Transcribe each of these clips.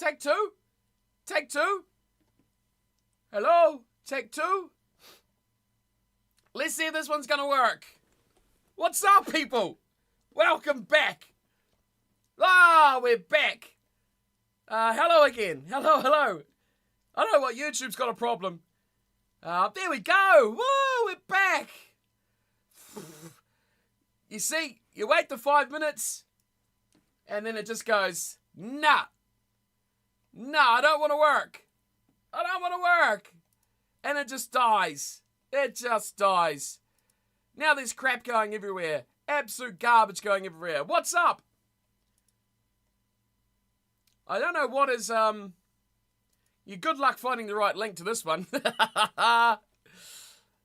Take two? Take two? Hello? Take two? Let's see if this one's going to work. What's up, people? Welcome back. We're back. Hello again. Hello. I don't know what YouTube's got a problem. There we go. Woo, we're back. You see, you wait the 5 minutes, and then it just goes, nah, I don't want to work. And it just dies. It just dies. Now there's crap going everywhere. Absolute garbage going everywhere. What's up? I don't know what is, you good luck finding the right link to this one. Ay.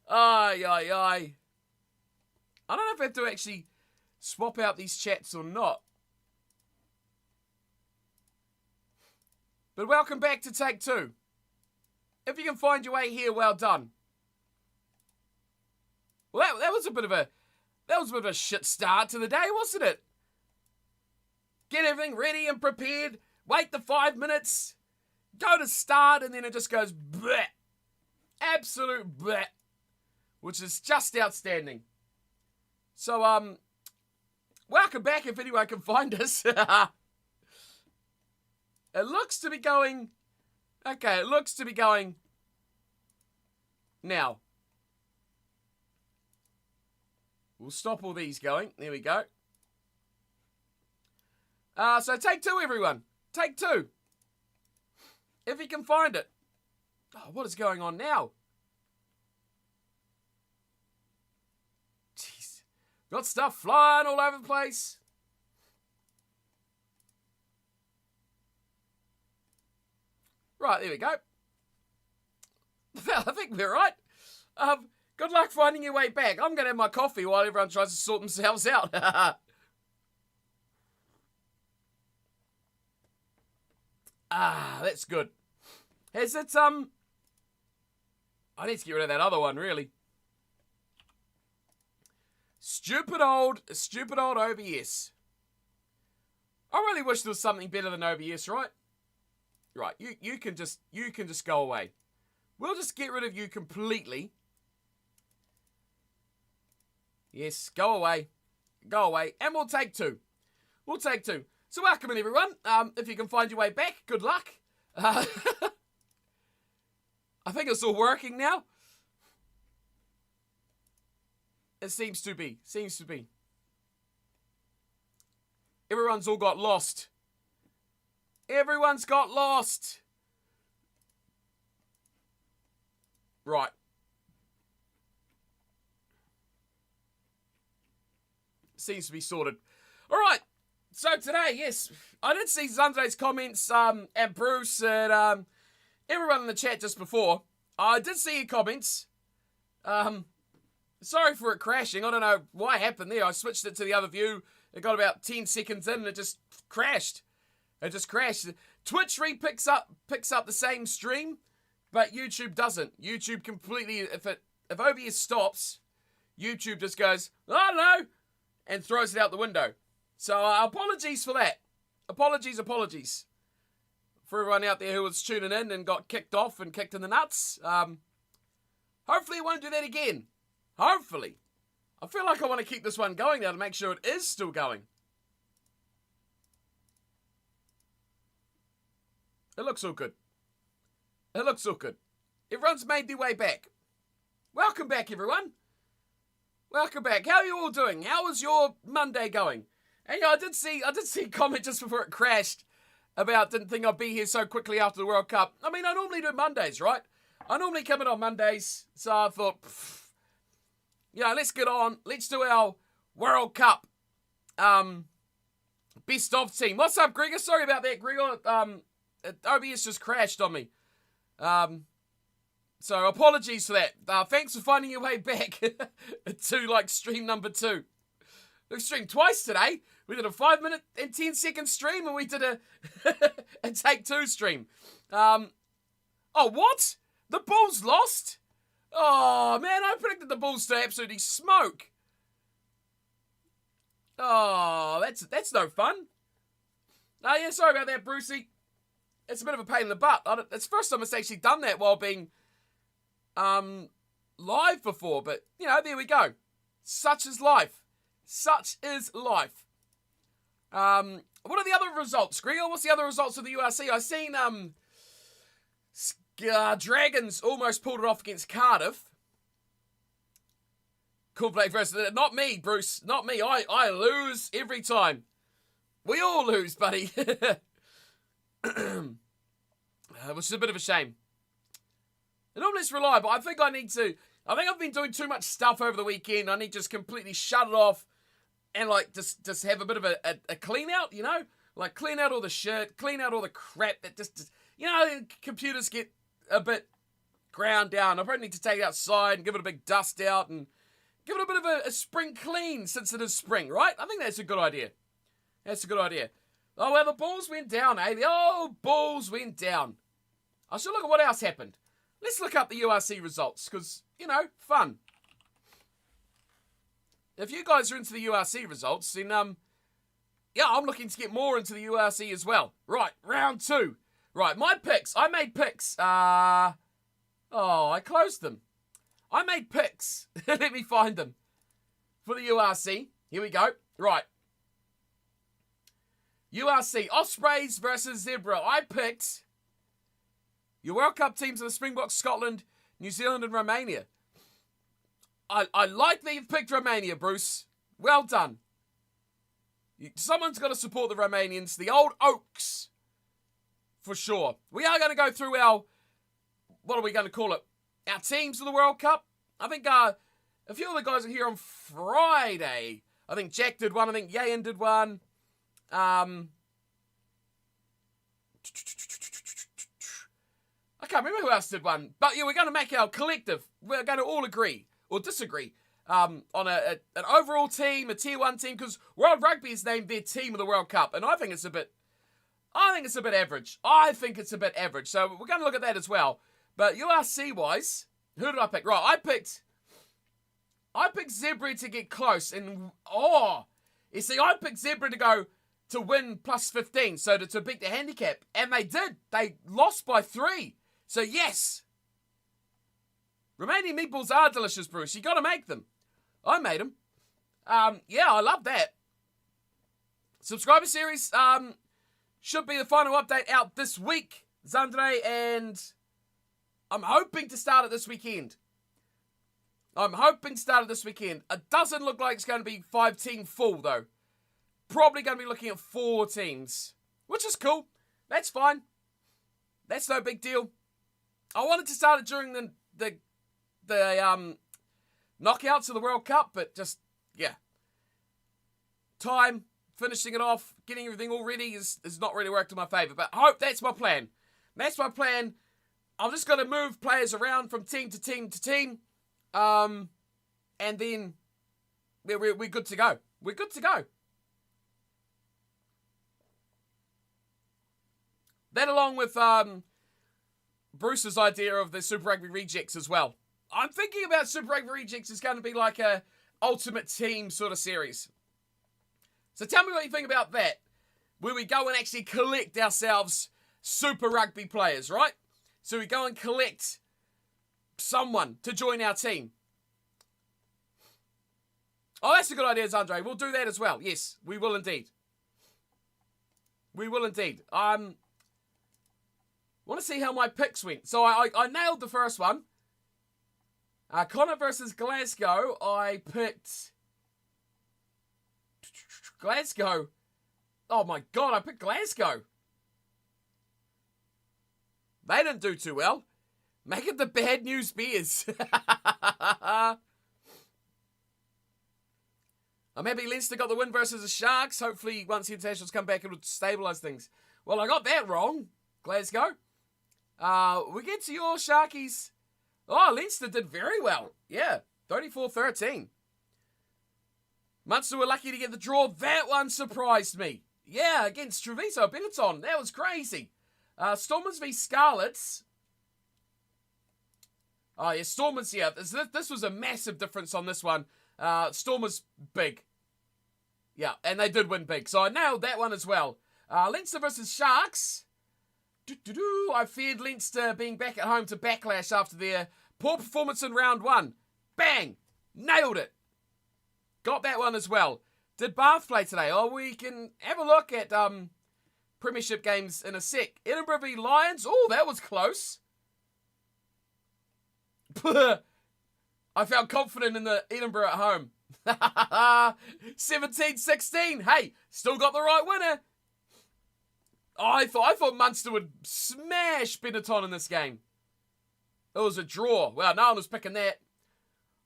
I don't know if I have to actually swap out these chats or not. But welcome back to Take Two. If you can find your way here, well done. Well, that was a bit of a shit start to the day, wasn't it? Get everything ready and prepared. Wait the 5 minutes. Go to start, and then it just goes bleh. Absolute bleh. Which is just outstanding. So, welcome back if anyone can find us. It looks to be going... Okay, it looks to be going... Now. We'll stop all these going. There we go. So take two, everyone. Take two. If you can find it. Oh, what is going on now? Jeez. Got stuff flying all over the place. Right, there we go. I think we're right. Good luck finding your way back. I'm going to have my coffee while everyone tries to sort themselves out. That's good. Has it, I need to get rid of that other one, really. Stupid old OBS. I really wish there was something better than OBS, right? Right, you can just go away. We'll just get rid of you completely. Yes, go away. And we'll take two. So welcome in, everyone. If you can find your way back, good luck. I think it's all working now. It seems to be. Everyone's all got lost. Everyone's got lost. Right. Seems to be sorted. All right. So today, yes, I did see Sunday's comments, and Bruce and everyone in the chat just before. I did see your comments. Sorry for it crashing. I don't know what happened there. I switched it to the other view. It got about 10 seconds in and it just crashed. Twitch picks up the same stream, but YouTube doesn't. YouTube completely, if OBS stops, YouTube just goes, I don't know, and throws it out the window. So apologies for that. Apologies for everyone out there who was tuning in and got kicked off and kicked in the nuts. Hopefully it won't do that again. Hopefully. I feel like I want to keep this one going now to make sure it is still going. It looks all good. Everyone's made their way back. Welcome back, everyone. Welcome back. How are you all doing? How was your Monday going? And yeah, I did see a comment just before it crashed about didn't think I'd be here so quickly after the World Cup. I mean, I normally do Mondays, right? I normally come in on Mondays, so I thought, let's get on. Let's do our World Cup best of team. What's up, Gregor? Sorry about that, Gregor. OBS just crashed on me. So apologies for that. Thanks for finding your way back to stream number 2. We've streamed twice today. We did a 5 minute and 10 second stream, and we did a Take Two stream. Oh, what? The Bulls lost? Oh man, I predicted the Bulls to absolutely smoke. Oh, that's no fun. Oh yeah, sorry about that, Brucey. it's a bit of a pain in the butt. It's the first time it's actually done that while being live before. But, there we go. Such is life. Such is life. What are the other results, Gregor? What's the other results of the URC? I've seen Dragons almost pulled it off against Cardiff. Cornflake versus... Not me, Bruce. Not me. I lose every time. We all lose, buddy. Which is a bit of a shame. And normally it's reliable. I think I've been doing too much stuff over the weekend. I need to just completely shut it off and just have a bit of a clean out, Like clean out all the shit, clean out all the crap that just computers get a bit ground down. I probably need to take it outside and give it a big dust out and give it a bit of a spring clean since it is spring, right? I think that's a good idea. That's a good idea. Oh, well, the balls went down, eh? The balls went down. I should look at what else happened. Let's look up the URC results, because, fun. If you guys are into the URC results, then, I'm looking to get more into the URC as well. Right, round 2. Right, my picks. I made picks. I closed them. I made picks. Let me find them. For the URC. Here we go. Right. URC, Ospreys versus Zebra. I picked your World Cup teams are the Springboks, Scotland, New Zealand, and Romania. I like that you've picked Romania, Bruce. Well done. Someone's got to support the Romanians, the old Oaks, for sure. We are going to go through what are we going to call it? Our teams for the World Cup. I think a few of the guys are here on Friday. I think Jack did one. I think Yayan did one. I can't remember who else did one. But yeah, we're going to make our collective. We're going to all agree or disagree on an overall team, a tier 1 team, because World Rugby has named their team of the World Cup, and I think it's a bit average. So we're going to look at that as well. But URC wise, who did I pick? Right, I picked Zebra to get close, and you see, I picked Zebra to go to win plus 15, so to beat the handicap, and they did. They lost by 3. So yes, Romanian meatballs are delicious, Bruce. You got to make them. I made them. I love that. Subscriber series should be the final update out this week, Zandre, and I'm hoping to start it this weekend. It doesn't look like it's going to be 5-team full, though. Probably going to be looking at 4 teams, which is cool. That's fine. That's no big deal. I wanted to start it during the knockouts of the World Cup, but just, time, finishing it off, getting everything all ready is not really worked in my favour. But I hope that's my plan. I'm just going to move players around from team to team to team. And then we're good to go. We're good to go. That along with Bruce's idea of the Super Rugby Rejects as well. I'm thinking about Super Rugby Rejects is going to be like a ultimate team sort of series. So tell me what you think about that. Where we go and actually collect ourselves Super Rugby players, right? So we go and collect someone to join our team. Oh, that's a good idea, Andre. We'll do that as well. Yes, we will indeed. I want to see how my picks went. So I nailed the first one. Connor versus Glasgow. I picked Glasgow. Oh my God, I picked Glasgow. They didn't do too well. Make it the Bad News Bears. I'm happy Leinster got the win versus the Sharks. Hopefully, once the internationals come back, it'll stabilise things. Well, I got that wrong, Glasgow. We get to your Sharkies. Oh, Leinster did very well. Yeah, 34-13. Munster were lucky to get the draw. That one surprised me. Yeah, against Treviso Benetton. That was crazy. Stormers v Scarlets. Oh, yeah, Stormers, yeah. This was a massive difference on this one. Stormers, big. Yeah, and they did win big. So I nailed that one as well. Leinster versus Sharks. I feared Leinster being back at home to backlash after their poor performance in round 1. Bang! Nailed it. Got that one as well. Did Bath play today? Oh, we can have a look at Premiership games in a sec. Edinburgh v Lions. Oh, that was close. I felt confident in the Edinburgh at home. 17-16. Hey, still got the right winner. I thought Munster would smash Benetton in this game. It was a draw. Well, no one was picking that.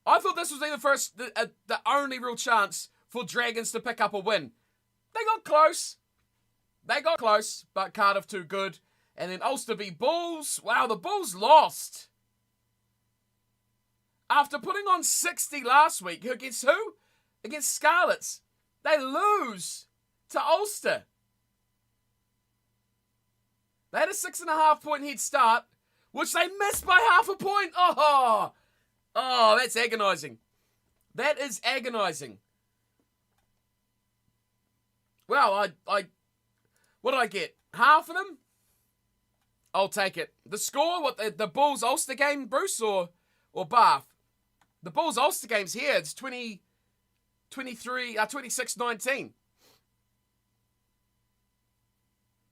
I thought this was the only real chance for Dragons to pick up a win. They got close. But Cardiff too good. And then Ulster v Bulls. Wow, the Bulls lost. After putting on 60 last week, against who? Against Scarlets. They lose to Ulster. They had a 6.5 point head start, which they missed by half a point. Oh, that's agonising. That is agonising. Well, what did I get? Half of them? I'll take it. The score, what the Bulls Ulster game, Bruce, or Bath? The Bulls Ulster game's here. It's 26-19.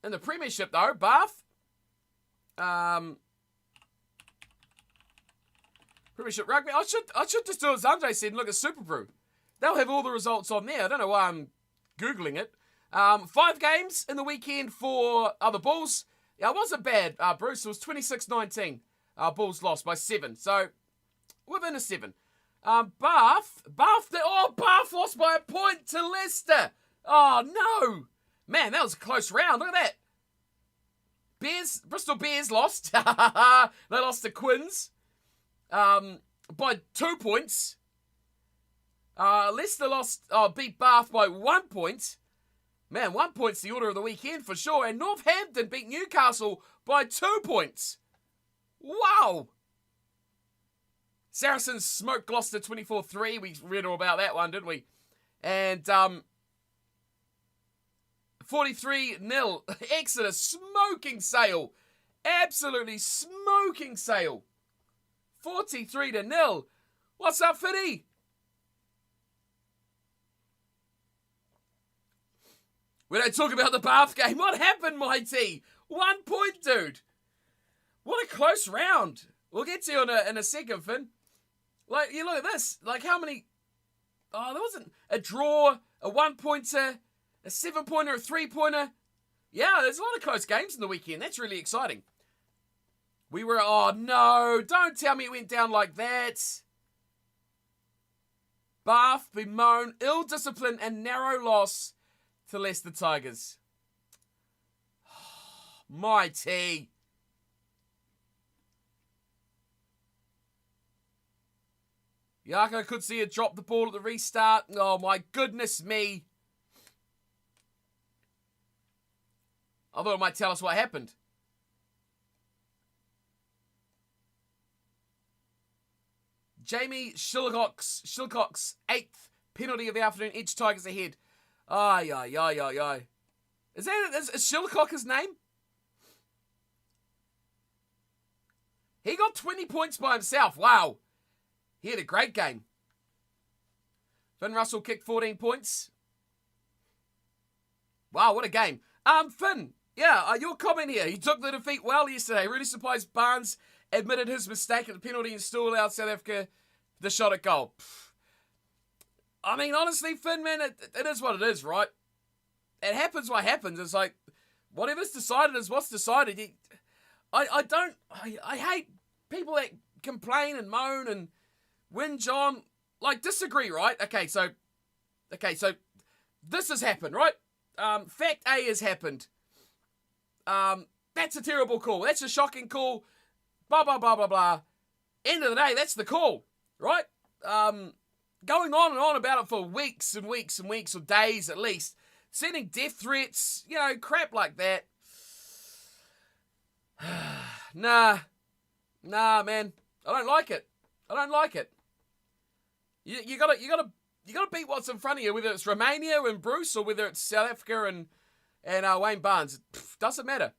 In the Premiership though, Bath. Premiership Rugby. I should just do as Andre said and look at Super Brew. They'll have all the results on there. I don't know why I'm Googling it. 5 games in the weekend for the Bulls. Yeah, it wasn't bad, Bruce. It was 26-19. Bulls lost by 7. So, within a 7. Bath lost by a point to Leicester. Oh, no. Man, that was a close round. Look at that. Bristol Bears lost. They lost to Quins by 2 points. Leicester beat Bath by 1 point. Man, 1 point's the order of the weekend for sure. And Northampton beat Newcastle by 2 points. Wow. Saracens smoked Gloucester 24-3. We read all about that one, didn't we? And 43-0. Exeter smoking Sale. Absolutely smoking Sale. 43-0. What's up, Fitty? We don't talk about the Bath game. What happened, Mighty? 1 point, dude. What a close round. We'll get to you in a second, Finn. Like, you look at this. Like, how many... Oh, there wasn't a draw, a 1-pointer, a 7-pointer, a 3-pointer. Yeah, there's a lot of close games in the weekend. That's really exciting. Oh, no. Don't tell me it went down like that. Bath bemoan ill-discipline and narrow loss to Leicester Tigers. Mighty. Yako could see it drop the ball at the restart. Oh, my goodness me. I thought it might tell us what happened. Jamie Shilcock's 8th penalty of the afternoon. Each Tigers ahead. Ay. Is Shilcock his name? He got 20 points by himself. Wow. He had a great game. Finn Russell kicked 14 points. Wow, what a game. Finn, your comment here. He took the defeat well yesterday. Really surprised Barnes admitted his mistake at the penalty and still allowed South Africa the shot at goal. I mean, honestly, Finn, man, it is what it is, right? It happens what happens. It's like, whatever's decided is what's decided. I hate people that complain and moan and whinge on, like, disagree, right? Okay, so this has happened, right? Fact A has happened. That's a terrible call. That's a shocking call. Blah, blah, blah, blah, blah. End of the day, that's the call, right? Going on and on about it for weeks and weeks and weeks or days at least. Sending death threats, crap like that. Nah, man. I don't like it. You gotta beat what's in front of you, whether it's Romania and Bruce or whether it's South Africa and Wayne Barnes. Doesn't matter.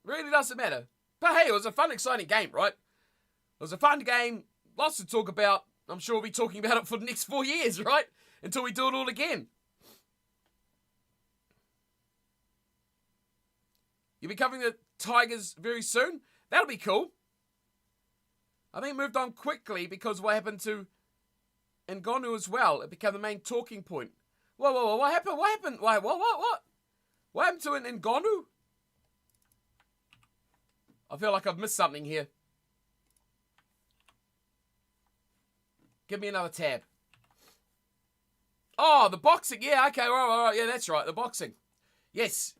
Really doesn't matter. But hey, it was a fun, exciting game, right? It was a fun game. Lots to talk about. I'm sure we'll be talking about it for the next 4 years, right? Until we do it all again. You'll be covering the Tigers very soon. That'll be cool. I think it moved on quickly because of what happened to Ngonu as well. It became the main talking point. Whoa, what happened? What happened? What? What happened to an Ngonu? I feel like I've missed something here. Give me another tab. Oh, the boxing. Yeah, okay, all right. Yeah, that's right, the boxing. Yes.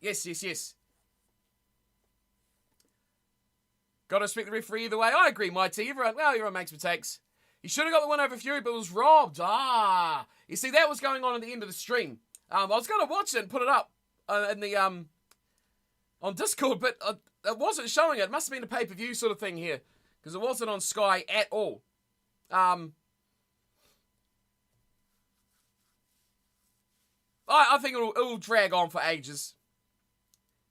Got to respect the referee either way. I agree, Mighty. Everyone makes mistakes. He should have got the win over Fury, but was robbed. You see, that was going on at the end of the stream. I was going to watch it and put it up in the on Discord, but it wasn't showing it. It must have been a pay-per-view sort of thing here, because it wasn't on Sky at all. I think it'll drag on for ages.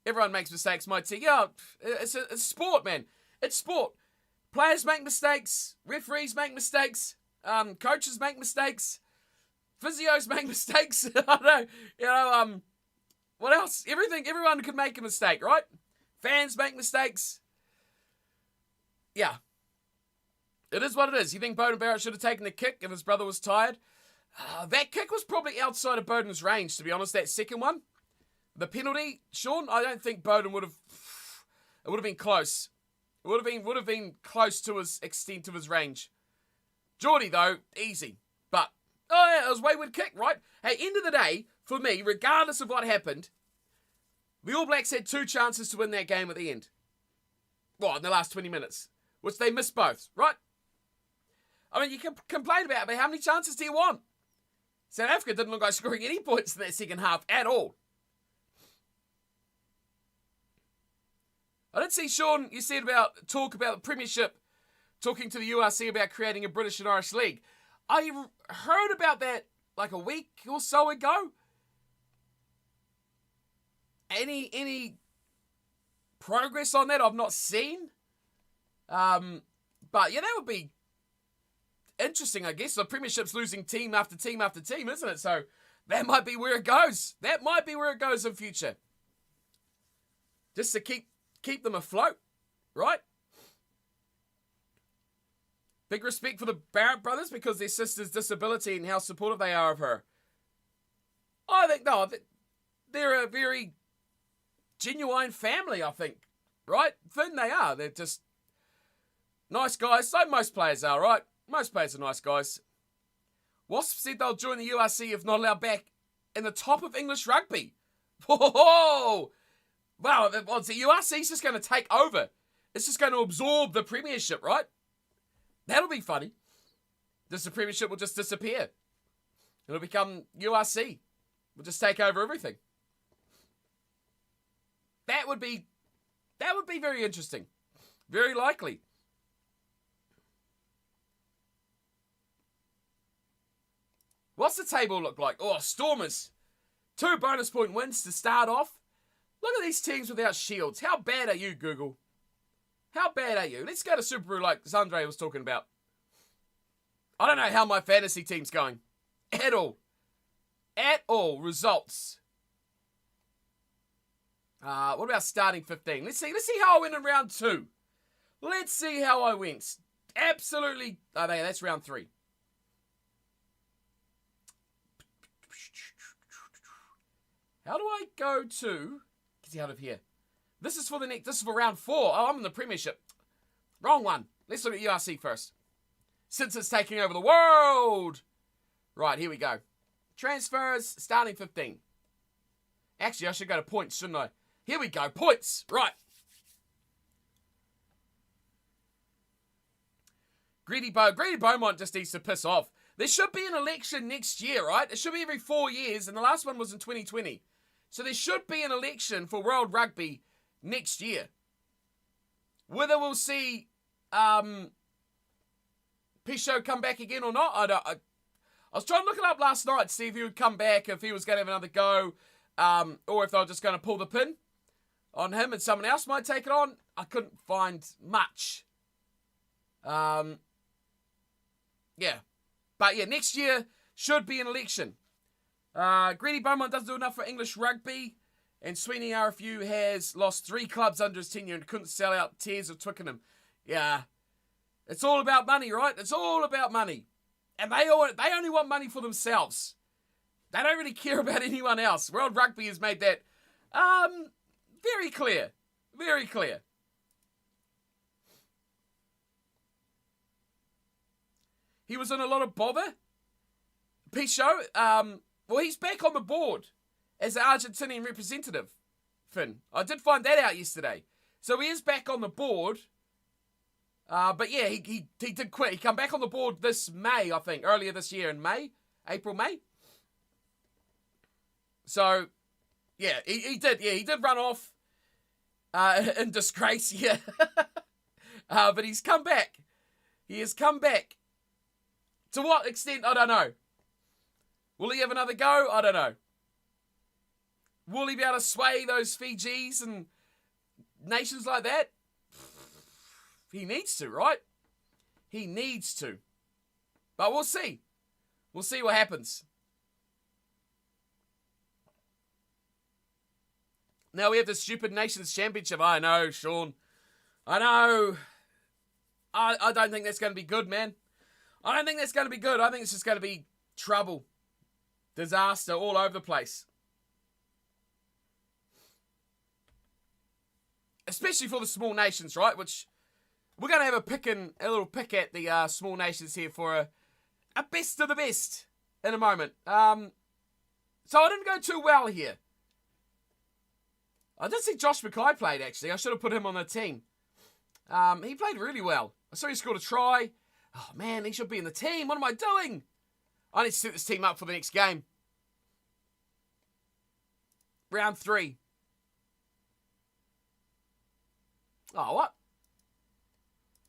Everyone makes mistakes, Mighty. Yeah, it's sport, man. It's sport. Players make mistakes. Referees make mistakes. Coaches make mistakes. Physios make mistakes. I don't know. What else? Everyone could make a mistake, right? Fans make mistakes. Yeah. It is what it is. You think Beauden Barrett should have taken the kick if his brother was tired? That kick was probably outside of Beauden's range, to be honest, that second one. The penalty, Sean, I don't think Beauden would have... It would have been close. It would have been close to his extent of his range. Geordie, though, easy. But, it was a wayward kick, right? Hey, end of the day, for me, regardless of what happened, the All Blacks had 2 chances to win that game at the end. Well, in the last 20 minutes. Which they missed both, right? I mean, you can complain about it, but how many chances do you want? South Africa didn't look like scoring any points in that second half at all. I did see, Sean, you said talk about the Premiership, talking to the URC about creating a British and Irish League. I heard about that like a week or so ago. Any progress on that I've not seen? But yeah, that would be interesting, I guess. The Premiership's losing team after team after team, isn't it? So that might be where it goes. That might be where it goes in future. Just to keep them afloat, right? Big respect for the Barrett brothers because their sister's disability and how supportive they are of her. I think, no, they're a very genuine family, I think, right? Finn, they are. They're just nice guys, like most players are, right? Most players are nice guys. Wasp said they'll join the URC if not allowed back in the top of English rugby. Whoa! Wow, the URC's just going to take over. It's just going to absorb the Premiership, right? That'll be funny. The Premiership will just disappear. It'll become URC. We'll just take over everything. That would be very interesting. Very likely. What's the table look like? Oh, Stormers. 2 bonus point wins to start off. Look at these teams without shields. How bad are you, Google? How bad are you? Let's go to Subaru like Zandre was talking about. I don't know how my fantasy team's going. At all. At all. Results. What about starting 15? Let's see how I went in round 2. Let's see how I went. Absolutely. Oh, that's round 3. How do I go to... Get out of here. This is for round 4. Oh, I'm in the Premiership. Wrong one. Let's look at URC first. Since it's taking over the world. Right, here we go. Transfers, starting 15. Actually, I should go to points, shouldn't I? Here we go, points. Right. Greedy Beaumont just needs to piss off. There should be an election next year, right? It should be every 4 years, and the last one was in 2020. So there should be an election for World Rugby next year. Whether we'll see Pichot come back again or not, I was trying to look it up last night to see if he would come back, if he was going to have another go, or if they were just going to pull the pin. on him and someone else might take it on. I couldn't find much. Yeah. But yeah, next year should be an election. Greedy Beaumont doesn't do enough for English rugby. And Sweeney RFU has lost 3 clubs under his tenure and couldn't sell out Tears of Twickenham. Yeah. It's all about money, right? It's all about money. And they only want money for themselves. They don't really care about anyone else. World Rugby has made that very clear. Very clear. He was in a lot of bother. Pichot, well, he's back on the board as the Argentinian representative, Finn. I did find that out yesterday. So he is back on the board. But yeah, he did quit. He come back on the board this May, I think, earlier this year in May. April, May. So, yeah, he did run off in disgrace, yeah. But he's come back. He has come back. To what extent, I don't know. Will he have another go? I don't know. Will he be able to sway those Fijis and nations like that? He needs to, right? He needs to. But we'll see. We'll see what happens. Now we have the stupid Nations Championship. I know, Sean. I know. I don't think that's going to be good, man. I don't think that's going to be good. I think it's just going to be trouble. Disaster all over the place. Especially for the small nations, right? Which we're going to have a little pick at the small nations here for a best of the best in a moment. So I didn't go too well here. I did see Josh Mackay played, actually. I should have put him on the team. He played really well. I saw he scored a try. Oh, man, he should be in the team. What am I doing? I need to set this team up for the next game. Round 3. Oh, what?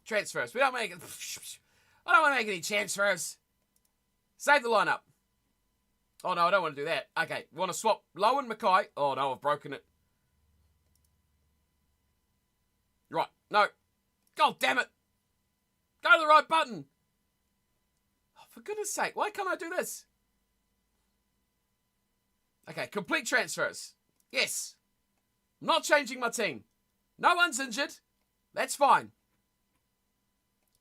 Transfers. I don't want to make any transfers. Save the lineup. Oh, no, I don't want to do that. Okay, want to swap Lowe and Mackay. Oh, no, I've broken it. Right, no. God damn it. Go to the right button. Oh, for goodness sake, why can't I do this? Okay, complete transfers. Yes. I'm not changing my team. No one's injured. That's fine.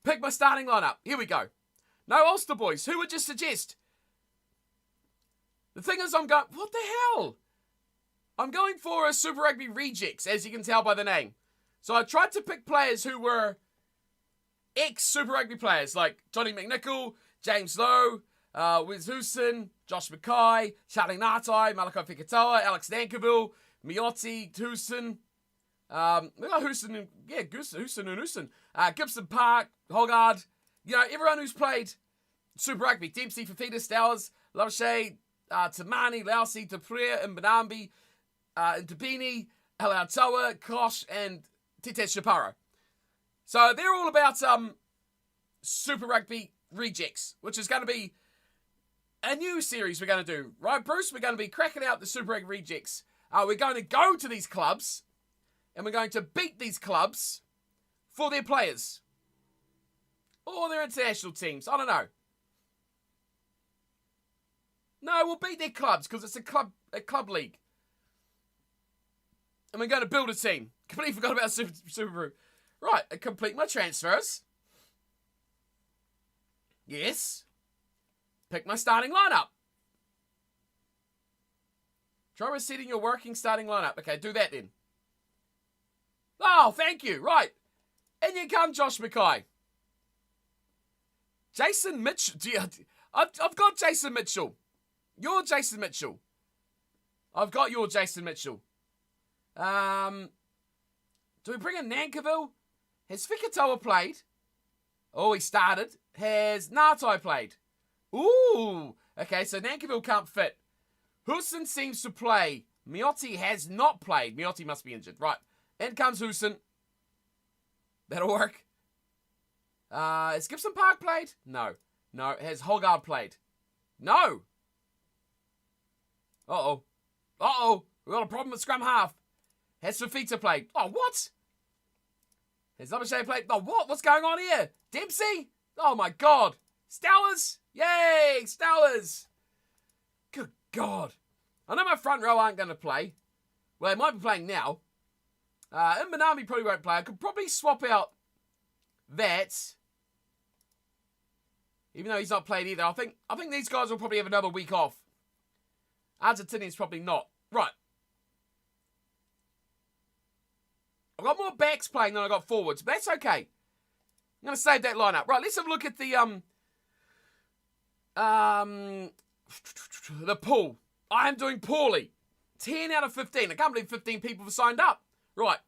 Pick my starting lineup. Here we go. No Ulster boys. Who would you suggest? The thing is, I'm going... What the hell? I'm going for a Super Rugby rejects, as you can tell by the name. So I tried to pick players who were ex-Super Rugby players, like Johnny McNichol, James Lowe, Wiz Houston, Josh Mackay, Charlie Ngatai, Malakai Fekitoa, Alex Nankiville, Miotti, Houston, Houston and Houston, Gibson Park, Hoggard, everyone who's played Super Rugby, Dempsey, Fafita, Stowers, Lavache, Tamani, Lausi, Dupre, Mbanambi, Ndabini, Alautoa, Kosh, and Tete Shaparo. So they're all about Super Rugby rejects, which is going to be a new series we're going to do. Right, Bruce? We're going to be cracking out the Super Rugby rejects. We're going to go to these clubs, and we're going to beat these clubs for their players. Or their international teams. I don't know. No, we'll beat their clubs, because it's a club league. And we're going to build a team. Completely forgot about Super. Right, I complete my transfers. Yes. Pick my starting lineup. Try resetting your working starting lineup. Okay, do that then. Oh, thank you. Right. In you come, Josh Mackay. Jason Mitchell. I've got Jason Mitchell. You're Jason Mitchell. I've got your Jason Mitchell. Do we bring in Nankiville? Has Fekitoa played? Oh, he started. Has Ngatai played? Ooh. Okay, so Nankiville can't fit. Houston seems to play. Miotti has not played. Miotti must be injured. Right. In comes Houston. That'll work. Has Gibson Park played? No. No. Has Hoggard played? No. Uh-oh. Uh-oh. We've got a problem with scrum half. Has Fafita played? Oh, what? Has Labuschagne played? Oh, what? What's going on here? Dempsey? Oh, my God. Stowers? Yay, Stowers. Good God. I know my front row aren't going to play. Well, they might be playing now. Manami probably won't play. I could probably swap out that. Even though he's not played either. I think these guys will probably have another week off. Argentinians probably not. Right. I've got more backs playing than I got forwards, but that's okay. I'm going to save that lineup. Right, let's have a look at the pool. I am doing poorly. 10 out of 15. I can't believe 15 people have signed up. Right.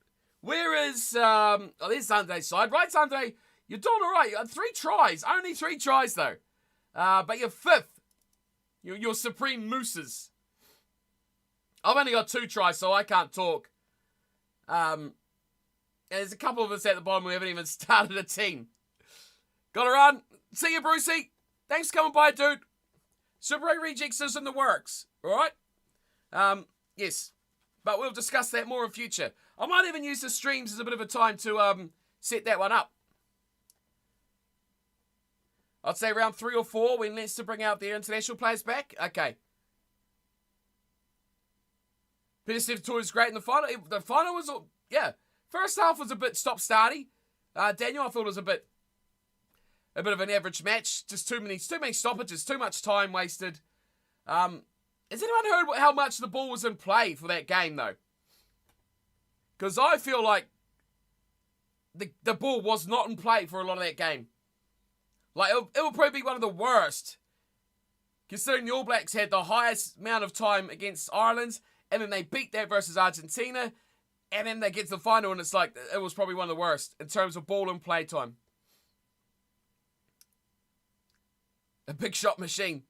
Where is... there's Sunday's side. Right, Sunday, you're doing all right. You got 3 tries. Only 3 tries, though. But you're 5th. You're Supreme Mooses. I've only got 2 tries, so I can't talk. There's a couple of us at the bottom who haven't even started a team. Got to run. See you, Brucey. Thanks for coming by, dude. Super 8 Rejects is in the works. All right? Yes. But we'll discuss that more in future. I might even use the streams as a bit of a time to set that one up. I'd say around 3 or 4 when Leinster bring out their international players back. Okay. Peter Stephen was great in the final. The final was, yeah. First half was a bit stop-starty. Daniel, I thought it was a bit of an average match. Just too many stoppages, too much time wasted. Has anyone heard how much the ball was in play for that game, though? Because I feel like the ball was not in play for a lot of that game. Like, it will probably be one of the worst. Considering the All Blacks had the highest amount of time against Ireland, and then they beat that versus Argentina, and then they get to the final, and it's like, it was probably one of the worst in terms of ball and play time. A big shot machine.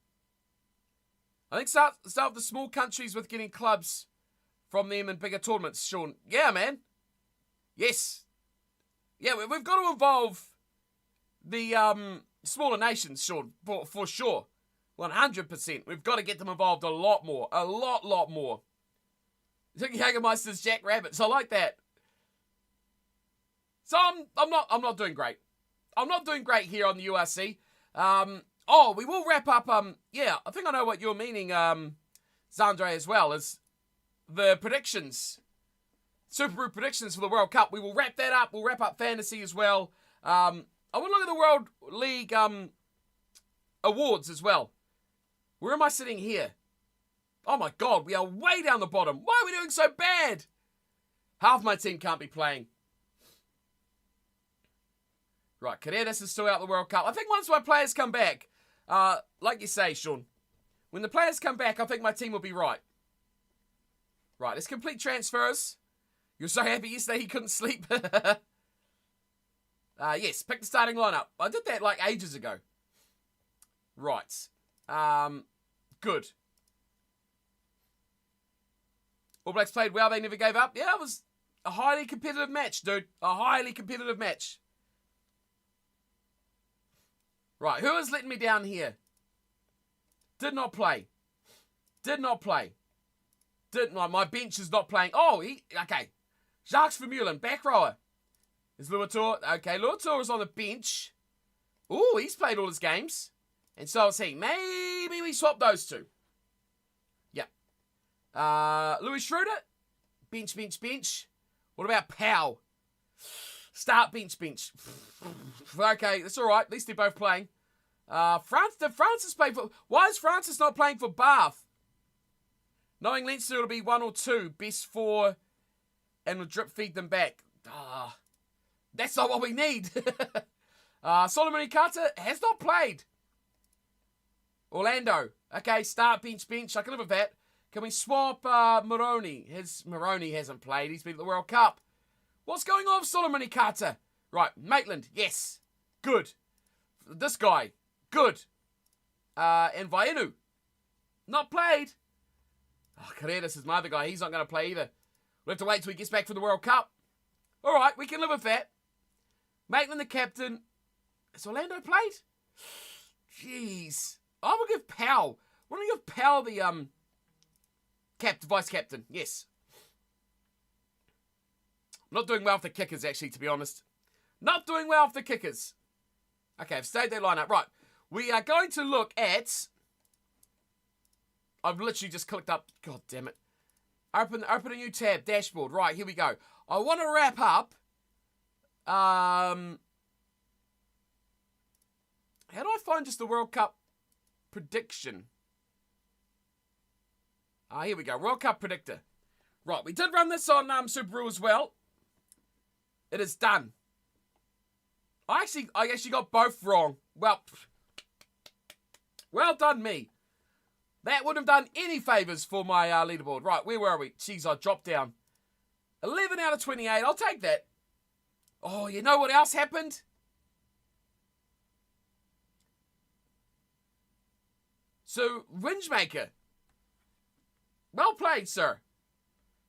I think start with the small countries with getting clubs from them in bigger tournaments, Sean. Yeah, man. Yes. Yeah, we've got to involve the smaller nations, Sean, for sure. 100%. We've got to get them involved a lot more. A lot more. Jägermeister's Jack Rabbits. I like that. So I'm not doing great. I'm not doing great here on the URC. We will wrap up. Yeah, I think I know what you're meaning, Zandre, as well, as the predictions, Super Group predictions for the World Cup. We will wrap that up. We'll wrap up fantasy as well. I want to look at the World League awards as well. Where am I sitting here? Oh my God, we are way down the bottom. Why are we doing so bad? Half my team can't be playing. Right, Carreras is still out of the World Cup. I think once my players come back, like you say, Sean, when the players come back, I think my team will be right. Right, let's complete transfers. You're so happy yesterday he couldn't sleep. Yes, pick the starting lineup. I did that like ages ago. Right. Good. All Blacks played well. They never gave up. Yeah, it was a highly competitive match, dude. A highly competitive match. Right, who is letting me down here? Did not play. My bench is not playing. Okay. Jacques Vermeulen, back rower. Is Luator? Okay, Luator is on the bench. Ooh, he's played all his games. And so is he. Maybe we swap those two. Yeah. Louis Schroeder. Bench. What about Powell? Start bench. Okay, that's all right. At least they're both playing. Francis play for... Why is Francis not playing for Bath? Knowing Leinster will be 1 or 2. Best 4. And we'll drip feed them back. That's not what we need. Solomon Carter has not played. Orlando. Okay, start bench. I can live with that. Can we swap Moroni? Moroni hasn't played. He's been at the World Cup. What's going on with Solomon Carter? Right, Maitland. Yes. Good. This guy. Good. And Vainu. Not played. Carreras is my other guy. He's not going to play either. We'll have to wait till he gets back for the World Cup. All right, we can live with that. Maitland the captain. Has Orlando played? Jeez. I will give Powell. Why don't we give Powell the vice captain? Yes. Not doing well with the kickers, actually, to be honest. Not doing well with the kickers. Okay, I've stayed that line up. Right, we are going to look at... I've literally just clicked up. God damn it. Open a new tab, dashboard. Right, here we go. I want to wrap up. How do I find just the World Cup prediction? Here we go. World Cup predictor. Right, we did run this on Super Rule as well. It is done. I actually got both wrong. Well done me. That wouldn't have done any favours for my leaderboard. Right, where were we? Jeez, I dropped down. 11 out of 28. I'll take that. Oh, you know what else happened? So, Wingemaker. Well played, sir.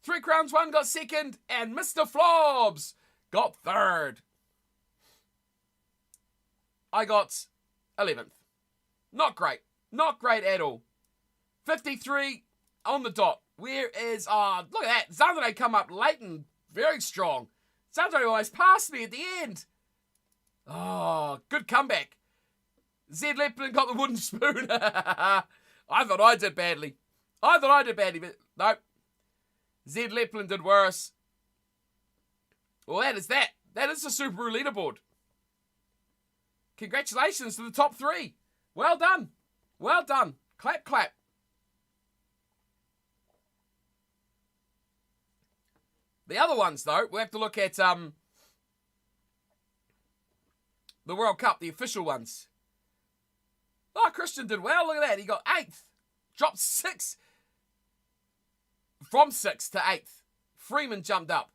3 crowns, 1 got second, and Mr. Flobs got third. I got 11th. Not great at all. 53 on the dot. Where is, look at that. Zandre come up late and very strong. Zandre almost passed me at the end. Oh, good comeback. Zed Lepland got the wooden spoon. I thought I did badly. But nope. Zed Lepland did worse. Well, that is that. That is the Subaru leaderboard. Congratulations to the top 3. Well done. Well done. Clap, clap. The other ones, though, we have to look at the World Cup, the official ones. Oh, Christian did well. Look at that. He got 8th. Dropped 6. From 6th to 8th. Freeman jumped up.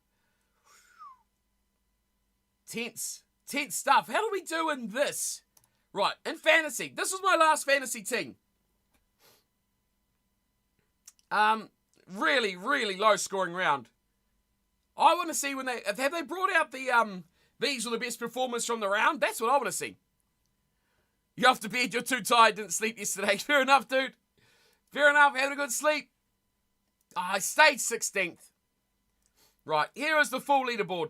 Tense stuff. How do we do in this? Right, in fantasy. This was my last fantasy team. Really, really low scoring round. I want to see when have they brought out the these were the best performers from the round? That's what I want to see. You're off to bed, you're too tired, didn't sleep yesterday. Fair enough, dude. Fair enough, had a good sleep. I stayed 16th. Right, here is the full leaderboard.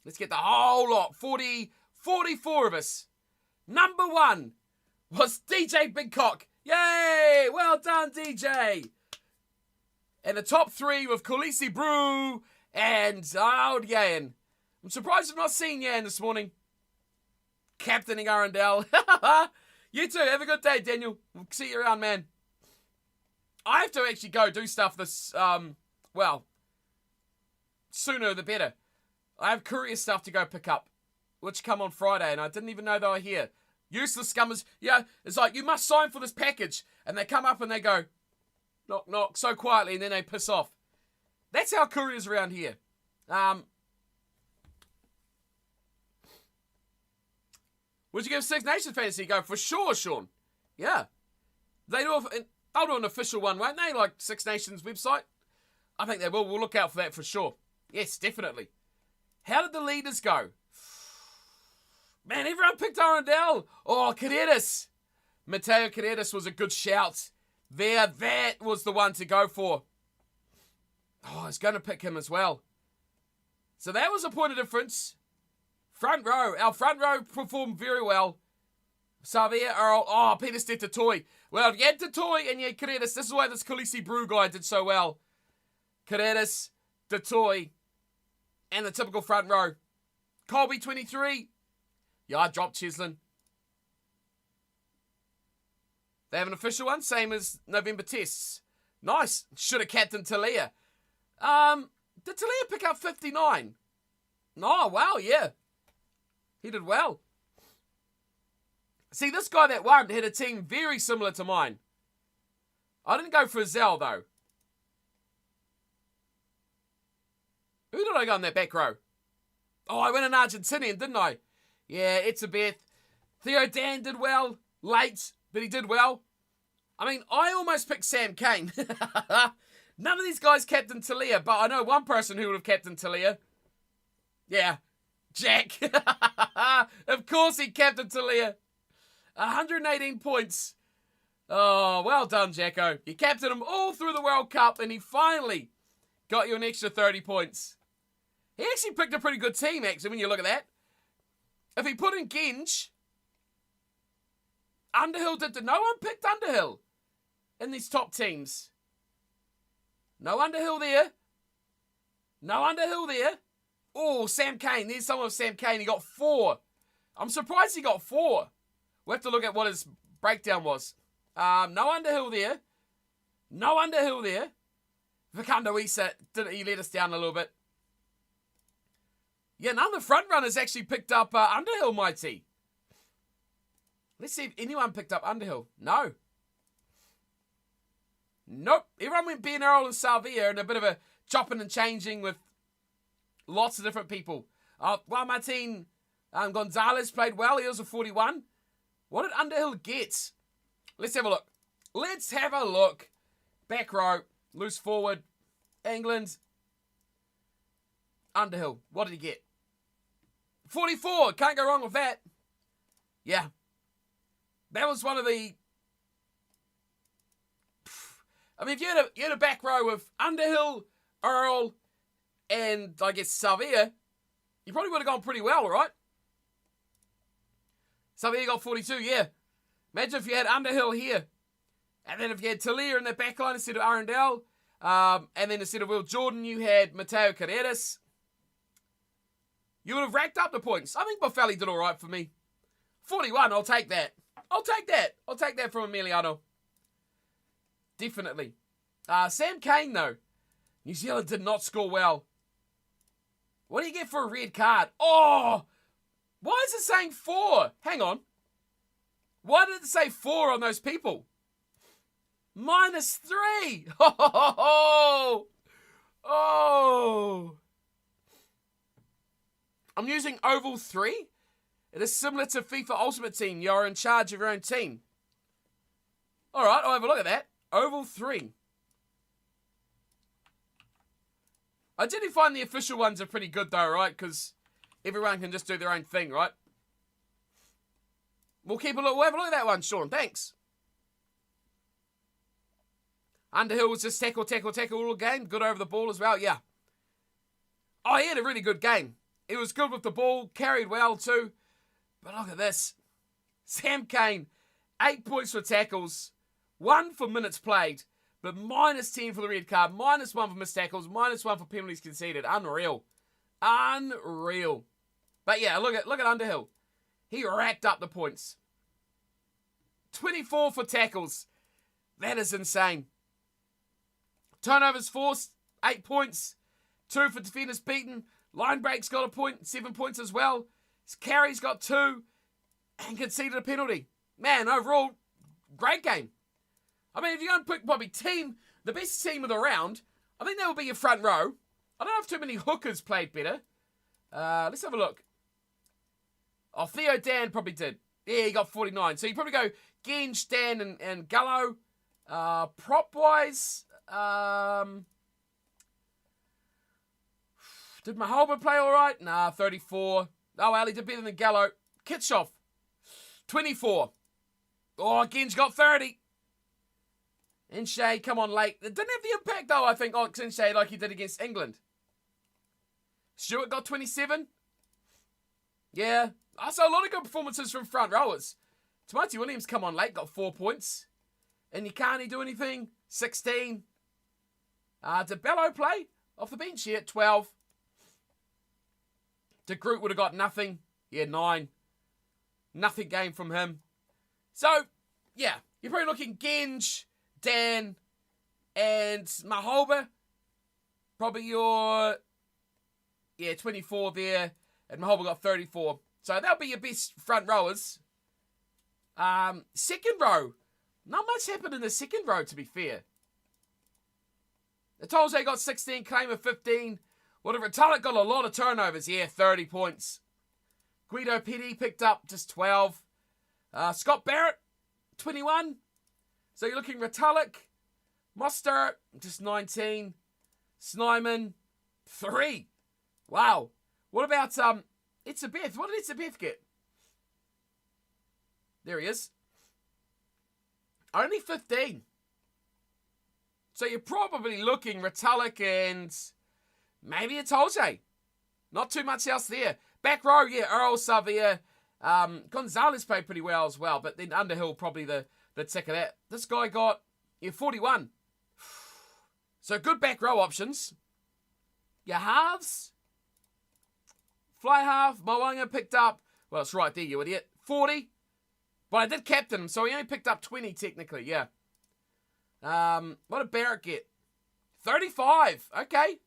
Let's get the whole lot. 44 of us. Number 1 was DJ Bigcock. Yay! Well done, DJ. And the top 3 with Khaleesi Brew and old Yan. I'm surprised I've not seen Yan this morning. Captaining Arundel. You too. Have a good day, Daniel. We'll see you around, man. I have to actually go do stuff this, sooner the better. I have courier stuff to go pick up, which come on Friday, and I didn't even know they were here. Useless scummers. Yeah, it's like, you must sign for this package. And they come up and they go, knock, knock, so quietly, and then they piss off. That's how couriers around here. Would you give Six Nations Fantasy a go? For sure, Sean. Yeah. They'll do an official one, won't they? Like Six Nations website. I think they will. We'll look out for that for sure. Yes, definitely. How did the leaders go? Man, everyone picked Arundel. Oh, Carreras. Mateo Carreras was a good shout. There, that was the one to go for. Oh, I was going to pick him as well. So that was a point of difference. Front row. Our front row performed very well. Xavier, Earl. Oh, Peter Stead to Toy. Well, you had to Toy and you had Carreras. This is why this Khaleesi Brew guy did so well. Carreras, De Toy, and the typical front row. Colby 23. Yeah, I dropped Cheslin. They have an official one, same as November tests. Nice. Should have captained Talia. Did Talia pick up 59? Oh, wow, yeah. He did well. See, this guy that won had a team very similar to mine. I didn't go for Zell, though. Who did I go in that back row? Oh, I went an Argentinian, didn't I? Yeah, it's a Beth. Theo Dan did well. Late, but he did well. I mean, I almost picked Sam Kane. None of these guys captained Talia, but I know one person who would have captained Talia. Yeah, Jack. Of course he captained Talia. 118 points. Oh, well done, Jacko. You captained him all through the World Cup, and he finally got you an extra 30 points. He actually picked a pretty good team, actually, when you look at that. If he put in Genge, Underhill no one picked Underhill in these top teams. No Underhill there. No Underhill there. Oh, Sam Cane. There's someone with Sam Cane. He got 4. I'm surprised he got 4. We'll have to look at what his breakdown was. No Underhill there. No Underhill there. Vicando Issa, he let us down a little bit. Yeah, none of the front runners actually picked up Underhill, Mighty. Let's see if anyone picked up Underhill. No. Nope. Everyone went Ben Earl and Salvia and a bit of a chopping and changing with lots of different people. Well, Martin Gonzalez played well. He was a 41. What did Underhill get? Let's have a look. Let's have a look. Back row. Loose forward. England. Underhill. What did he get? 44. Can't go wrong with that. Yeah. That was one of the... I mean, if you had a back row of Underhill, Earl, and I guess Salvia, you probably would have gone pretty well, right? Salvia got 42, yeah. Imagine if you had Underhill here. And then if you had Talia in the back line instead of Arundel, and then instead of Will Jordan, you had Mateo Carreras. You would have racked up the points. I think Boffelli did all right for me. 41, I'll take that. I'll take that. I'll take that from Emiliano. Definitely. Sam Cane, though. New Zealand did not score well. What do you get for a red card? Oh! Why is it saying 4? Hang on. Why did it say 4 on those people? -3. Oh! Oh! I'm using Oval 3. It is similar to FIFA Ultimate Team. You're in charge of your own team. Alright, I'll have a look at that. Oval 3. I did find the official ones are pretty good though, right? Because everyone can just do their own thing, right? We'll have a look at that one, Sean. Thanks. Underhill was just tackle all game. Good over the ball as well, yeah. Oh, he had a really good game. He was good with the ball, carried well too. But look at this. Sam Cane, 8 points for tackles, 1 for minutes played, but -10 for the red card, -1 for missed tackles, -1 for penalties conceded. Unreal. Unreal. But yeah, look at Underhill. He racked up the points. 24 for tackles. That is insane. Turnovers forced, 8 points. 2 for defenders beaten. Line breaks got a point, 7 points as well. His carries got 2 and conceded a penalty. Man, overall, great game. I mean, if you're going to pick probably the best team of the round, I think that would be your front row. I don't know if too many hookers played better. Let's have a look. Oh, Theo Dan probably did. Yeah, he got 49. So you probably go Genge, Dan, and Gullo. Prop-wise, did Maholba play all right? Nah, 34. Oh, well, he did better than Gallo. Kitshoff, 24. Oh, Genge got 30. Inshay, come on, late. It didn't have the impact, though, I think, on Inshay like he did against England. Stewart got 27. Yeah. I saw a lot of good performances from front rowers. Tamati Williams, come on, late, got 4 points. And Nikani do anything? 16. Did Bello play? Off the bench here, 12. De Groot would have got nothing. Yeah, 9. Nothing game from him. So, yeah. You're probably looking Genge, Dan, and Maholba. Probably your... Yeah, 24 there. And Maholba got 34. So that'll be your best front rowers. Second row. Not much happened in the second row, to be fair. Atolze got 16, Kramer 15. Whatever, Tulloch got a lot of turnovers. Yeah, 30 points. Guido Petty picked up just 12. Scott Barrett, 21. So you're looking Retallick, Mostert, just 19. Snyman, 3. Wow. What about Itzabeth? What did Itzabeth get? There he is. Only 15. So you're probably looking Retallick and maybe Atolze. Not too much else there. Back row, yeah, Earl, Savia. Gonzalez played pretty well as well, but then Underhill probably the tick of that. This guy got 41. So good back row options. Your halves. Fly half. Moanga picked up, well, it's right there, you idiot, 40. But I did captain him, so he only picked up 20 technically, yeah. What did Barrett get? 35. Okay.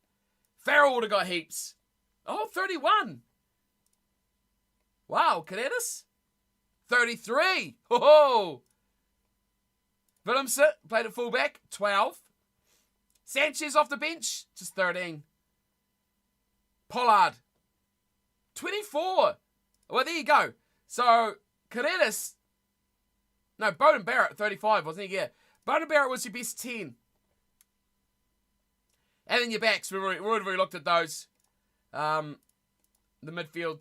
Farrell would have got heaps. Oh, 31. Wow, Cadetas? 33. Oh. Willemse played at fullback, 12. Sanchez off the bench, just 13. Pollard, 24. Well, there you go. So, Cadetas, no, Bowden Barrett, 35, wasn't he? Yeah. Bowden Barrett was your best 10. And then your backs, we already looked at those. The midfield.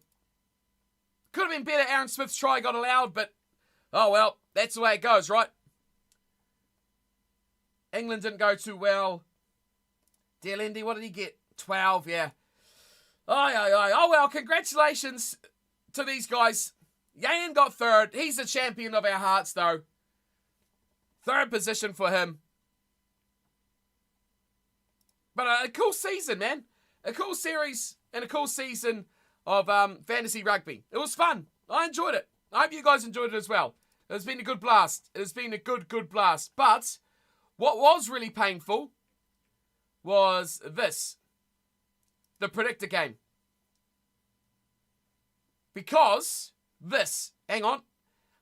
Could have been better. Aaron Smith's try got allowed, but oh well, that's the way it goes, right? England didn't go too well. Delendy, what did he get? 12, yeah. Oh well, congratulations to these guys. Yayan got third. He's the champion of our hearts, though. Third position for him. But a cool season, man. A cool series and a cool season of fantasy rugby. It was fun. I enjoyed it. I hope you guys enjoyed it as well. It has been a good blast. It has been a good blast. But what was really painful was this. The predictor game. Because this. Hang on.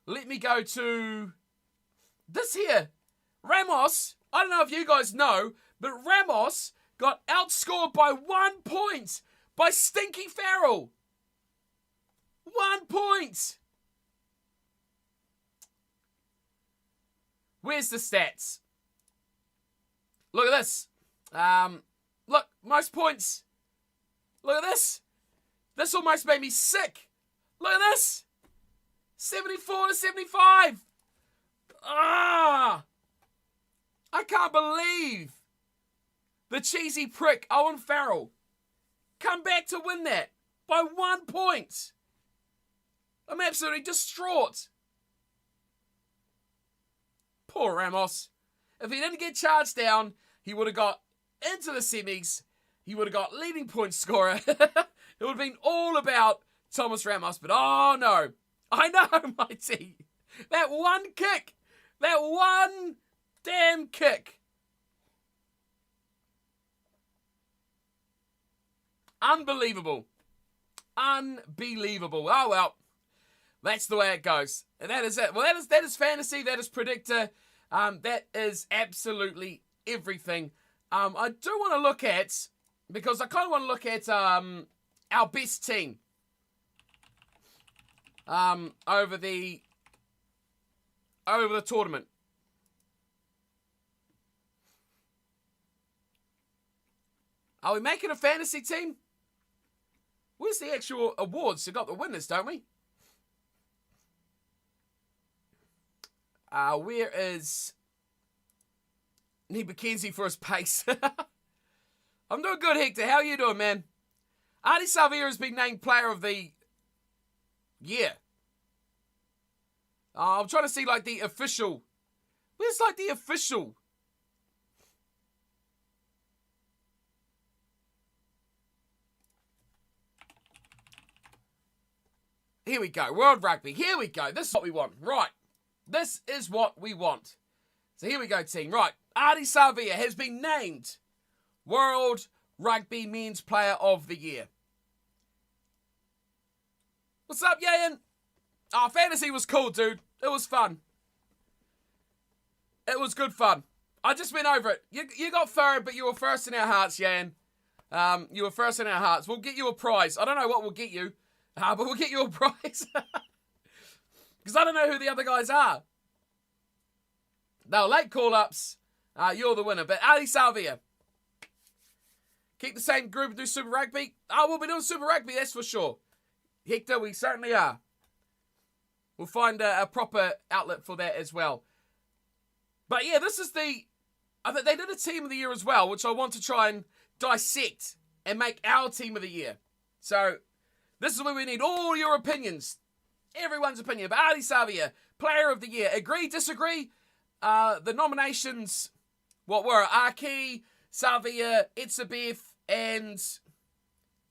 Let me go to this here. Ramos. I don't know if you guys know, but Ramos got outscored by 1 point by Stinky Farrell. 1 point. Where's the stats? Look at this. Look, most points. Look at this. This almost made me sick. Look at this. 74 to 75. Ah! I can't believe the cheesy prick Owen Farrell come back to win that by 1 point. I'm absolutely distraught. Poor Ramos. If he didn't get charged down, he would have got into the semis. He would have got leading point scorer. It would have been all about Thomas Ramos. But oh no. I know, Mighty. That one kick. That one damn kick. Unbelievable. Unbelievable. Oh well. That's the way it goes. And that is it. Well, that is fantasy. That is predictor. That is absolutely everything. I do want to look at, because I kind of want to look at our best team over the tournament. Are we making a fantasy team? Where's the actual awards? We've got the winners, don't we? Where is Need McKenzie for his pace? I'm doing good, Hector. How are you doing, man? Artie Savia has been named Player of the Year. I'm trying to see, like, the official. Where's, like, the official? Here we go. World Rugby. Here we go. This is what we want. Right. This is what we want. So here we go, team. Right. Artie Savia has been named World Rugby Men's Player of the Year. What's up, Yayan? Oh, fantasy was cool, dude. It was fun. It was good fun. I just went over it. You got third, but you were first in our hearts, Yayan. You were first in our hearts. We'll get you a prize. I don't know what we'll get you, but we'll get you a prize. Because I don't know who the other guys are. No, late call-ups. You're the winner. But Ali Salvia. Keep the same group and do Super Rugby. Oh, we'll be doing Super Rugby, that's for sure. Hector, we certainly are. We'll find a proper outlet for that as well. But yeah, this is they did a Team of the Year as well, which I want to try and dissect and make our Team of the Year. So, this is where we need all your opinions. Everyone's opinion. But Ardie Savea, Player of the Year. Agree, disagree? The nominations, what were Aki, Savea, Etzebeth, and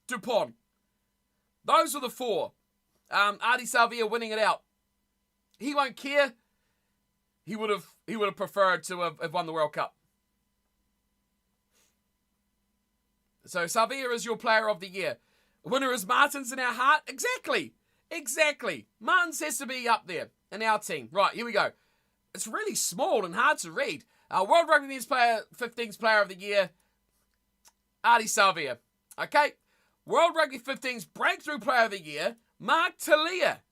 Dupont. Those were the four. Ardie Savea winning it out. He won't care. He would have preferred to have won the World Cup. So Savea is your Player of the Year. Winner is Martins in our heart. Exactly. Martins has to be up there in our team. Right, here we go. It's really small and hard to read. World Rugby Men's 15's Player of the Year, Ardie Savea. Okay. World Rugby 15's Breakthrough Player of the Year, Mark Talia.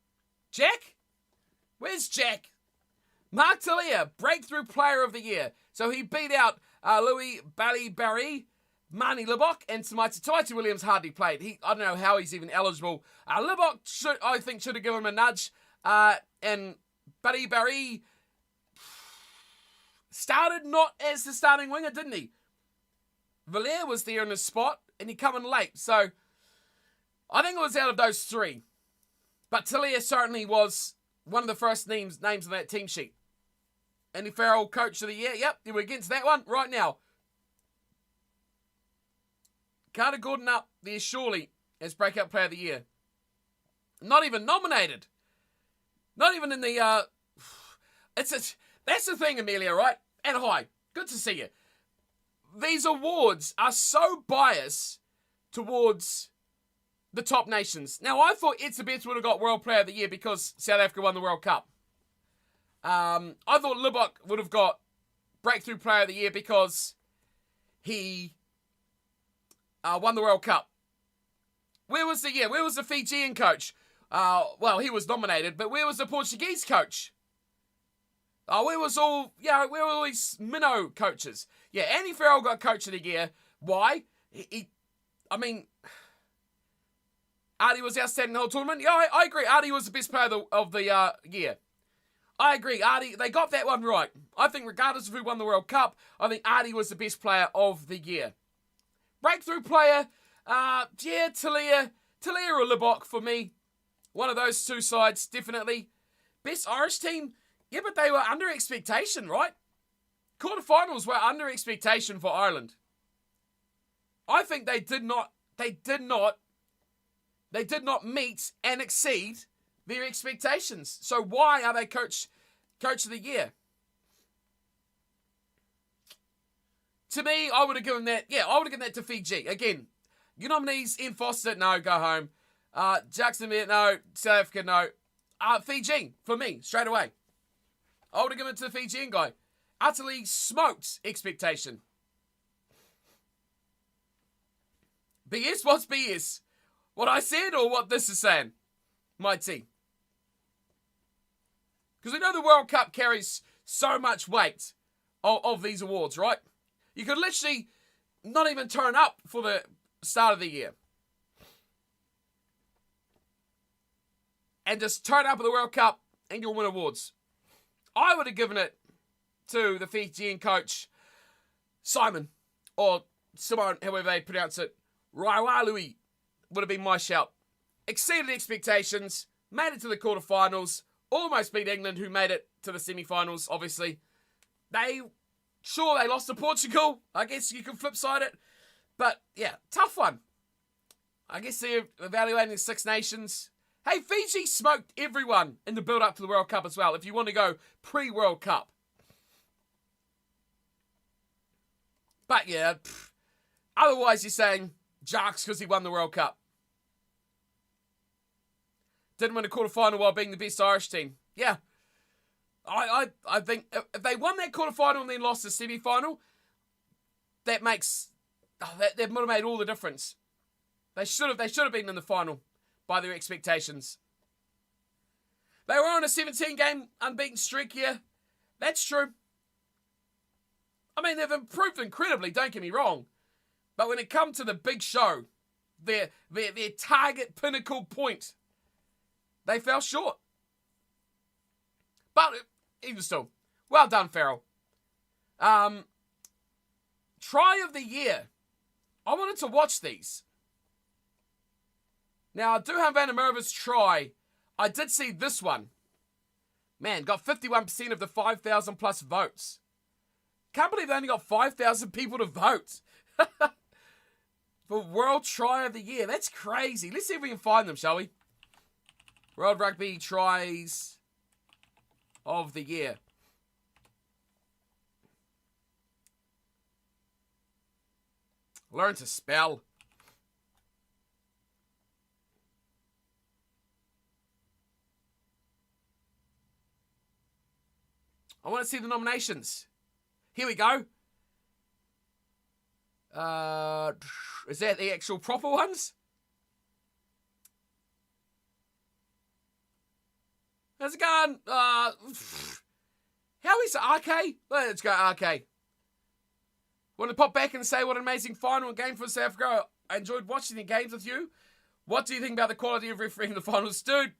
Jack? Where's Jack? Mark Talia, Breakthrough Player of the Year. So he beat out Louis Ballybarry, Marnie Libok, and Taiti Williams hardly played. I don't know how he's even eligible. Libok, I think, should have given him a nudge. And Ballybarry started not as the starting winger, didn't he? Valère was there in his spot, and he come in late. So I think it was out of those three. But Talia certainly was one of the first names on that team sheet. Andy Farrell, Coach of the Year. Yep, we're against that one right now. Carter Gordon up there surely as Breakout Player of the Year. Not even nominated. Not even in the... That's the thing, Amelia, right? And hi, good to see you. These awards are so biased towards the top nations. Now, I thought Etzebeth would have got World Player of the Year because South Africa won the World Cup. I thought Libok would have got Breakthrough Player of the Year because he won the World Cup. Where was the Fijian coach? Well, he was nominated, but where was the Portuguese coach? Where were all these minnow coaches? Yeah, Andy Farrell got Coach of the Year. Why? Ardie was outstanding the whole tournament. Yeah, I agree. Ardie was the best player of the year. I agree. Ardie, they got that one right. I think regardless of who won the World Cup, I think Ardie was the best player of the year. Breakthrough player, Talia or Libok for me. One of those two sides, definitely. Best Irish team, yeah, but they were under expectation, right? Quarterfinals were under expectation for Ireland. I think they did not meet and exceed their expectations. So why are they coach of the year? To me, I would have given that to Fiji. Again, your nominees, Ian Foster, no, go home. Jackson, no. South Africa, no. Fiji, for me, straight away. I would have given it to the Fijian guy. Utterly smoked expectation. BS? What's BS? What I said or what this is saying? My team. Because we know the World Cup carries so much weight of these awards, right? You could literally not even turn up for the start of the year. And just turn up at the World Cup and you'll win awards. I would have given it to the Fijian coach, Simon, or Simone, however they pronounce it. Raiwalui would have been my shout. Exceeded expectations, made it to the quarterfinals, almost beat England, who made it to the semi-finals, obviously. They lost to Portugal. I guess you can flip side it. But, yeah, tough one. I guess they're evaluating the Six Nations. Hey, Fiji smoked everyone in the build-up to the World Cup as well, if you want to go pre-World Cup. But, yeah, otherwise you're saying Jarks because he won the World Cup. Didn't win a quarterfinal while being the best Irish team. Yeah. I think if they won that quarterfinal and then lost the semi-final, that makes... that would have made all the difference. They should have been in the final by their expectations. They were on a 17-game unbeaten streak here. That's true. I mean, they've improved incredibly, don't get me wrong. But when it comes to the big show, their target pinnacle point, they fell short. But even still, well done, Farrell. Try of the year. I wanted to watch these. Now, Duhan van der Merwe's try, I did see this one. Man, got 51% of the 5,000 plus votes. Can't believe they only got 5,000 people to vote. For World Try of the Year. That's crazy. Let's see if we can find them, shall we? World Rugby Tries of the Year. Learn to spell. I want to see the nominations. Here we go. Is that the actual proper ones? How's it going? How is it? RK? Let's go RK. Want to pop back and say what an amazing final and game for South Africa. I enjoyed watching the games with you. What do you think about the quality of refereeing in the finals? Dude,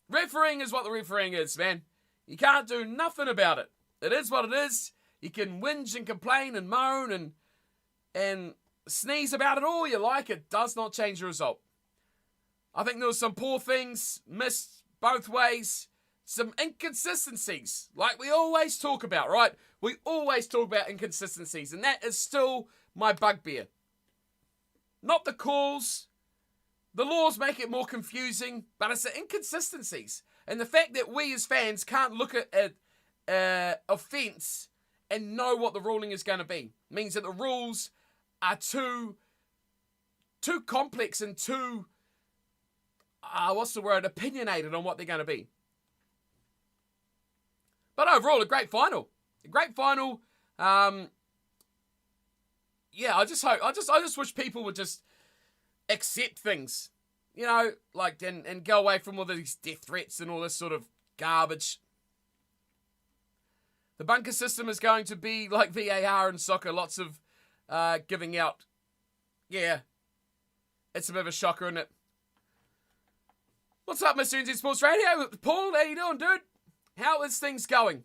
refereeing is what the refereeing is, man. You can't do nothing about it. It is what it is. You can whinge and complain and moan and sneeze about it all you like. It does not change the result. I think there was some poor things missed both ways. Some inconsistencies, like we always talk about, right? We always talk about inconsistencies, and that is still my bugbear. Not the calls. The laws make it more confusing, but it's the inconsistencies. And the fact that we as fans can't look at offence and know what the ruling is going to be means that the rules are too complex and too, opinionated on what they're going to be. But overall, a great final. A great final. I just wish people would just accept things. You know, like, and go away from all these death threats and all this sort of garbage. The bunker system is going to be like VAR in soccer. Lots of giving out. Yeah. It's a bit of a shocker, isn't it? What's up, Mr. NZ Sports Radio? Paul, how you doing, dude? How is things going?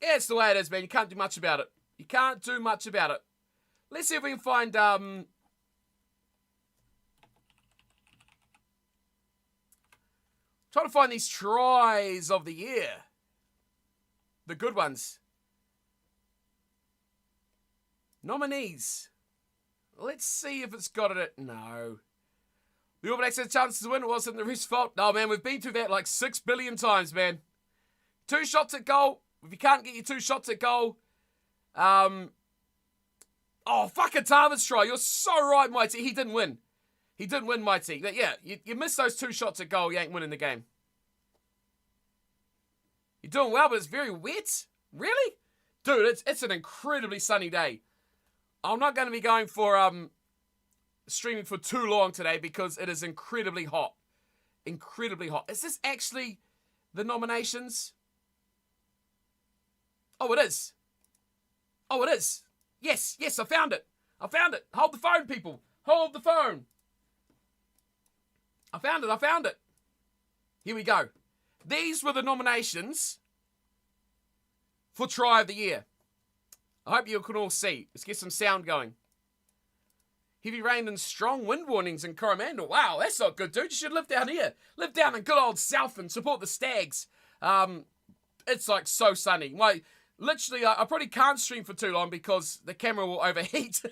Yeah, it's the way it is, man. You can't do much about it. You can't do much about it. Let's see if we can find... trying to find these tries of the year. The good ones. Nominees. Let's see if it's got it. No. The All Blacks had a chance to win. It wasn't the ref's fault. No, man, we've been through that like 6 billion times, man. 2 shots at goal. If you can't get your 2 shots at goal. Oh, fuck a Tava's try. You're so right, Mighty. He didn't win. He didn't win, Mighty. But yeah, you miss those 2 shots at goal, you ain't winning the game. You're doing well, but it's very wet. Really? Dude, it's an incredibly sunny day. I'm not going to be going for streaming for too long today because it is incredibly hot. Incredibly hot. Is this actually the nominations? Oh, it is. Oh, it is. Yes, I found it. I found it. Hold the phone, people. Hold the phone. I found it. Here we go. These were the nominations for Try of the Year. I hope you can all see. Let's get some sound going. Heavy rain and strong wind warnings in Coromandel. Wow, that's not good, dude. You should live down here. Live down in good old South and support the Stags. It's like so sunny. Literally, I probably can't stream for too long because the camera will overheat.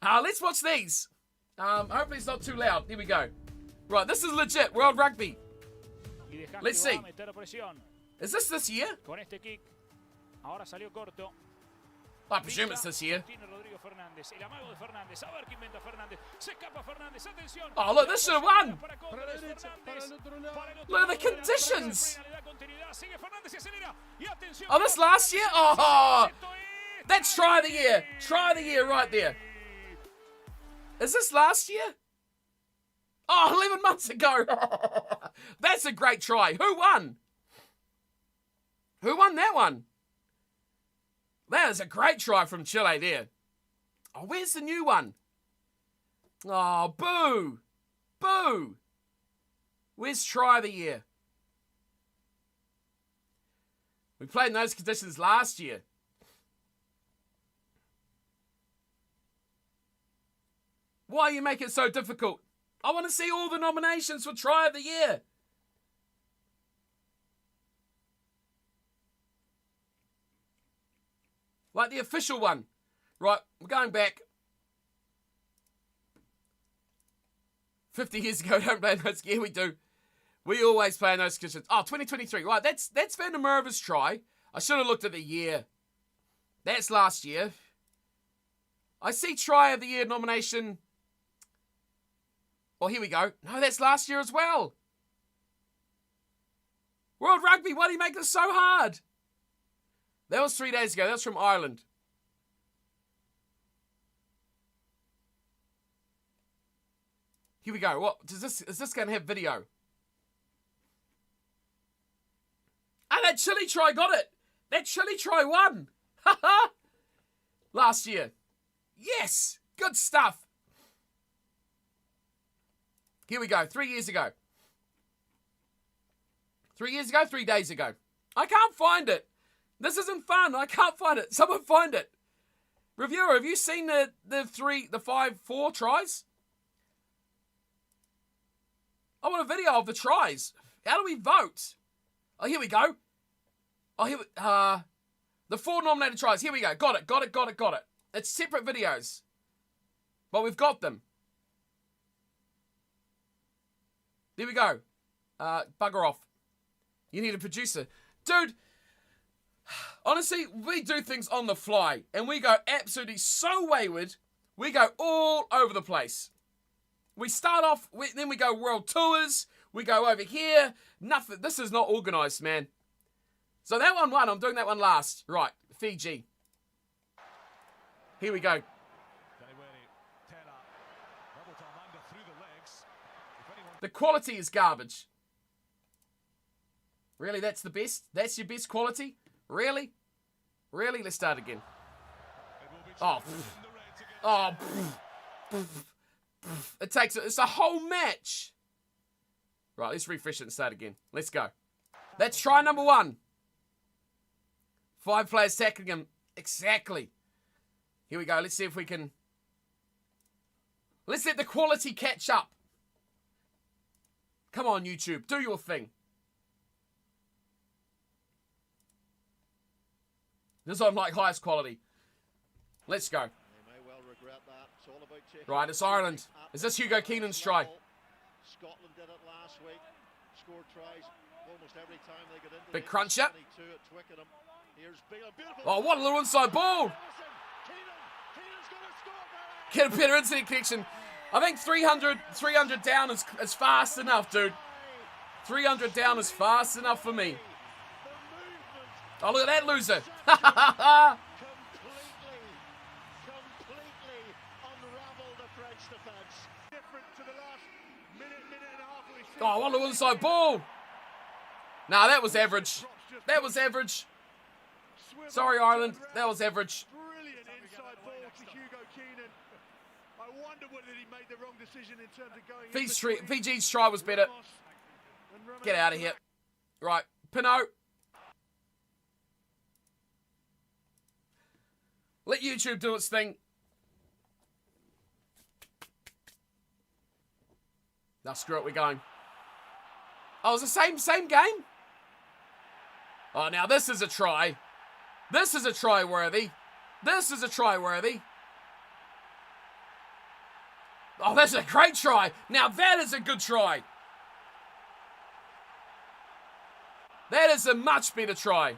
Let's watch these. Hopefully it's not too loud. Here we go. Right, this is legit. World Rugby. Let's see. Is this year? I presume it's this year. Oh, look, this should have won. Look at the conditions. Oh, this last year? Oh, that's Try of the Year. Try of the Year right there. Is this last year? Oh, 11 months ago. That's a great try. Who won? Who won that one? That is a great try from Chile there. Oh, where's the new one? Oh, boo. Boo. Where's Try of the Year? We played in those conditions 'cause last year. Why are you making it so difficult? I want to see all the nominations for Try of the Year. Like the official one. Right, we're going back. 50 years ago, don't play those. Yeah, we do. We always play in those conditions. Oh, 2023. Right, that's Van der Merwe's try. I should have looked at the year. That's last year. I see Try of the Year nomination. Oh, here we go. No, that's last year as well. World Rugby, why do you make this so hard? That was 3 days ago. That's from Ireland. Here we go. What is this going to have video? And that Chile try got it. That Chile try won. Haha. Last year. Yes. Good stuff. Here we go. 3 years ago. 3 years ago, 3 days ago. I can't find it. This isn't fun. I can't find it. Someone find it. Reviewer, have you seen the 4 tries? I want a video of the tries. How do we vote? Oh, here we go. Oh, here we... the 4 nominated tries. Here we go. Got it. It's separate videos. But we've got them. There we go. Bugger off. You need a producer. Dude, honestly, we do things on the fly. And we go absolutely so wayward. We go all over the place. We start off, then we go world tours. We go over here. Nothing. This is not organised, man. So that one won. I'm doing that one last. Right, Fiji. Here we go. The quality is garbage. Really, that's the best? That's your best quality? Really? Really? Let's start again. Oh. Oh. It's a whole match. Right, let's refresh it and start again. Let's go. That's try number 1. 5 players tackling him. Exactly. Here we go. Let's see if we can... Let's let the quality catch up. Come on, YouTube. Do your thing. This is on like highest quality. Let's go. Right, it's Ireland. Is this Hugo Keenan's try? Scotland did it last week. Scored tries almost every time they get into Big cruncher. Beautiful. Oh, what a little inside ball. Get a better internet connection. I think 300 down is fast enough, dude. 300 down is fast enough for me. Oh, look at that loser. Oh, what a little inside ball. Nah, that was average. That was average. Sorry, Ireland. That was average. Brilliant inside ball to Hugo Keenan. I wonder whether he made the wrong decision in terms of going. Fiji's try was better. Get out of here. Right, Pinot. Let YouTube do its thing. Now screw it, we're going. Oh, it's the same game? Oh, now this is a try. This is a try worthy. This is a try worthy. Oh, that's a great try. Now that is a good try. That is a much better try.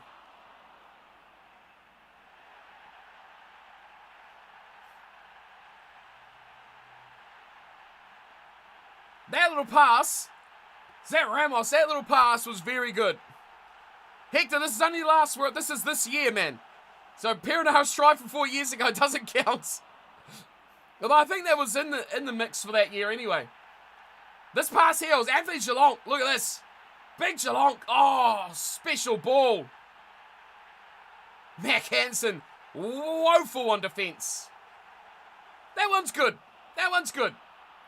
That little pass, Zach Ramos, that little pass was very good. Hector, this is only last word. This is this year, man. So Perinaho's try from 4 years ago doesn't count. Although I think that was in the mix for that year anyway. This pass here was Anthony Geelong. Look at this. Big Geelong. Oh, special ball. Mac Hansen, woeful on defence. That one's good. That one's good.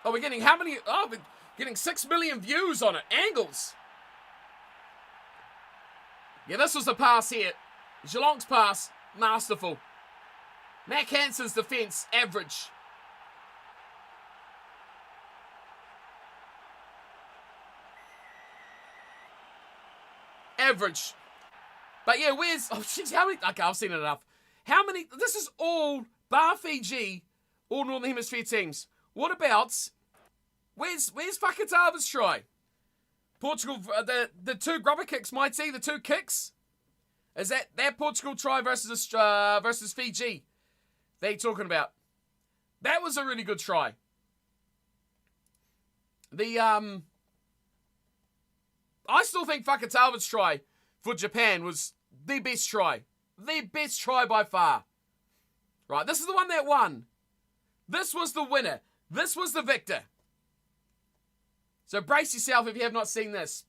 Oh, we're getting how many? Oh, we're getting 6 million views on it. Angles. Yeah, this was the pass here. Geelong's pass, masterful. Mac Hansen's defence, average. average. But yeah, where's... Oh, jeez, how many... Okay, I've seen it enough. How many... This is all, bar Fiji, all Northern Hemisphere teams. What about... Where's Fakatava's try? Portugal, the two grubber kicks, Mighty, the two kicks? Is that Portugal try versus Fiji? They're talking about. That was a really good try. I still think Fakatava's try for Japan was the best try. The best try by far. Right, this is the one that won. This was the winner. This was the victor. So brace yourself if you have not seen this.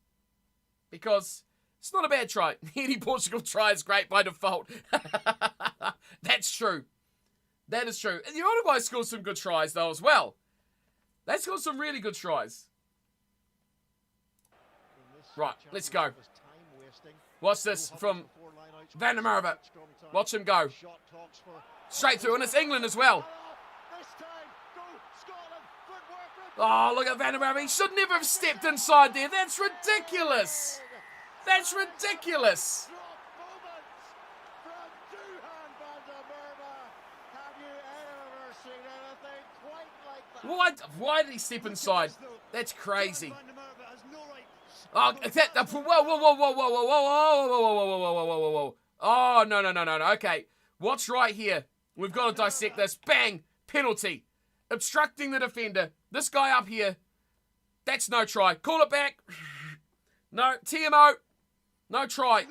Because it's not a bad try. Any Portugal try is great by default. That's true. That is true. And the Uruguay scored some good tries though as well. They scored some really good tries. Right, let's go. Watch this from Van der Merwe. Watch him go. Straight through, and it's England as well. Oh, look at Van der Merwe. He should never have stepped inside there. That's ridiculous. That's ridiculous. Why did he step inside? That's crazy. Oh, whoa. Oh, no. Okay, what's right here? We've got to dissect this. Bang! Penalty. Obstructing the defender. This guy up here. That's no try. Call it back. No, TMO. No try.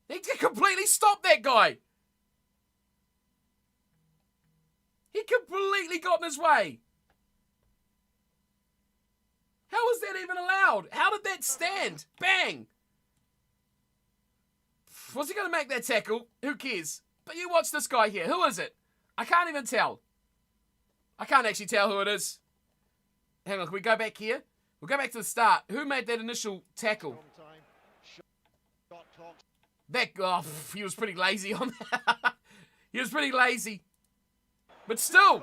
He completely stopped that guy. He completely got in his way. How was that even allowed? How did that stand? Bang! Was he going to make that tackle? Who cares? But you watch this guy here. Who is it? I can't even tell. I can't actually tell who it is. Hang on, can we go back here? We'll go back to the start. Who made that initial tackle? That guy, he was pretty lazy on that. He was pretty lazy. But still.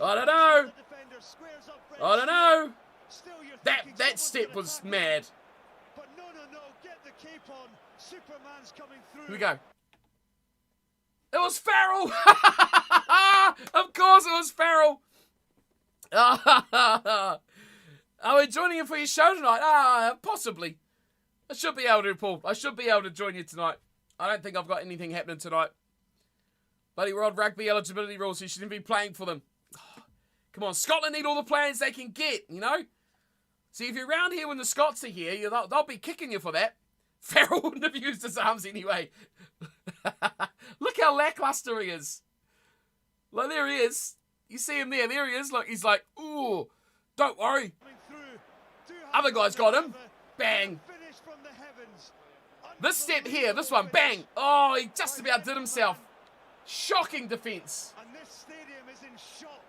I don't know. That step was mad. Get the cape on. Superman's coming through. Here we go. It was Farrell. Of course it was Farrell. Are we joining you for your show tonight? Possibly. I should be able to, Paul. I should be able to join you tonight. I don't think I've got anything happening tonight. Bloody World Rugby eligibility rules. You shouldn't be playing for them. Come on, Scotland need all the players they can get, you know? See, if you're around here when the Scots are here, they'll be kicking you for that. Farrell wouldn't have used his arms anyway. Look how lackluster he is. Look, there he is. You see him there. There he is. Look, he's like, ooh, don't worry. Other guy's got him. Bang. This step here, this one, bang. Oh, he just about did himself. Shocking defence. And this stadium is in shock.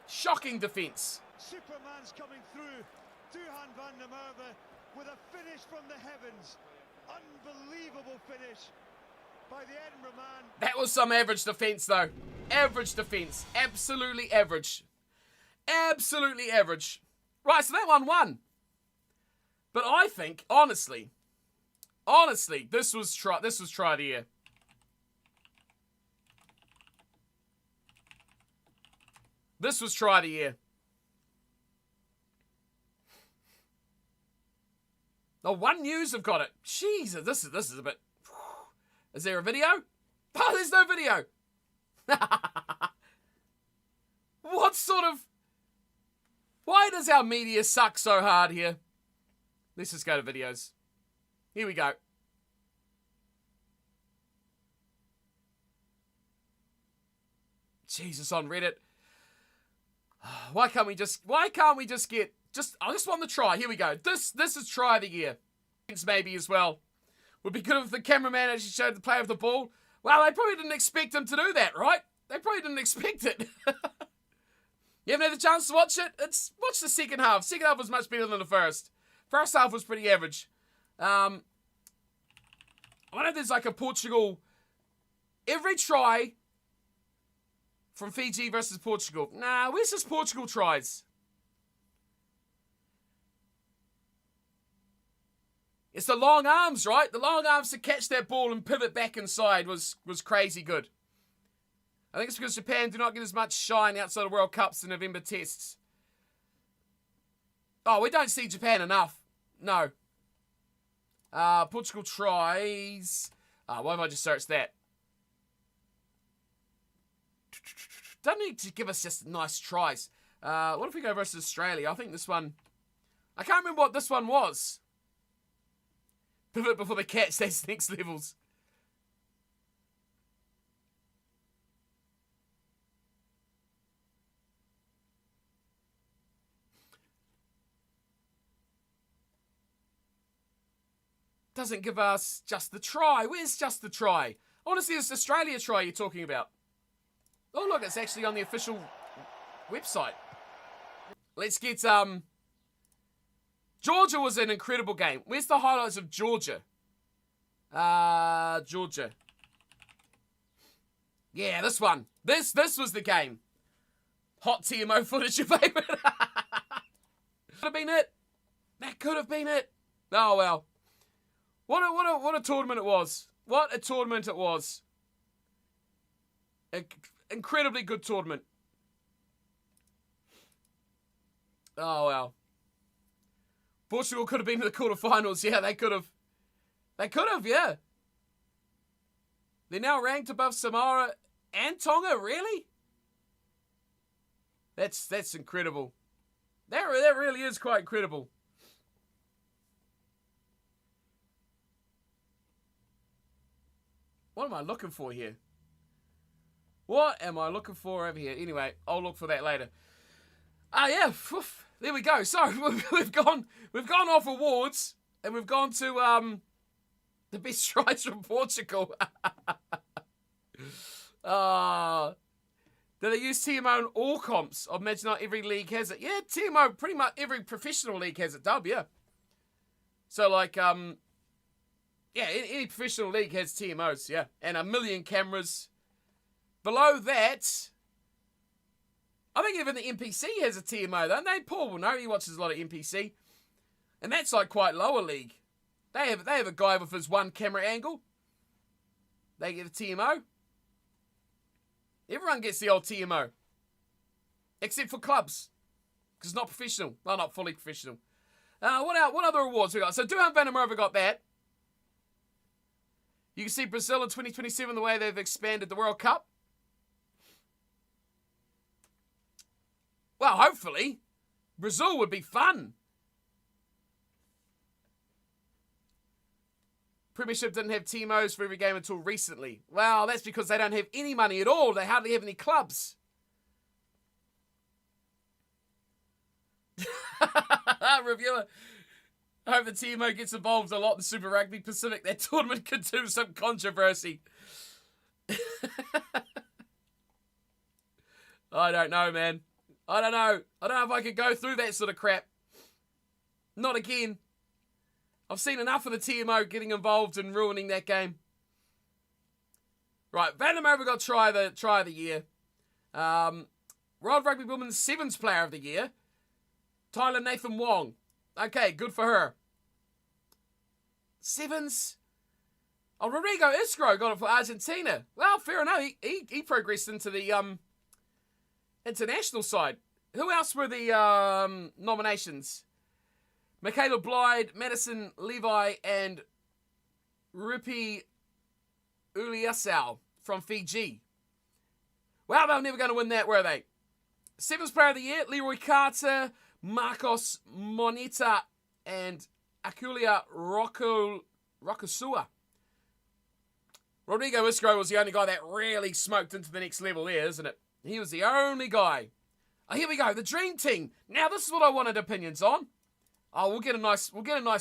Shocking defence. Superman's coming through. Duhan van der Merwe with a finish from the heavens. Unbelievable finish by the Edinburgh man. That was some average defence though. Average defence. Absolutely average. Absolutely average. Right, so that one won. But I think, honestly, this was try of the year. This was try of the year. Oh, One News have got it. Jesus, this is a bit... Is there a video? Oh, there's no video. What sort of... Why does our media suck so hard here? Let's just go to videos. Here we go. Jesus, on Reddit. Why can't we just get... I just want the try. Here we go. This is try of the year. Maybe as well. Would be good if the cameraman actually showed the play of the ball. Well, they probably didn't expect him to do that, right? They probably didn't expect it. You haven't had a chance to watch it? Watch the second half. Second half was much better than the first. First half was pretty average. I wonder if there's like a Portugal... Every try from Fiji versus Portugal. Nah, where's this Portugal tries? It's the long arms, right? The long arms to catch that ball and pivot back inside was crazy good. I think it's because Japan do not get as much shine outside of World Cups and November tests. Oh, we don't see Japan enough. No. Portugal tries. Why have I just searched that? Don't need to give us just nice tries. What if we go versus Australia? I think this one... I can't remember what this one was. Pivot before the catch, that's next levels. Doesn't give us just the try. Where's just the try? I want to see this Australia try you're talking about. Oh, look, it's actually on the official website. Let's get, Georgia was an incredible game. Where's the highlights of Georgia? Georgia. Yeah, this one. This was the game. Hot TMO footage, your favourite. Could have been it. That could have been it. Oh, well. What a tournament it was. What a tournament it was. Incredibly good tournament. Oh, well. Portugal could have been in the quarterfinals. Yeah, they could have. They could have, yeah. They're now ranked above Samoa and Tonga, really? That's incredible. That really is quite incredible. What am I looking for here? What am I looking for over here? Anyway, I'll look for that later. Yeah, there we go. So we've gone off awards and we've gone to the best tries from Portugal. Do they use TMO in all comps? I imagine not every league has it. Yeah, TMO, pretty much every professional league has it, dub, yeah. So like yeah, any professional league has TMOs, yeah. And 1 million cameras. Below that, I think even the NPC has a TMO, don't they? Paul will know, he watches a lot of NPC. And that's like quite lower league. They have a guy with his one camera angle. They get a TMO. Everyone gets the old TMO. Except for clubs. Because it's not professional. Well, not fully professional. What other awards we got? So Duhan Van der Merwe got that. You can see Brazil in 2027, the way they've expanded the World Cup. Well, hopefully. Brazil would be fun. Premiership didn't have TMOs for every game until recently. Well, that's because they don't have any money at all. They hardly have any clubs. Reviewer, I hope the TMO gets involved a lot in Super Rugby Pacific. That tournament could do some controversy. I don't know, man. I don't know. I don't know if I could go through that sort of crap. Not again. I've seen enough of the TMO getting involved and ruining that game. Right, Van der Merwe got try of the year. World Rugby Women's Sevens Player of the Year. Tyler Nathan Wong. Okay, good for her. Sevens. Oh, Rodrigo Isgro got it for Argentina. Well, fair enough. He progressed into the international side. Who else were the nominations? Michaela Blyde, Madison Levi, and Rupi Uliasau from Fiji. Well, they were never going to win that, were they? Sevens Player of the Year, Leroy Carter, Marcos Moneta, and Akulia Rokosua. Rodrigo Isgro was the only guy that really smoked into the next level there, isn't it? He was the only guy. Oh, here we go, the Dream Team. Now, this is what I wanted opinions on. Oh, we'll get a nice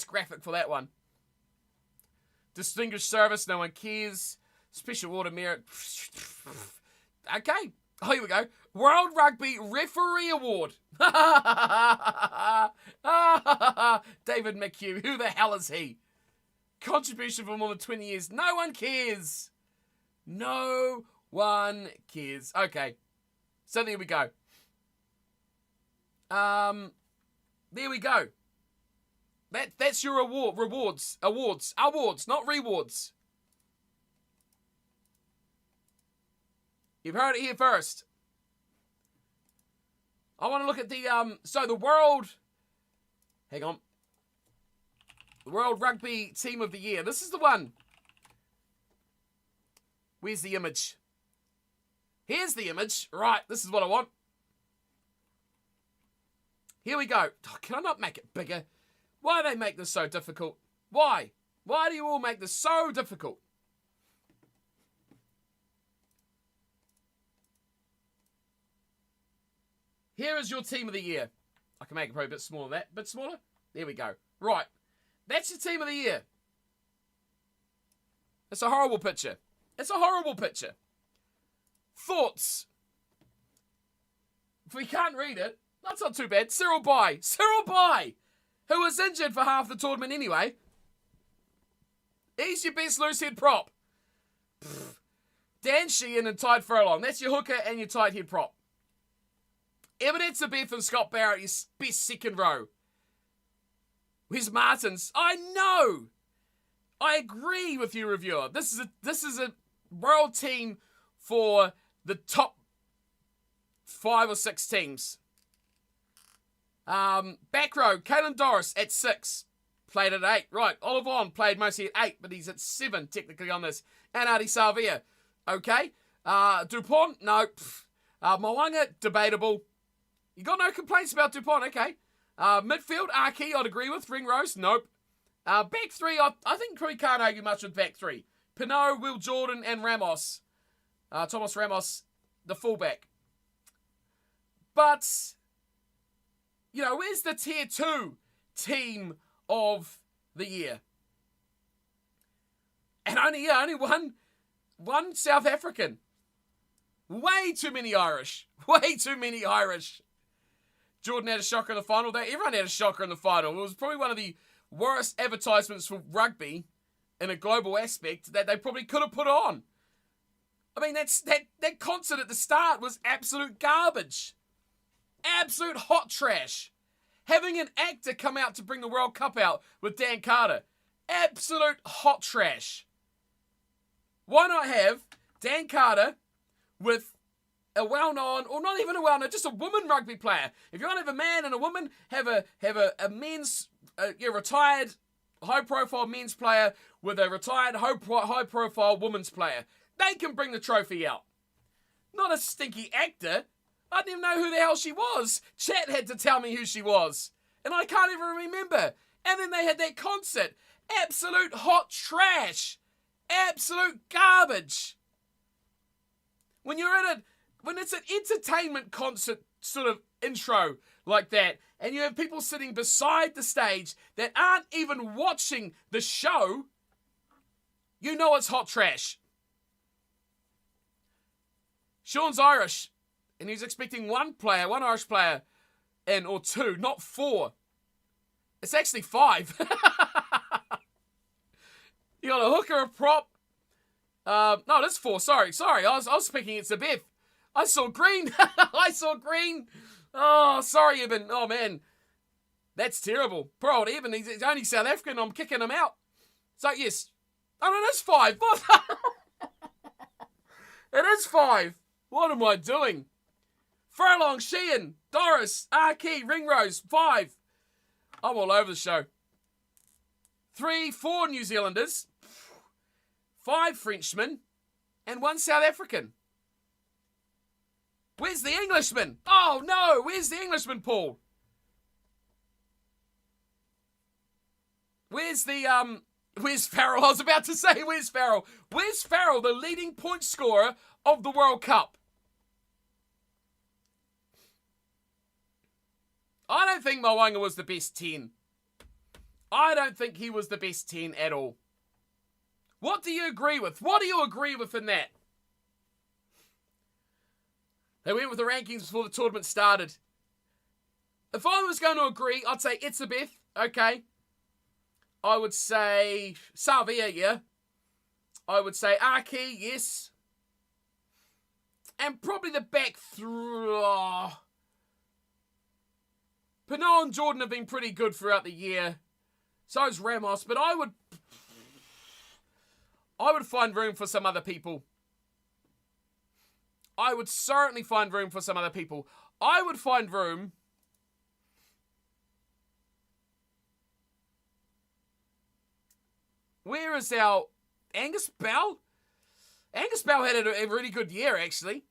graphic for that one. Distinguished service, no one cares. Special order merit. Okay. Oh, here we go. World Rugby Referee Award. David McHugh. Who the hell is he? Contribution for more than 20 years. No one cares. No one cares. Okay. So there we go. There we go. That's your awards, not rewards. You've heard it here first. I want to look at the world. Hang on. The World Rugby Team of the Year. This is the one. Where's the image? Here's the image. Right, this is what I want. Here we go. Oh, can I not make it bigger? Why do they make this so difficult? Why? Why do you all make this so difficult? Here is your Team of the Year. I can make it probably a bit smaller than that. A bit smaller? There we go. Right. That's your Team of the Year. It's a horrible picture. It's a horrible picture. Thoughts? If we can't read it, that's not too bad. Cyril Bai, who was injured for half the tournament anyway. He's your best loose head prop. Dan Sheehan and Tide Furlong. That's your hooker and your tight head prop. Evidence of Beth and Scott Barrett, your best second row. Where's Martins? I know. I agree with you, reviewer. This is a world team for the top 5 or 6 teams. Back row, Caelan Doris at 6. Played at 8. Right, Olivon played mostly at 8, but he's at 7 technically on this. And Adi Savia. Okay. Dupont, no. Mwanga, debatable. You got no complaints about Dupont, okay. Midfield, Archie, I'd agree with. Ringrose, nope. Back 3, I think we can't argue much with back 3. Pinot, Will Jordan, and Ramos. Thomas Ramos, the fullback. But, you know, where's the Tier 2 team of the year? And only one South African. Way too many Irish. Way too many Irish. Jordan had a shocker in the final. Everyone had a shocker in the final. It was probably one of the worst advertisements for rugby in a global aspect that they probably could have put on. I mean, that concert at the start was absolute garbage. Absolute hot trash. Having an actor come out to bring the World Cup out with Dan Carter. Absolute hot trash. Why not have Dan Carter with a well-known, or not even a well-known, just a woman rugby player? If you want to have a man and a woman, have a men's, retired, high-profile men's player with a retired, high-profile women's player. They can bring the trophy out. Not a stinky actor. I didn't even know who the hell she was. Chat had to tell me who she was. And I can't even remember. And then they had that concert. Absolute hot trash. Absolute garbage. When it's an entertainment concert sort of intro like that, and you have people sitting beside the stage that aren't even watching the show, you know it's hot trash. Sean's Irish, and he's expecting one Irish player in, or 2, not 4. It's actually 5. You got a hooker, a prop. No, that's 4. Sorry. I was thinking it's a Beth. I saw green. Oh, sorry, Eben. Oh, man. That's terrible. Poor old Eben. He's only South African. I'm kicking him out. So, yes. Oh, no, that's 5. It is 5. What am I doing? Furlong, Sheehan, Doris, Archie, Ringrose, 5. I'm all over the show. 4 New Zealanders, 5 Frenchmen, and 1 South African. Where's the Englishman? Oh, no. Where's the Englishman, Paul? Where's Farrell? I was about to say, where's Farrell? Where's Farrell, the leading point scorer of the World Cup? I don't think Mwanga was the best 10. I don't think he was the best 10 at all. What do you agree with? What do you agree with in that? They went with the rankings before the tournament started. If I was going to agree, I'd say Itzebeth, okay. I would say Savia, yeah. I would say Archie, yes. And probably the back through. Pinot and Jordan have been pretty good throughout the year. So's Ramos, but I would find room for some other people. I would certainly find room for some other people. I would find room... Where is our... Angus Bell? Angus Bell had a really good year, actually.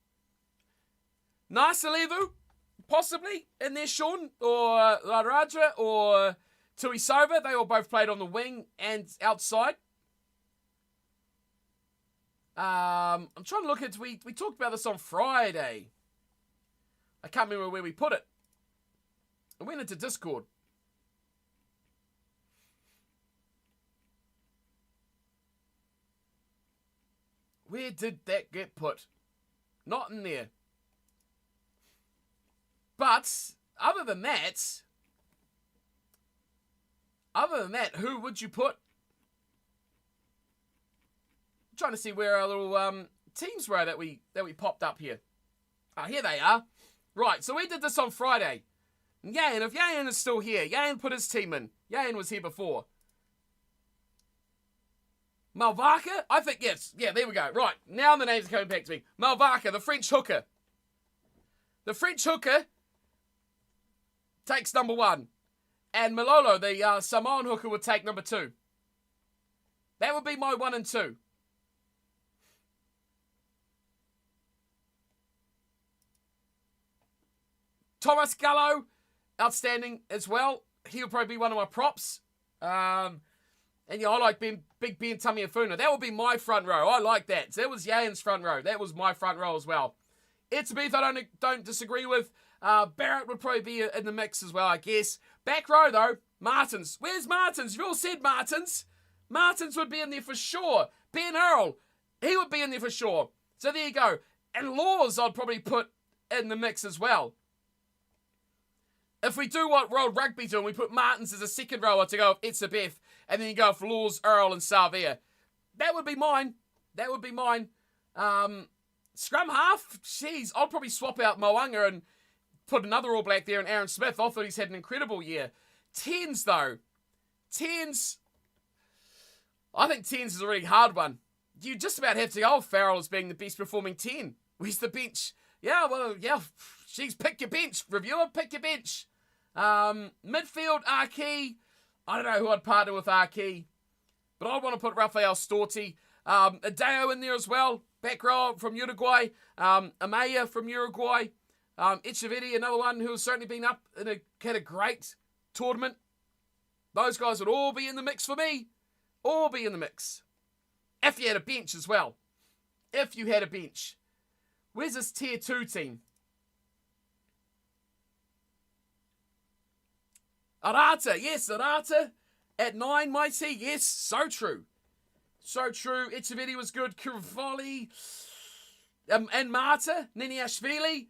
Nasalevu, possibly, in there, Sean, or Laraja, or Tuisova. They all both played on the wing and outside. I'm trying to look at... We talked about this on Friday. I can't remember where we put it. I went into Discord. Where did that get put? Not in there. But, other than that, who would you put? I'm trying to see where our little teams were that we popped up here. Ah, here they are. Right, so we did this on Friday. Yain, if Yain is still here, Yain put his team in. Yain was here before. Malvaka? I think, yes. Yeah, there we go. Right, now the names are coming back to me. Malvaka, the French hooker. The French hooker takes number 1. And Malolo, the Samoan hooker, would take number 2. That would be my 1 and 2. Thomas Gallo, outstanding as well. He'll probably be one of my props. And yeah, I like Big Ben Tamiafuna. That would be my front row. I like that. So that was Yain's front row. That was my front row as well. Itzbeath, I don't disagree with. Barrett would probably be in the mix as well, I guess. Back row, though, Martins. Where's Martins? You've all said Martins. Martins would be in there for sure. Ben Earl, he would be in there for sure. So there you go. And Laws, I'd probably put in the mix as well. If we do what World Rugby do and we put Martins as a second rower to go with Itzbeath, and then you go for Laws, Earl, and Savia, that would be mine. That would be mine. Scrum half, jeez, I'll probably swap out Moanga and put another All Black there and Aaron Smith. I thought he's had an incredible year. 10s, though. 10s, I think 10s is a really hard one. You just about have to go Farrell as being the best performing 10. Where's the bench? Yeah, well, yeah, jeez, pick your bench. Reviewer, pick your bench. Midfield, Arki. I don't know who I'd partner with Arki, but I'd want to put Rafael Storti. Adeo in there as well. Back row from Uruguay. Amaya from Uruguay. Echeverri, another one who's certainly been up and had a great tournament. Those guys would all be in the mix for me. All be in the mix. If you had a bench as well. If you had a bench. Where's this tier 2 team? Arata, yes, Arata at 9, Mighty, yes, so true. So true. Echeverri was good. Kurvali and Marta, Niniashvili.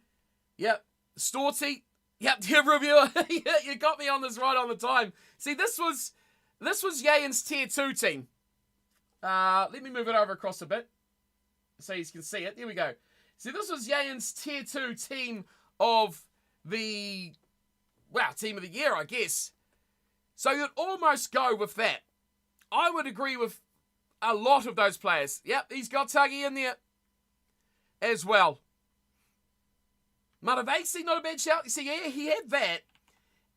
Yep. Storti. Yep, dear reviewer. You got me on this right on the time. See, this was Yain's tier 2 team. Let me move it over across a bit so you can see it. There we go. See, this was Yain's tier 2 team of the, team of the year, I guess. So you'd almost go with that. I would agree with a lot of those players. Yep, he's got Tuggy in there as well. Maravesi, not a bad shout. You see, yeah, he had that.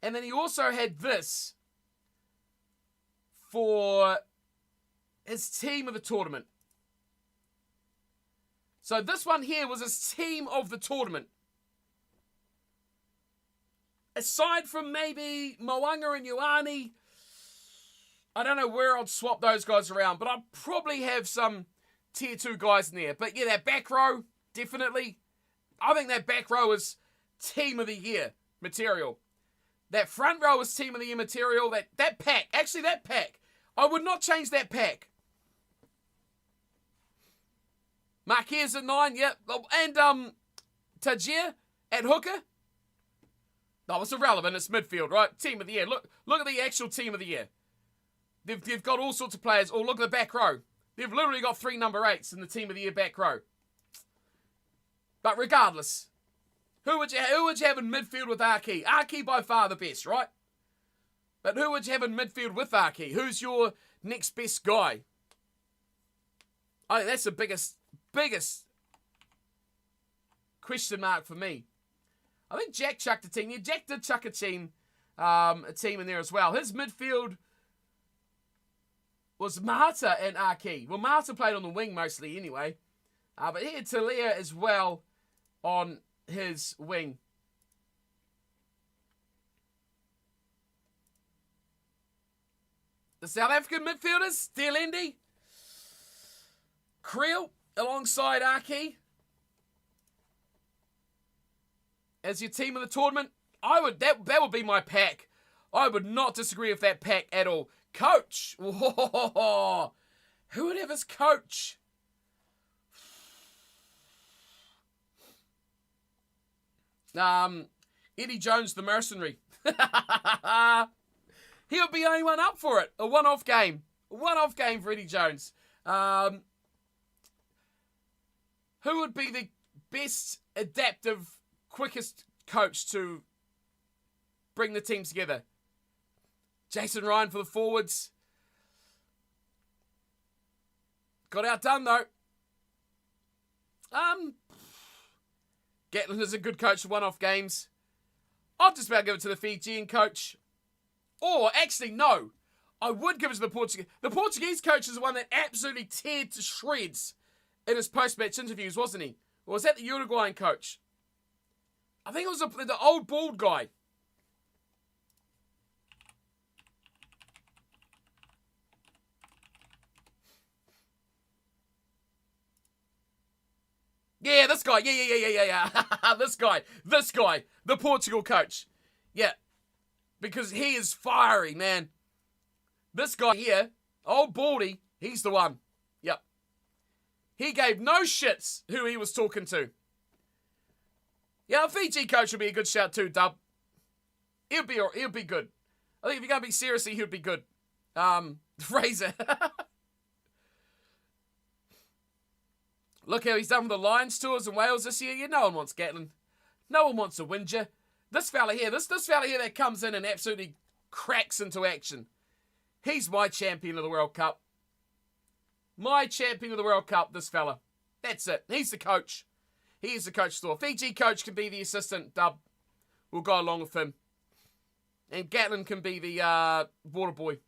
And then he also had this for his team of the tournament. So this one here was his team of the tournament. Aside from maybe Moanga and Ioane, I don't know where I'd swap those guys around, but I'd probably have some tier 2 guys in there. But yeah, that back row, definitely. I think that back row is team of the year material. That front row is team of the year material. That pack, actually that pack, I would not change that pack. Marquez at 9, yep. And Tajir at hooker. No, it's irrelevant. It's midfield, right? Team of the year. Look at the actual team of the year. They've got all sorts of players. Oh, look at the back row. They've literally got 3 number 8s in the team of the year back row. But regardless, who would you have in midfield with Arki? Arki by far the best, right? But who would you have in midfield with Aki? Who's your next best guy? I think that's the biggest question mark for me. I think Jack chucked a team. Yeah, Jack did chuck a team in there as well. His midfield was Marta and Aki. Well, Marta played on the wing mostly anyway. But he had Talia as well on his wing. The South African midfielders, Dearlendi, Creel alongside Aki as your team of the tournament. That would be my pack. I would not disagree with that pack at all. Coach. Whoa. Who would have his coach? Eddie Jones, the mercenary. He would be the only one up for it. A one-off game. A one-off game for Eddie Jones. Who would be the best, adaptive, quickest coach to bring the team together? Jason Ryan for the forwards. Got outdone, though. Gatlin is a good coach for one-off games. I'll just about give it to the Fijian coach. Or, actually, no. I would give it to the Portuguese. The Portuguese coach is the one that absolutely teared to shreds in his post-match interviews, wasn't he? Or was that the Uruguayan coach? I think it was the old bald guy. Yeah, this guy. Yeah. This guy. The Portugal coach. Yeah. Because he is fiery, man. This guy here, old Baldy, he's the one. Yep. He gave no shits who he was talking to. Yeah, a Fiji coach would be a good shout too, Dub. He'll be good. I think if you're going to be serious, he'll be good. Fraser. Look how he's done with the Lions tours in Wales this year. Yeah, no one wants Gatlin. No one wants a Whinger. This fella here, this fella here that comes in and absolutely cracks into action. He's my champion of the World Cup. My champion of the World Cup, this fella. That's it. He's the coach. He is the coach store. Fiji coach can be the assistant, Dub. We'll go along with him. And Gatlin can be the water boy.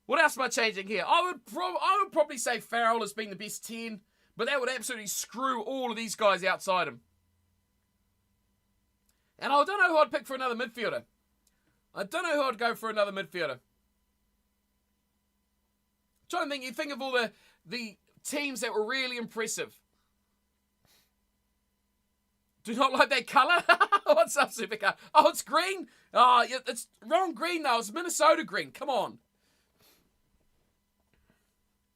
What else am I changing here? I would probably say Farrell has been the best 10, but that would absolutely screw all of these guys outside him. And I don't know who I'd pick for another midfielder. I don't know who I'd go for another midfielder. Trying to think, you think of all the teams that were really impressive. Do not like that colour? What's up, Supercar? Oh, it's green? Oh, yeah, it's wrong green though. It's Minnesota green. Come on.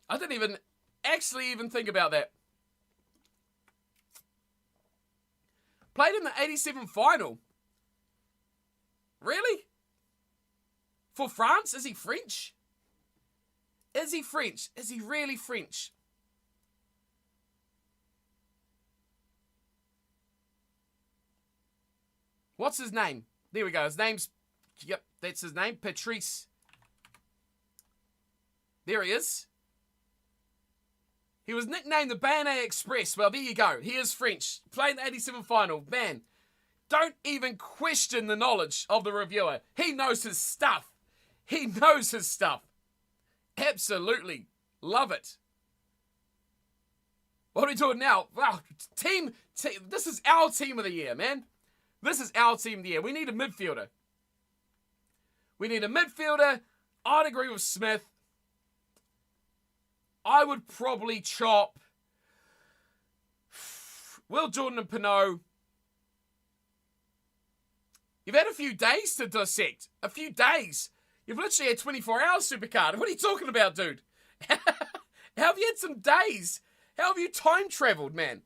I didn't even think about that. Played in the 87 final. Really? For France? Is he French? Is he French? Is he really French? What's his name? There we go. His name's... Yep, that's his name. Patrice. There he is. He was nicknamed the Bayonnet Express. Well, there you go. He is French. Played in the 87 final. Man, don't even question the knowledge of the reviewer. He knows his stuff. He knows his stuff. Absolutely. Love it. What are we doing now? Wow, team. This is our team of the year, man. This is our team of the year. We need a midfielder. I'd agree with Smith. I would probably chop Will Jordan and Pinot. You've had a few days to dissect. A few days. You've literally had 24 hours, Supercard. What are you talking about, dude? How have you had some days? How have you time traveled, man?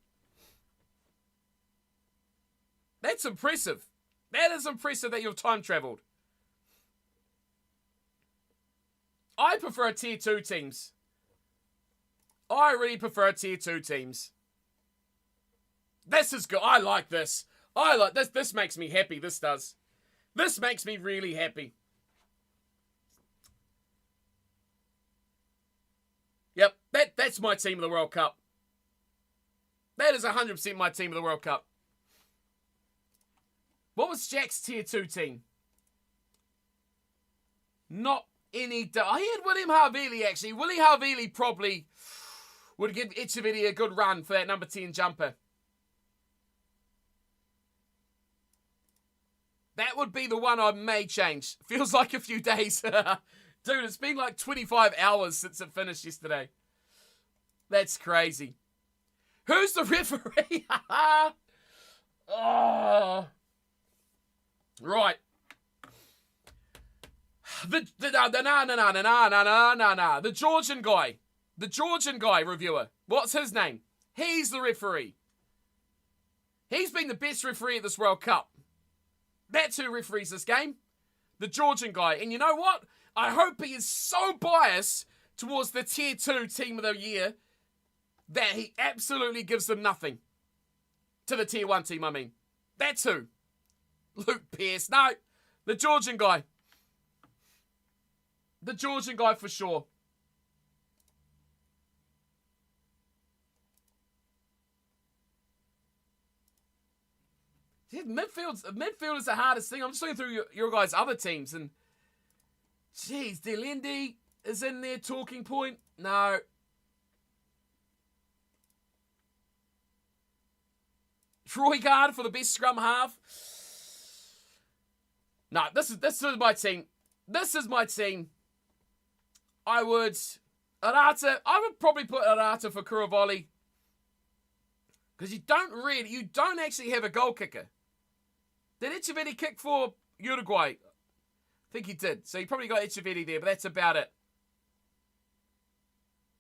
That's impressive. That is impressive that you've time traveled. I prefer tier 2 teams. I really prefer tier 2 teams. This is good. I like this. This makes me happy. This does. This makes me really happy. Yep, that's my team of the World Cup. That is 100% my team of the World Cup. What was Jack's Tier 2 team? Not any... I had William Havili, actually. Willie Havili probably would give Echeverri a good run for that number 10 jumper. That would be the one I may change. Feels like a few days. Dude, it's been like 25 hours since it finished yesterday. That's crazy. Who's the referee? Oh. Right. The Georgian guy. The Georgian guy, reviewer. What's his name? He's the referee. He's been the best referee at this World Cup. That's who referees this game. The Georgian guy. And you know what? I hope he is so biased towards the Tier 2 team of the year that he absolutely gives them nothing. To the Tier 1 team, I mean. That's who. Luke Pearce. No, the Georgian guy. The Georgian guy for sure. Midfield is the hardest thing. I'm just looking through your guys' other teams and... Jeez, Delendi is in there, talking point. No. Troygaard for the best scrum half. No, this is my team. This is my team. I would probably put Arata for Kuravoli. Because you don't actually have a goal kicker. Did Echeverri kick for Uruguay? I think he did. So he probably got Echeverri there, but that's about it.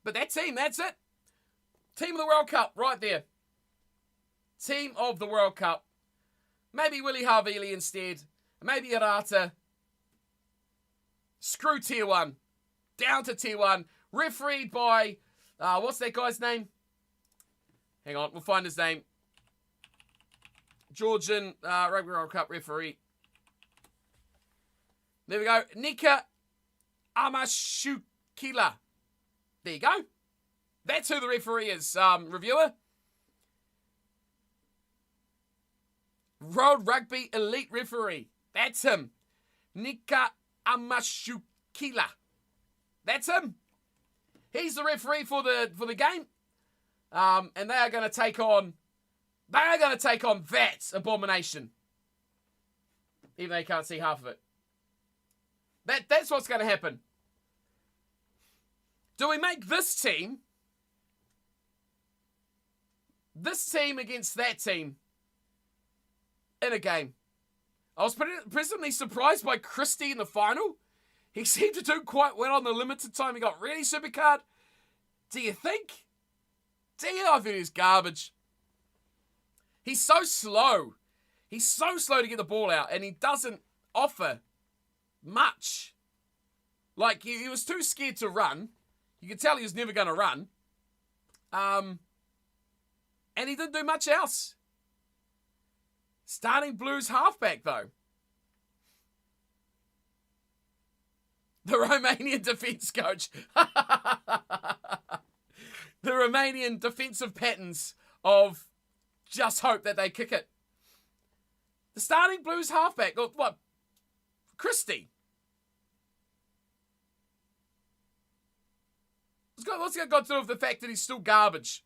But that team, that's it. Team of the World Cup, right there. Team of the World Cup. Maybe Willie Havili instead. Maybe Arata. Screw Tier 1. Down to Tier 1. Refereed by, what's that guy's name? Hang on, we'll find his name. Georgian Rugby World Cup referee. There we go. Nika Amashukila. There you go. That's who the referee is, reviewer. World Rugby Elite Referee. That's him. Nika Amashukila. That's him. He's the referee for the game. And they are going to take on that abomination. Even though you can't see half of it. That's what's going to happen. Do we make this team against that team in a game? I was presently surprised by Christie in the final. He seemed to do quite well on the limited time. He got really supercard. Do you think? I think he's garbage. He's so slow. He's so slow to get the ball out, and he doesn't offer much. Like, he was too scared to run. You could tell he was never going to run. And he didn't do much else. Starting Blues halfback, though. The Romanian defence coach. The Romanian defensive patterns of just hope that they kick it. The starting Blues halfback, what? Christie. What's it got to do with the fact that he's still garbage?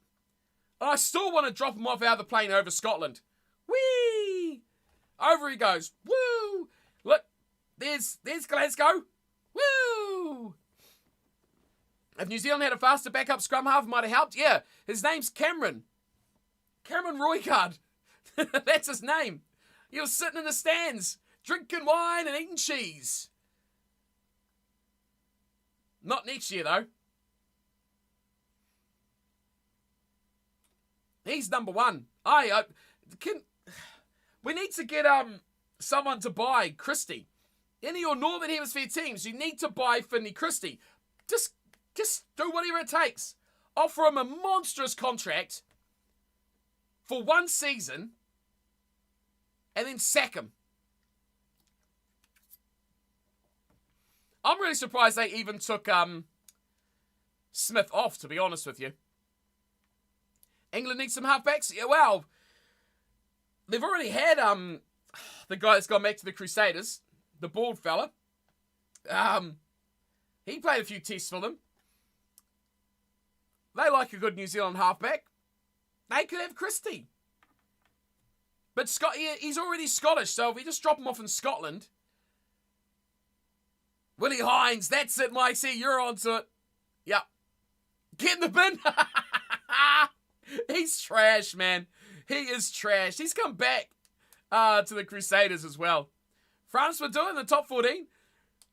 And I still want to drop him off out of the plane over Scotland. Whee! Over he goes. Woo! Look, there's Glasgow. Woo! If New Zealand had a faster backup scrum half, it might have helped. Yeah, his name's Cameron. Cameron Roycard. That's his name. He was sitting in the stands, drinking wine and eating cheese. Not next year, though. He's number one. We need to get someone to buy Christie. Any of your Northern Hemisphere teams, you need to buy Finney Christie. Just do whatever it takes. Offer him a monstrous contract for one season and then sack him. I'm really surprised they even took Smith off, to be honest with you. England needs some halfbacks? Yeah, well, they've already had the guy that's gone back to the Crusaders, the bald fella. He played a few tests for them. They like a good New Zealand halfback. They could have Christie. But he's already Scottish, so if we just drop him off in Scotland... Willie Hines, that's it, Mike. See, you're onto it. Yep. Get in the bin. He's trash, man. He is trash. He's come back to the Crusaders as well. France were doing the top 14.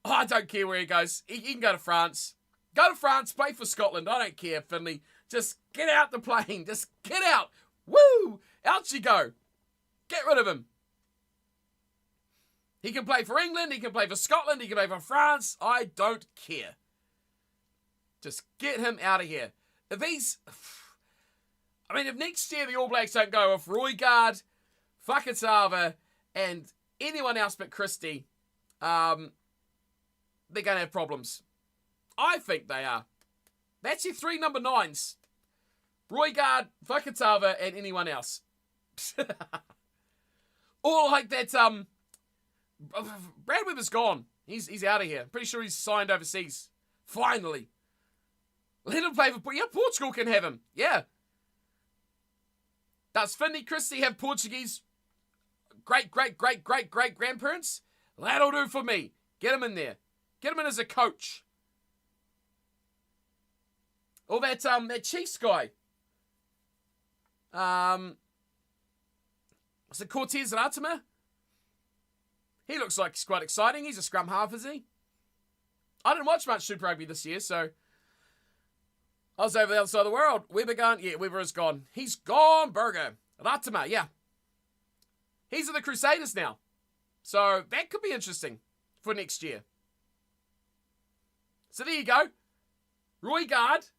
Oh, I don't care where he goes. He can go to France. Go to France, play for Scotland. I don't care, Finley. Just get out the plane. Just get out. Woo! Out you go. Get rid of him. He can play for England. He can play for Scotland. He can play for France. I don't care. Just get him out of here. If next year the All Blacks don't go with Roygaard, Fakatava, and anyone else but Christie, they're going to have problems. I think they are. That's your 3 number 9s. Roygaard, Fakatava, and anyone else. Or like that, Brad Weber's gone. He's out of here. Pretty sure he's signed overseas. Finally. Let him play for... Yeah, Portugal can have him. Yeah. Does Finley Christie have Portuguese great-great-great-great-great-grandparents? That'll do for me. Get him in there. Get him in as a coach. Or that Chiefs guy. Was it Cortez and Atama? He looks like he's quite exciting. He's a scrum half, is he? I didn't watch much Super Rugby this year, so... I was over the other side of the world. Weber gone? Yeah, Weber is gone. He's gone, Burger. Ratama, yeah. He's at the Crusaders now. So that could be interesting for next year. So there you go. Roygaard.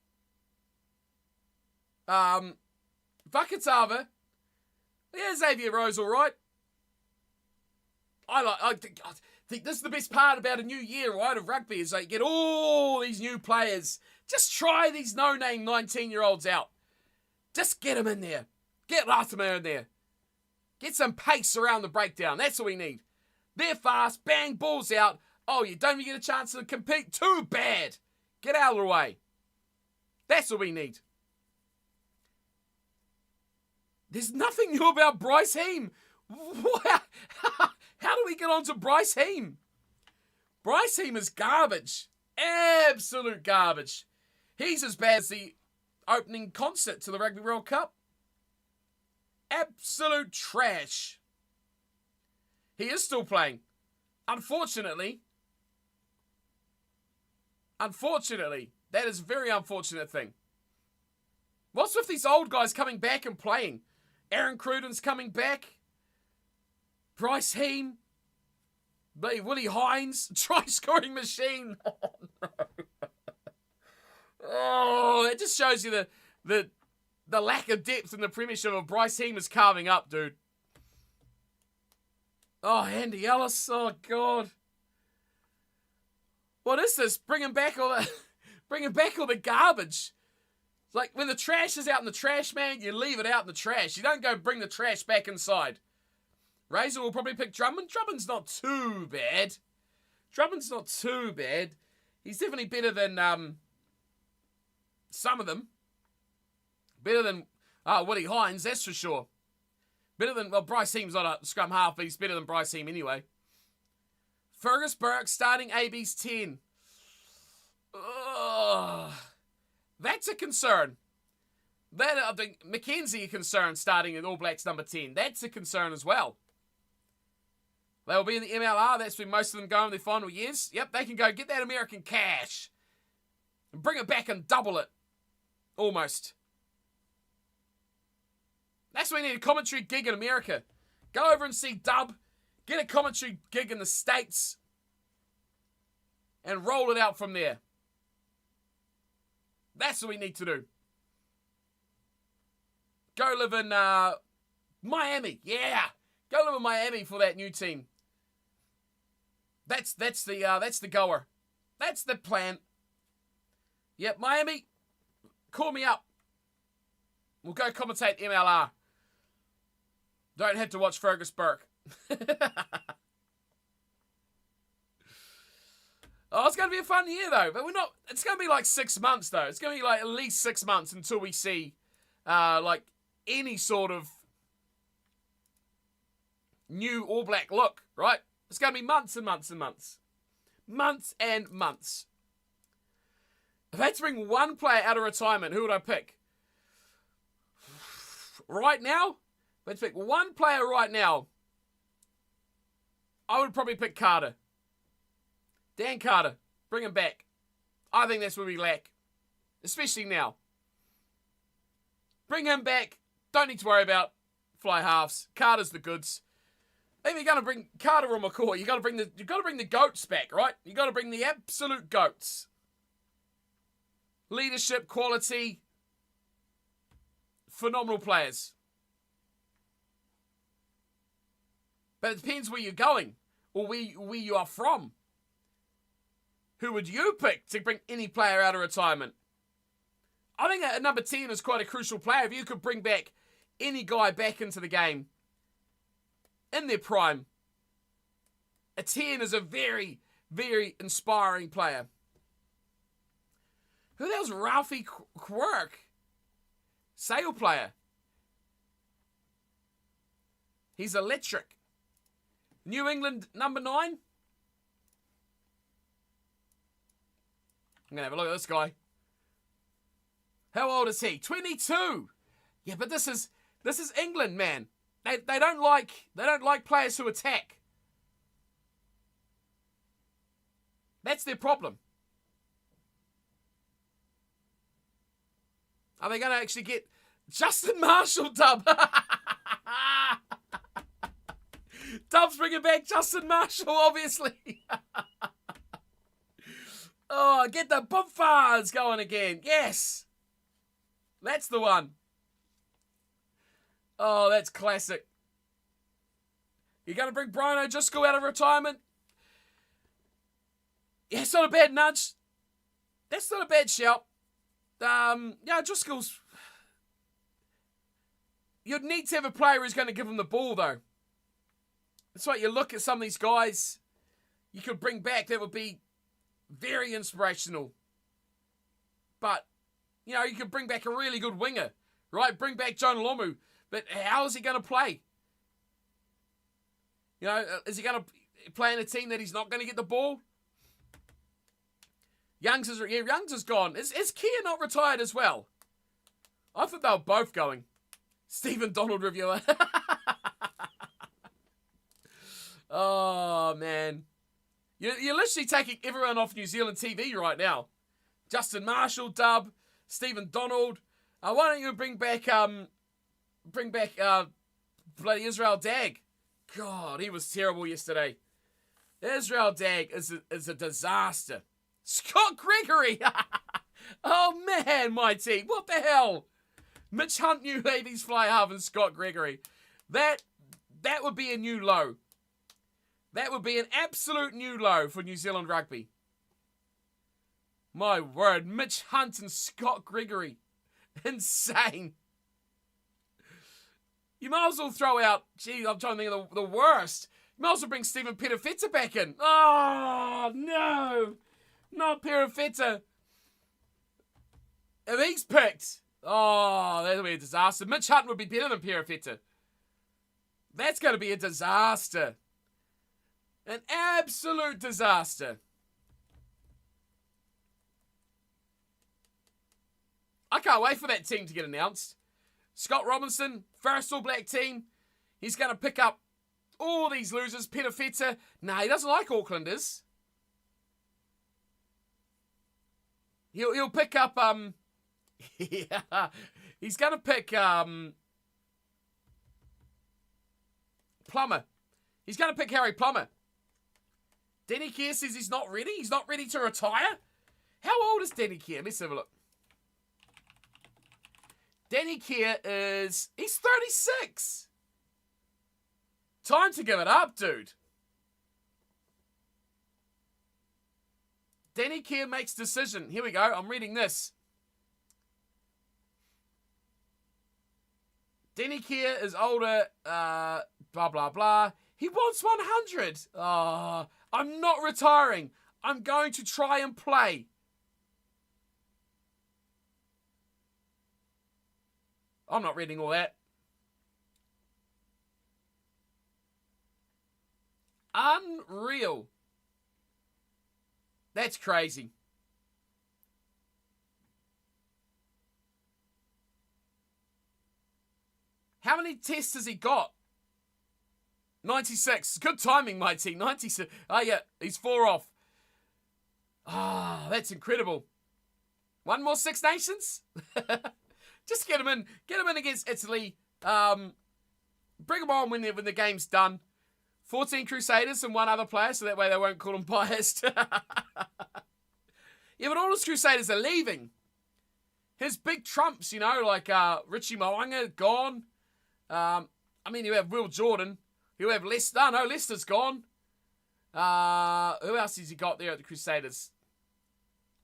Vakatava. Yeah, Xavier Rose, all right. I think this is the best part about a new year, right, of rugby, is they get all these new players. Just try these no-name 19-year-olds out. Just get them in there. Get Ratama in there. Get some pace around the breakdown. That's what we need. They're fast. Bang, balls out. Oh, you don't even get a chance to compete. Too bad. Get out of the way. That's what we need. There's nothing new about Bryce Heem. How do we get on to Bryce Heem? Bryce Heem is garbage. Absolute garbage. He's as bad as the opening concert to the Rugby World Cup. Absolute trash. He is still playing. Unfortunately, that is a very unfortunate thing. What's with these old guys coming back and playing? Aaron Cruden's coming back. Bryce Heem. Willie Hines. Try-scoring machine. Oh, no. Oh, it just shows you the lack of depth in the premiership of Bryce Heem is carving up, dude. Oh, Andy Ellis. Oh, God. What is this? Bringing back all the garbage. It's like when the trash is out in the trash, man, you leave it out in the trash. You don't go bring the trash back inside. Razor will probably pick Drummond. Drummond's not too bad. He's definitely better than some of them. Better than Willie Hines, that's for sure. Better than, well, Bryce Heem's not a scrum half, but he's better than Bryce Heem anyway. Fergus Burke starting AB's 10. Ugh. That's a concern. That, I think, Mackenzie a concern starting in All Blacks number 10. That's a concern as well. They'll be in the MLR. That's where most of them go in their final years. Yep, they can go get that American cash. And bring it back and double it. Almost. That's why we need a commentary gig in America. Go over and see Dub. Get a commentary gig in the States. And roll it out from there. That's what we need to do. Go live in Miami. Yeah. Go live in Miami for that new team. That's the goer. That's the plan. Yep, Miami, call me up. We'll go commentate MLR. Don't have to watch Fergus Burke. Oh, it's going to be a fun year, though. But we're not... It's going to be like 6 months, though. It's going to be like at least 6 months until we see, like, any sort of new All Black look, right? It's going to be months and months and months. Months and months. If I had to bring one player out of retirement, who would I pick? Right now? Let's pick one player right now. I would probably pick Carter. Dan Carter. Bring him back. I think that's what we lack. Especially now. Bring him back. Don't need to worry about fly halves. Carter's the goods. If you're going to bring Carter or McCoy, you got to bring the goats back, right? You got to bring the absolute goats. Leadership, quality, phenomenal players. But it depends where you're going or where you are from. Who would you pick to bring any player out of retirement? I think a number 10 is quite a crucial player. If you could bring back any guy back into the game in their prime, a 10 is a very, very inspiring player. Who the hell's Ralphie Quirk? Sale player. He's electric. New England number 9. I'm going to have a look at this guy. How old is he? 22. Yeah, but this is England, man. They don't like players who attack. That's their problem. Are they going to actually get Justin Marshall, Dub? Dub's bringing back Justin Marshall, obviously. Oh, get the Bumpfars going again. Yes. That's the one. Oh, that's classic. You're going to bring Brian O'Driscoll out of retirement? Yeah, it's not a bad nudge. That's not a bad shout. Yeah, O'Driscoll's... You'd need to have a player who's going to give him the ball, though. That's why you look at some of these guys you could bring back that would be very inspirational. But, you know, you could bring back a really good winger, right? Bring back Jonah Lomu. But how is he going to play? You know, is he going to play in a team that he's not going to get the ball? Youngs is gone. Is Kia not retired as well? I thought they were both going. Stephen Donald reviewer. Oh, man. You're literally taking everyone off New Zealand TV right now. Justin Marshall, Dub, Stephen Donald. Why don't you bring back bloody Israel Dag? God, he was terrible yesterday. Israel Dag is a disaster. Scott Gregory. Oh, man, my team. What the hell? Mitch Hunt, New Ladies Fly Half, and Scott Gregory. That would be a new low. That would be an absolute new low for New Zealand rugby. My word, Mitch Hunt and Scott Gregory. Insane. You might as well throw out, gee, I'm trying to think of the worst. You might as well bring Stephen Perifeta back in. Oh, no. Not Perifeta. If he's picked, oh, that'll be a disaster. Mitch Hunt would be better than Perifeta. That's going to be a disaster. An absolute disaster. I can't wait for that team to get announced. Scott Robinson, first All Black team. He's going to pick up all these losers. Perifeta. Nah, he doesn't like Aucklanders. He'll pick up, yeah, he's going to pick, Plummer. He's going to pick Harry Plummer. Denny Keir says he's not ready. He's not ready to retire. How old is Denny Keir? Let's have a look. Denny Keir he's 36. Time to give it up, dude. Danny Kerr makes decision. Here we go. I'm reading this. Danny Kerr is older, blah, blah, blah. He wants 100. Oh, I'm not retiring. I'm going to try and play. I'm not reading all that. Unreal. That's crazy. How many tests has he got? 96. Good timing, my team. 96. Oh, yeah. He's 4 off. Ah, that's incredible. One more Six Nations? Just get him in. Get him in against Italy. Bring him on when the game's done. 14 Crusaders and 1 other player, so that way they won't call him biased. Yeah, but all his Crusaders are leaving. His big trumps, you know, like Richie Mo'unga, gone. I mean, you have Will Jordan. You have Leicester. No, Leicester's gone. Who else has he got there at the Crusaders?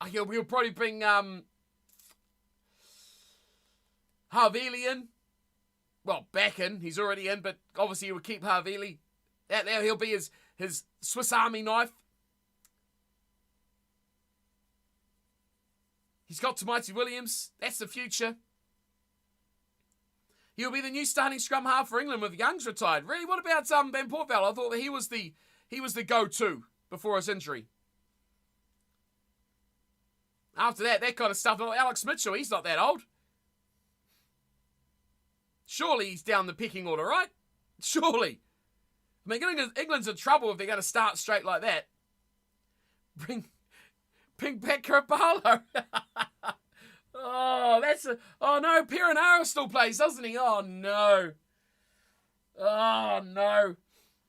He'll probably bring Havili in. Well, back in. He's already in, but obviously he will keep Havili. There he'll be his Swiss Army knife. He's got Tamati Williams. That's the future. He'll be the new starting scrum half for England with Young's retired. Really, what about Van Portveld? I thought that he was the go-to before his injury. After that kind of stuff. Well, Alex Mitchell, he's not that old. Surely he's down the pecking order, right? Surely. I mean, England's in trouble if they're going to start straight like that. Bring back Carapalo. Oh, oh no, Perenara still plays, doesn't he? Oh no. Oh no.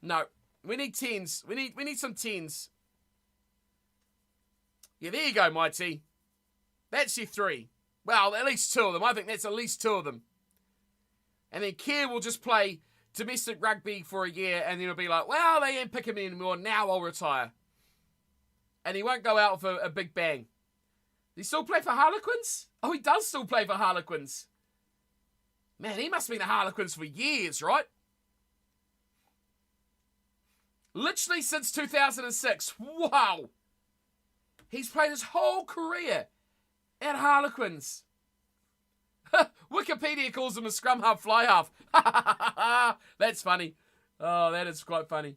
No. We need 10s. We need some 10s. Yeah, there you go, Mighty. That's your 3. Well, at least 2 of them. I think that's at least 2 of them. And then Kerr will just play domestic rugby for a year, and then he'll be like, well, they ain't picking me anymore. Now I'll retire. And he won't go out with a big bang. Does he still play for Harlequins? Oh, he does still play for Harlequins. Man, he must have been a Harlequins for years, right? Literally since 2006. Wow. He's played his whole career at Harlequins. Wikipedia calls him a scrum half, fly half. That's funny. Oh, that is quite funny.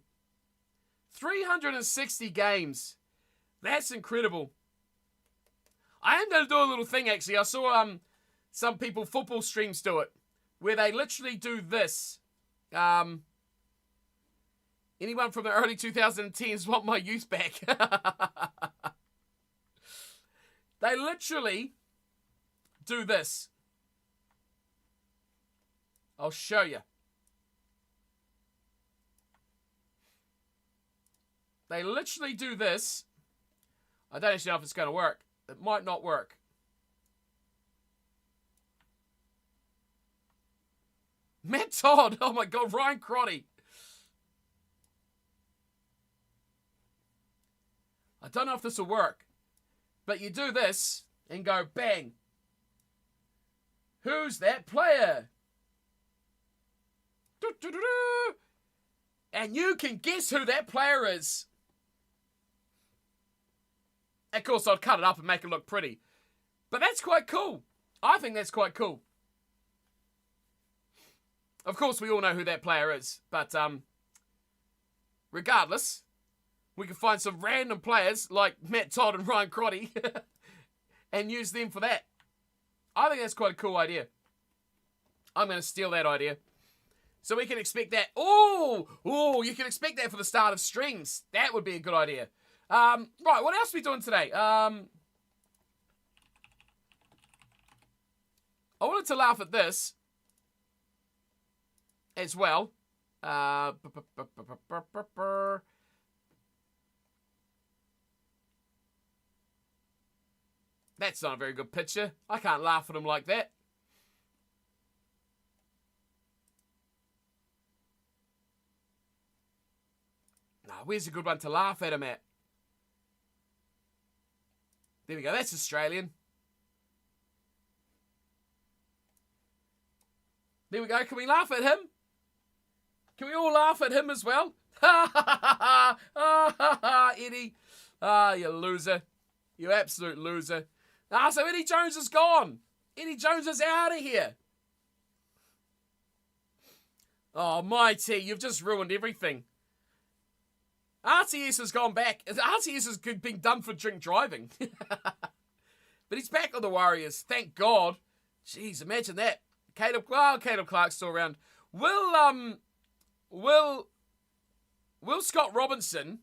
360 games. That's incredible. I am going to do a little thing, actually. I saw some people, football streams do it, where they literally do this. Anyone from the early 2010s want my youth back? They literally do this. I'll show you. They literally do this. I don't actually know if it's going to work. It might not work. Matt Todd. Oh my God, Ryan Crotty. I don't know if this will work. But you do this and go bang. Who's that player? And you can guess who that player is. Of course, I'd cut it up and make it look pretty. But that's quite cool. I think that's quite cool. Of course, we all know who that player is. But regardless, we can find some random players like Matt Todd and Ryan Crotty and use them for that. I think that's quite a cool idea. I'm going to steal that idea. So we can expect that. Oh, you can expect that for the start of streams. That would be a good idea. Right, what else are we doing today? I wanted to laugh at this as well. That's not a very good picture. I can't laugh at him like that. Now, where's a good one to laugh at him at? There we go. That's Australian. There we go. Can we laugh at him? Can we all laugh at him as well? Ha ha ha ha ha ha, Eddie. Ah, you loser. You absolute loser. Ah, so Eddie Jones is gone. Eddie Jones is out of here. Oh, Mighty, you've just ruined everything. RTS has gone back. RTS has been done for drink driving. But he's back with the Warriors. Thank God. Jeez, imagine that. Caleb Clark's still around. Will Scott Robinson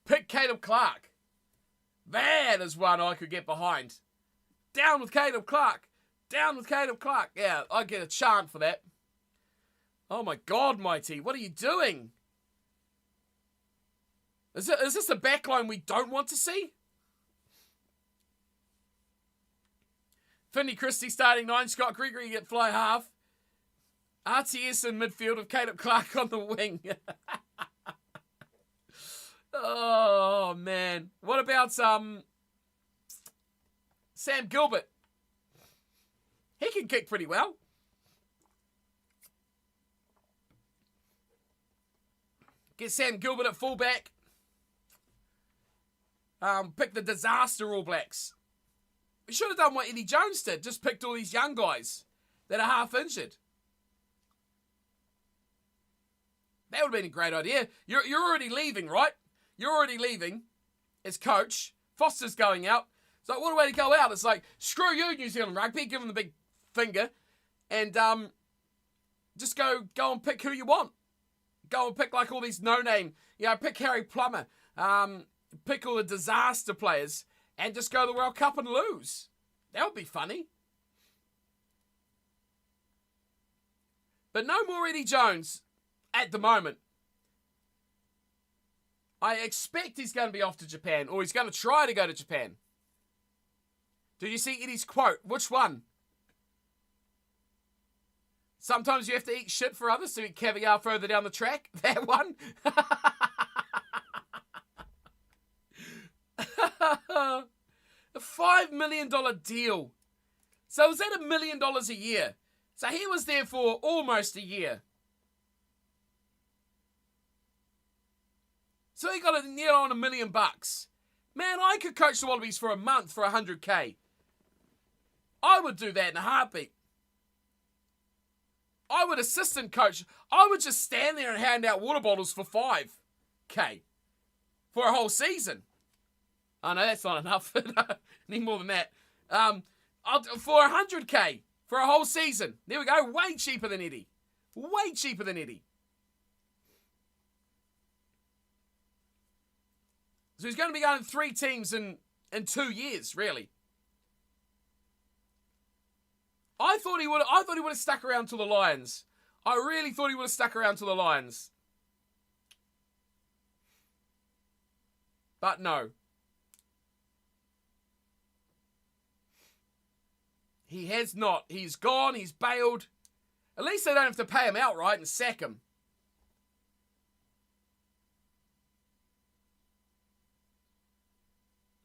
pick Caleb Clark? That is one I could get behind. Down with Caleb Clark. Down with Caleb Clark. Yeah, I'd get a chant for that. Oh my God, Mighty, what are you doing? Is this the backline we don't want to see? Finney Christie starting 9, Scott Gregory at fly half. RTS in midfield with Caleb Clark on the wing. Oh, man. What about Sam Gilbert? He can kick pretty well. Get Sam Gilbert at fullback. Pick the disaster All Blacks. We should have done what Eddie Jones did. Just picked all these young guys that are half injured. That would have been a great idea. You're already leaving, right? You're already leaving as coach. Foster's going out. It's like, what a way to go out. It's like, screw you, New Zealand Rugby. Give them the big finger. And just go and pick who you want. Go and pick like all these no-name. Pick Harry Plummer. Pick all the disaster players. And just go to the World Cup and lose. That would be funny. But no more Eddie Jones at the moment. I expect he's going to be off to Japan, or he's going to try to go to Japan. Did you see Eddie's quote? Which one? Sometimes you have to eat shit for others to eat caviar further down the track. That one? A $5 million deal. So is that $1 million a year? So he was there for almost a year. So he got a near on $1 million. Man, I could coach the Wallabies for a month for $100K. I would do that in a heartbeat. I would assistant coach. I would just stand there and hand out water bottles for $5K for a whole season. Oh no, that's not enough. Need more than that. For $100K for a whole season. There we go. Way cheaper than Eddie. Way cheaper than Eddie. So he's going to be going 3 teams in 2 years, really. I thought he would have stuck around to the Lions. I really thought he would have stuck around to the Lions. But no. He has not. He's gone. He's bailed. At least they don't have to pay him outright and sack him.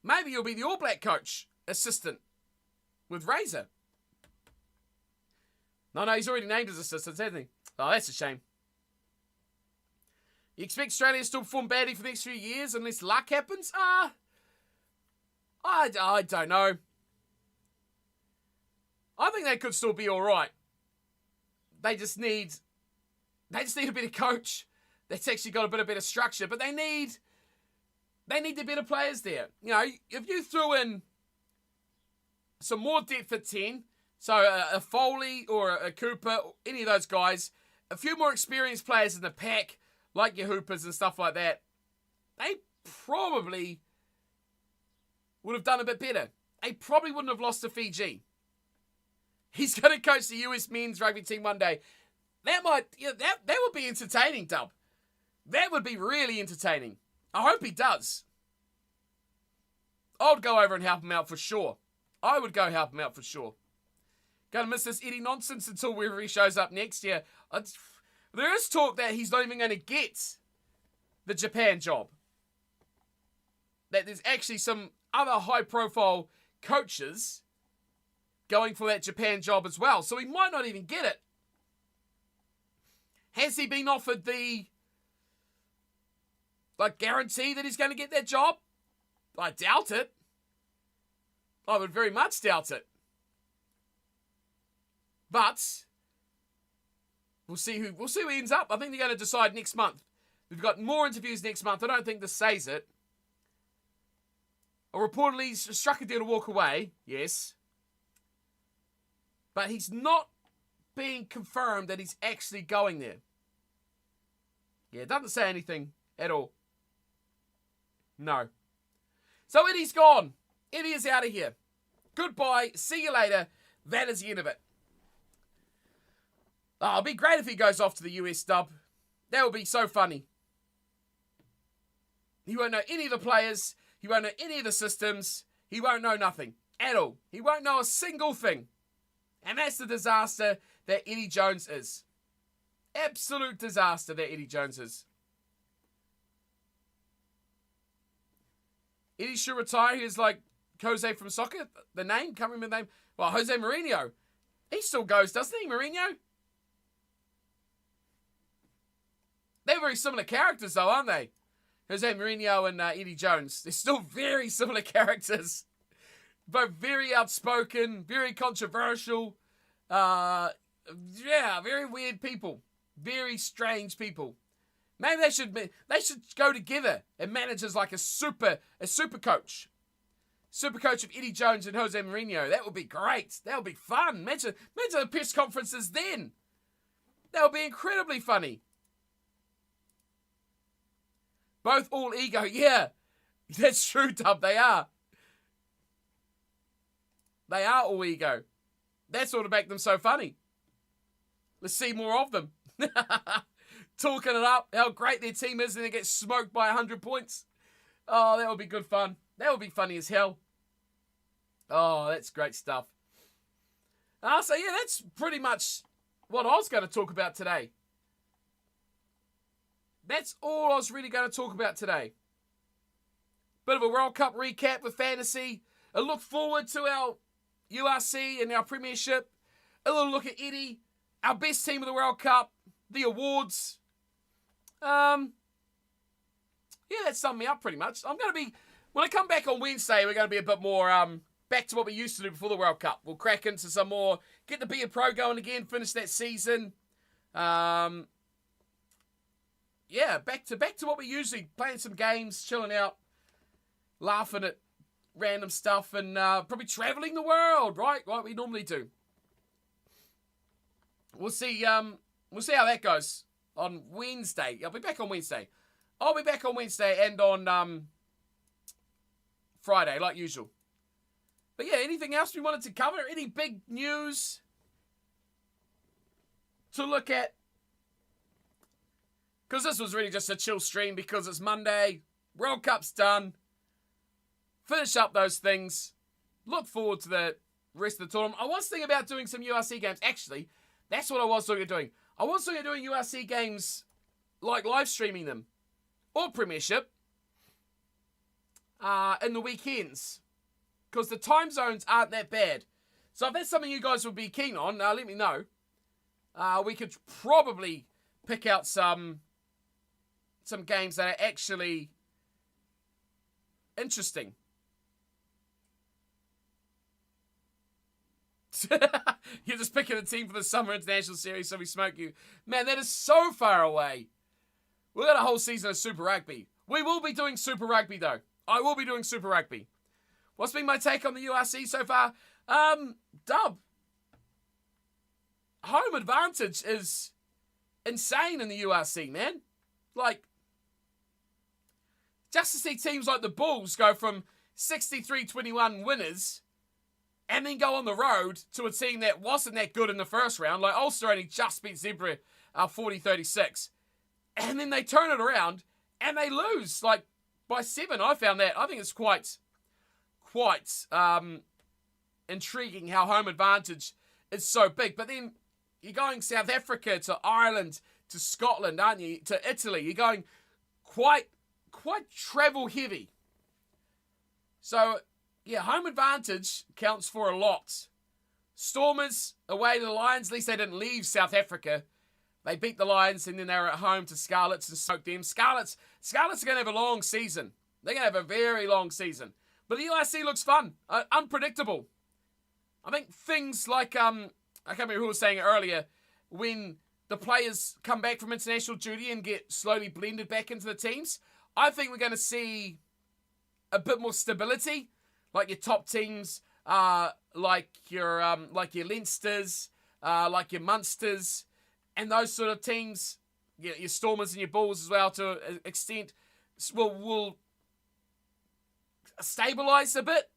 Maybe you'll be the All Black coach, assistant, with Razor. No, he's already named as assistant, hasn't he? Oh, that's a shame. You expect Australia to still perform badly for the next few years unless luck happens? I don't know. I think they could still be all right. They just need a better coach that's actually got a bit of better structure. But they need the better players there. You know, if you threw in some more depth at 10, so a Foley or a Cooper, any of those guys, a few more experienced players in the pack, like your Hoopers and stuff like that, they probably would have done a bit better. They probably wouldn't have lost to Fiji. He's going to coach the US men's rugby team one day. That would be entertaining, Dub. That would be really entertaining. I hope he does. I would go over and help him out for sure. I would go help him out for sure. Going to miss this Eddie nonsense until wherever he shows up next year. There is talk that he's not even going to get the Japan job. That there's actually some other high-profile coaches going for that Japan job as well. So he might not even get it. Has he been offered the guarantee that he's going to get that job? I doubt it. I would very much doubt it. But we'll see who ends up. I think they're going to decide next month. We've got more interviews next month. I don't think this says it. Reportedly, he's struck a deal to walk away. Yes. But he's not being confirmed that he's actually going there. Yeah, it doesn't say anything at all. No. So Eddie's gone. Eddie is out of here. Goodbye. See you later. That is the end of it. Oh, it'd be great if he goes off to the US dub. That would be so funny. He won't know any of the players. He won't know any of the systems. He won't know nothing at all. He won't know a single thing. And that's the disaster that Eddie Jones is. Absolute disaster that Eddie Jones is. Eddie should retire. He's like Jose from soccer. The name? Can't remember the name. Well, Jose Mourinho. He still goes, doesn't he, Mourinho? They're very similar characters, though, aren't they? Jose Mourinho and Eddie Jones. They're still very similar characters. Both very outspoken, very controversial. Very weird people. Very strange people. Maybe they should go together and manage as like a super coach. Super coach of Eddie Jones and Jose Mourinho. That would be great. That would be fun. Imagine the press conferences then. That would be incredibly funny. Both all ego. Yeah, that's true, Dub. They are. They are all ego. That's what would make them so funny. Let's see more of them. Talking it up, how great their team is, and they get smoked by 100 points. Oh, that would be good fun. That would be funny as hell. Oh, that's great stuff. So yeah, that's pretty much what I was going to talk about today. That's all I was really going to talk about today. Bit of a World Cup recap with fantasy. A look forward to our URC and our Premiership. A little look at Eddie. Our best team of the World Cup. The awards. Yeah, that summed me up pretty much. When I come back on Wednesday, we're going to be a bit more back to what we used to do before the World Cup. We'll crack into some more, get the Be a Pro going again, finish that season. Yeah, back to what we usually, playing some games, chilling out, laughing at random stuff, and probably traveling the world, right? Like we normally do. We'll see how that goes on Wednesday. I'll be back on Wednesday. And on Friday, like usual. But yeah, anything else we wanted to cover? Any big news to look at? Because this was really just a chill stream because it's Monday. World Cup's done. Finish up those things. Look forward to the rest of the tournament. I was thinking about doing some URC games. Actually, that's what I was looking at doing. I was looking at doing URC games, like live streaming them. Or Premiership. In the weekends. Because the time zones aren't that bad. So if that's something you guys would be keen on, let me know. We could probably pick out some games that are actually interesting. You're just picking a team for the Summer International Series, so we smoke you. Man, that is so far away. We've got a whole season of Super Rugby. We will be doing Super Rugby, though. I will be doing Super Rugby. What's been my take on the URC so far? Dub. Home advantage is insane in the URC, man. Like, just to see teams like the Bulls go from 63-21 winners and then go on the road to a team that wasn't that good in the first round. Like, Ulster only just beat Zebra 40-36. And then they turn it around and they lose, like, by 7. I found that. I think it's quite intriguing how home advantage is so big. But then you're going South Africa to Ireland to Scotland, aren't you? To Italy. You're going quite travel heavy. So, yeah, home advantage counts for a lot. Stormers away to the Lions. At least they didn't leave South Africa. They beat the Lions and then they were at home to Scarlets and smoked them. Scarlets are going to have a long season. They're going to have a very long season. But the UIC looks fun. Unpredictable. I think things like, I can't remember who was saying it earlier, when the players come back from international duty and get slowly blended back into the teams, I think we're going to see a bit more stability. Like your top teams, like your Leinsters, like your Munsters, and those sort of teams, your Stormers and your Bulls as well, to an extent, will stabilise a bit.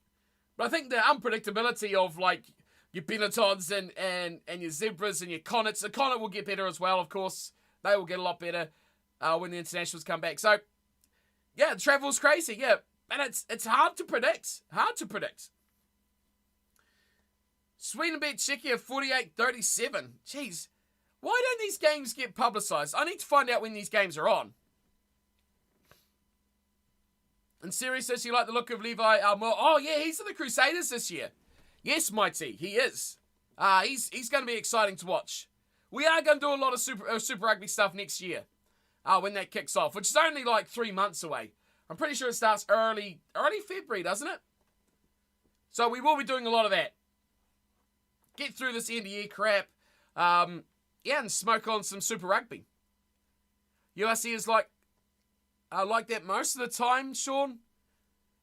But I think the unpredictability of like your Benettons and your Zebras and your Connaughts, the Connaught will get better as well, of course. They will get a lot better when the internationals come back. So, yeah, the travel's crazy, yeah. And it's hard to predict. Sweden beat Czechia 48-37. Jeez. Why don't these games get publicised? I need to find out when these games are on. And seriousness, you like the look of Levi Almore? Oh, yeah, he's in the Crusaders this year. Yes, Mighty, he is. He's going to be exciting to watch. We are going to do a lot of Super Rugby stuff next year when that kicks off, which is only like 3 months away. I'm pretty sure it starts early February, doesn't it? So we will be doing a lot of that. Get through this end of year crap. And smoke on some Super Rugby. UIC is like that most of the time, Sean.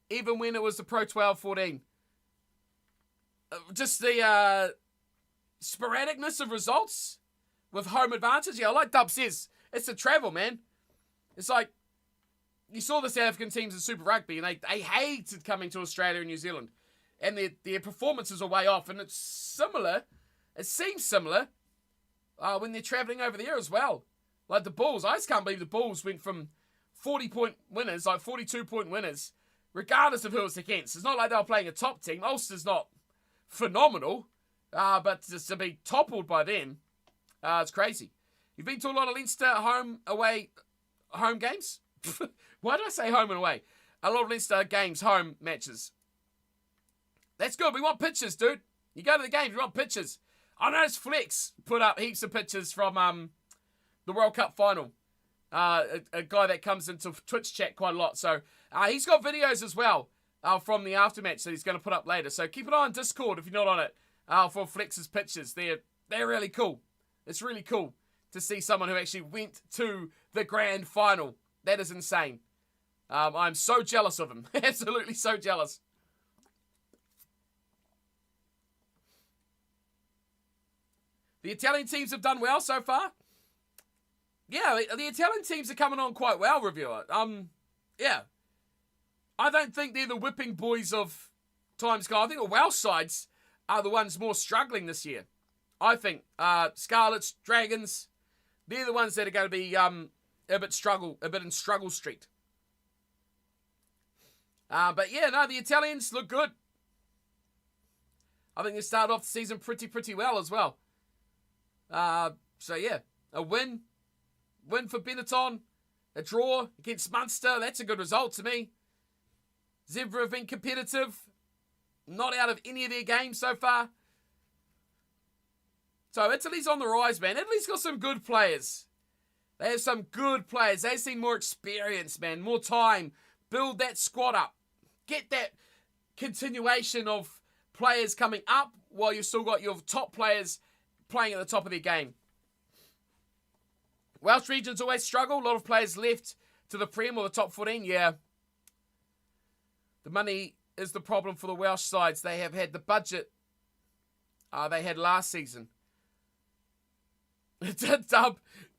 Even when it was the Pro 12-14. Just the sporadicness of results with home advantage. Yeah, like Dub says, it's the travel, man. It's like, you saw the South African teams in Super Rugby, and they hated coming to Australia and New Zealand. And their performances are way off, and it's similar. It seems similar when they're travelling over there as well. Like the Bulls. I just can't believe the Bulls went from 40-point winners, like 42-point winners, regardless of who it's against. It's not like they were playing a top team. Ulster's not phenomenal, but just to be toppled by them, it's crazy. You've been to a lot of Leinster home games? Why did I say home and away? A lot of Leinster games, home matches. That's good. We want pictures, dude. You go to the games, we want pictures. I noticed Flex put up heaps of pictures from the World Cup final. A guy that comes into Twitch chat quite a lot. So he's got videos as well from the aftermatch that he's going to put up later. So keep an eye on Discord if you're not on it for Flex's pictures. They're really cool. It's really cool to see someone who actually went to the grand final. That is insane. I'm so jealous of him. Absolutely so jealous. The Italian teams have done well so far. Yeah, the Italian teams are coming on quite well, reviewer. Yeah. I don't think they're the whipping boys of times gone. I think the Welsh sides are the ones more struggling this year. I think Scarlets, Dragons, they're the ones that are going to be a bit in struggle street. But yeah, no, the Italians look good. I think they started off the season pretty well as well. So yeah, a win for Benetton, a draw against Munster. That's a good result to me. Zebra have been competitive, not out of any of their games so far. So Italy's on the rise, man. Italy's got some good players. They have some good players. They've seen more experience, man, more time. Build that squad up. Get that continuation of players coming up while you've still got your top players playing at the top of their game. Welsh regions always struggle. A lot of players left to the Prem or the top 14. Yeah. The money is the problem for the Welsh sides. They have had the budget they had last season.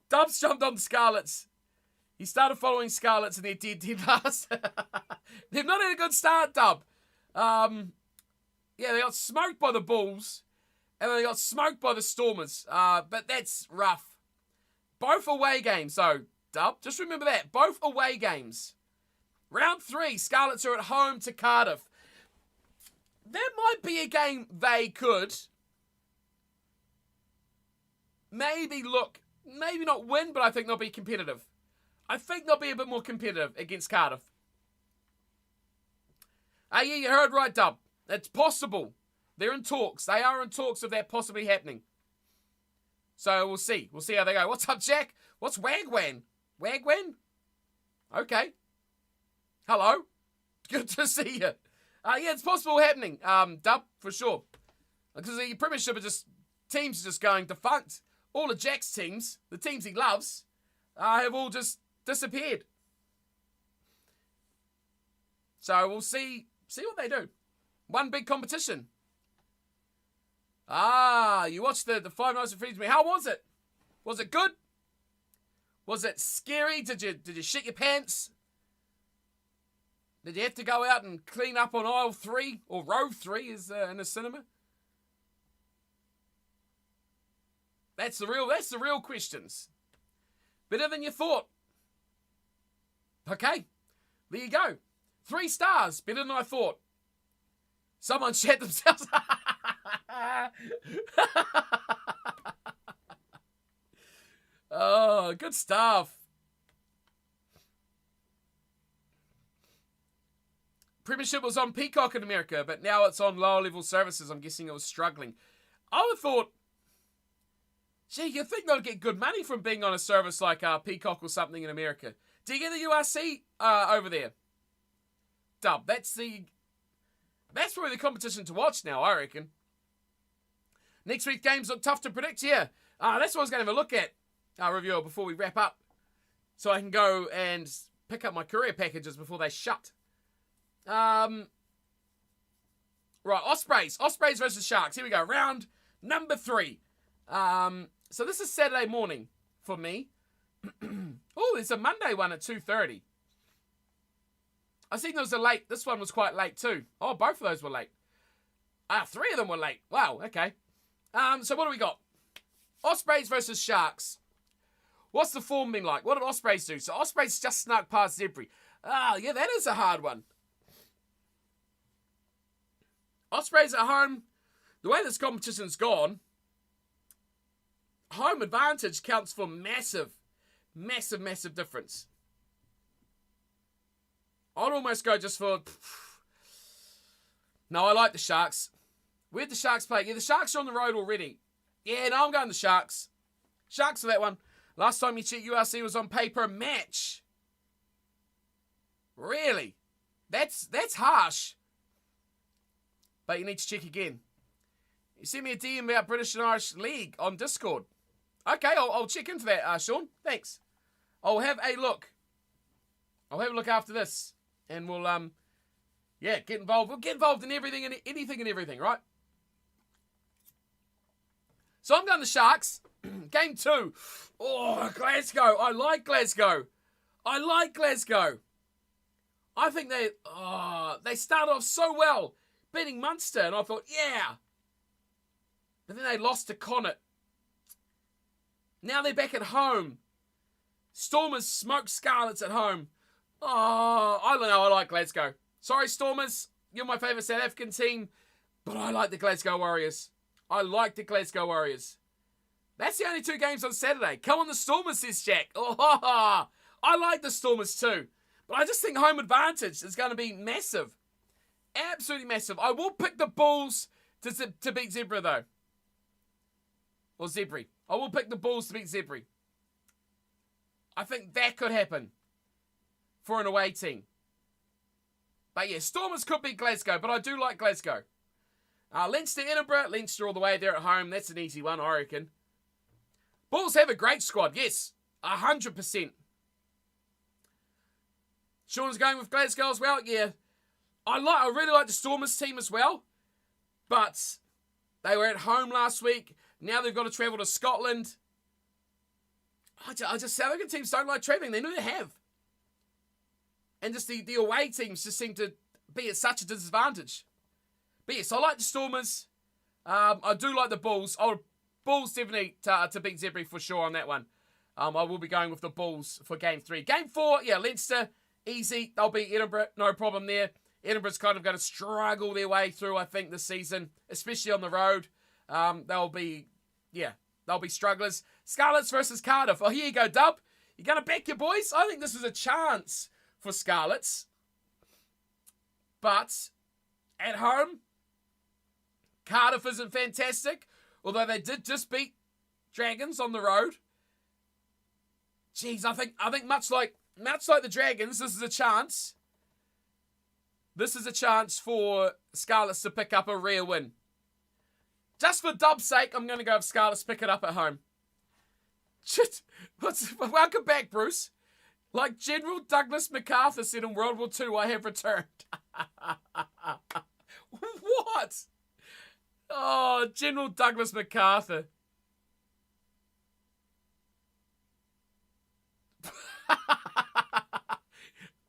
Dub's jumped on Scarlets. He started following Scarlets and they're dead last. They've not had a good start, Dub. Yeah, they got smoked by the Bulls. And they got smoked by the Stormers. But that's rough. Both away games, though, Dub. Just remember that. Both away games. Round 3, Scarlets are at home to Cardiff. That might be a game they could maybe not win, but I think they'll be competitive. I think they'll be a bit more competitive against Cardiff. Yeah, you heard right, Dub. It's possible. They're in talks. They are in talks of that possibly happening. So we'll see. We'll see how they go. What's up, Jack? What's Wagwan? Wagwan? Okay. Hello. Good to see you. Yeah, it's possible happening, Dub, for sure. Because the Premiership teams are just going defunct. All of Jack's teams, the teams he loves, have all just disappeared. So we'll see what they do. One big competition. You watched the 5 Nights at Freddy's. How was it? Was it good? Was it scary? Did you shit your pants? Did you have to go out and clean up on aisle 3 or row 3 is in a cinema? That's the real questions. Better than you thought. Okay, there you go. 3 stars, better than I thought. Someone shat themselves. Oh, good stuff. Premiership was on Peacock in America, but now it's on lower level services. I'm guessing it was struggling. I would have thought, gee, you'd think they'll get good money from being on a service like Peacock or something in America. Do you get the URC over there? Dub, that's probably the competition to watch now, I reckon. Next week's games look tough to predict, yeah. That's what I was going to have a look at, reviewer, before we wrap up. So I can go and pick up my courier packages before they shut. Right, Ospreys. Ospreys versus Sharks. Here we go. Round number 3. So this is Saturday morning for me. Oh, there's a Monday one at 2:30. I seen there was a late. This one was quite late too. Oh, both of those were late. 3 of them were late. Wow, okay. So what do we got? Ospreys versus Sharks. What's the form been like? What did Ospreys do? So Ospreys just snuck past Zebri. Yeah, that is a hard one. Ospreys at home. The way this competition's gone, home advantage counts for massive difference. I'd almost go just for... No, I like the Sharks. Where'd the Sharks play? Yeah, the Sharks are on the road already. Yeah, no, I'm going the Sharks. Sharks for that one. Last time you checked, URC was on paper match. Really? That's harsh. But you need to check again. You sent me a DM about British and Irish League on Discord. Okay, I'll check into that, Sean. Thanks. I'll have a look. I'll have a look after this. And we'll, get involved. We'll get involved in everything and anything and everything, right? So I'm going the Sharks. Game 2. Oh, Glasgow. I like Glasgow. I think they started off so well, beating Munster, and I thought, yeah. But then they lost to Connacht. Now they're back at home. Stormers smoked Scarlets at home. Oh, I don't know. I like Glasgow. Sorry, Stormers. You're my favourite South African team. But I like the Glasgow Warriors. That's the only 2 games on Saturday. Come on, the Stormers, says Jack. Oh, I like the Stormers too. But I just think home advantage is going to be massive. Absolutely massive. I will pick the Bulls to beat Zebra, though. Or Zebri. I will pick the Bulls to beat Zebri. I think that could happen for an away team. But yeah, Stormers could beat Glasgow, but I do like Glasgow. Leinster, Edinburgh. Leinster all the way there at home. That's an easy one, I reckon. Bulls have a great squad. Yes, 100%. Sean's going with Glasgow as well. Yeah, I really like the Stormers team as well. But they were at home last week. Now they've got to travel to Scotland. South African teams don't like travelling. They never have. And just the away teams just seem to be at such a disadvantage. But yes, I like the Stormers. I do like the Bulls. Bulls definitely to beat Zebri for sure on that one. I will be going with the Bulls for Game 3. Game 4, yeah, Leinster, easy. They'll beat Edinburgh, no problem there. Edinburgh's kind of going to struggle their way through, I think, this season, especially on the road. They'll be strugglers. Scarlets versus Cardiff. Oh, here you go, Dub. You're going to back your boys? I think this is a chance for Scarlets. But At home, Cardiff isn't fantastic, although they did just beat Dragons on the road. Jeez, I think much like the Dragons, this is a chance. This is a chance for Scarlets to pick up a rare win. Just for dub's sake, I'm going to go with Scarlets pick it up at home. Shit. Welcome back, Bruce. Like General Douglas MacArthur said in World War II, I have returned. What? Oh, General Douglas MacArthur.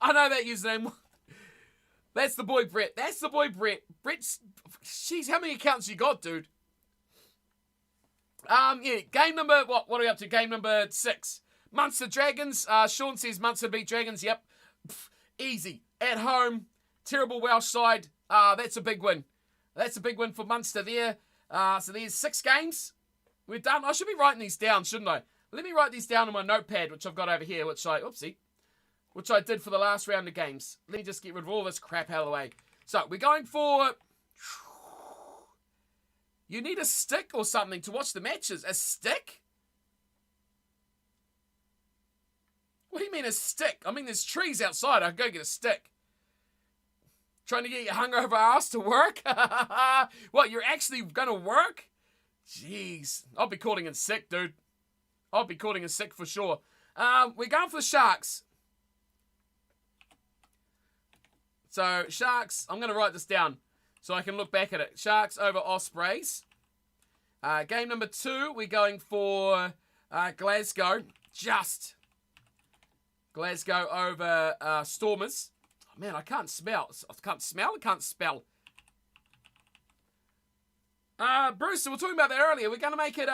I know that username. That's the boy Brett. Brett's... Jeez, how many accounts you got, dude? Yeah, game number... What are we up to? Game number 6. Munster Dragons. Sean says Munster beat Dragons. Yep. Easy. At home. Terrible Welsh side. That's a big win. That's a big win for Munster there. So there's 6 games. We're done. I should be writing these down, shouldn't I? Let me write these down on my notepad, which I've got over here, which I did for the last round of games. Let me just get rid of all this crap out of the way. So, we're going for... You need a stick or something to watch the matches. A stick? What do you mean a stick? I mean, there's trees outside. I can go get a stick. Trying to get your hungover ass to work? What, you're actually going to work? Jeez. I'll be calling in sick, dude. I'll be calling in sick for sure. We're going for the Sharks. So, Sharks, I'm going to write this down so I can look back at it. Sharks over Ospreys. Game number 2, we're going for Glasgow. Just. Glasgow over Stormers. Oh, man, I can't smell. I can't spell. Bruce, so we were talking about that earlier. We're going to make it...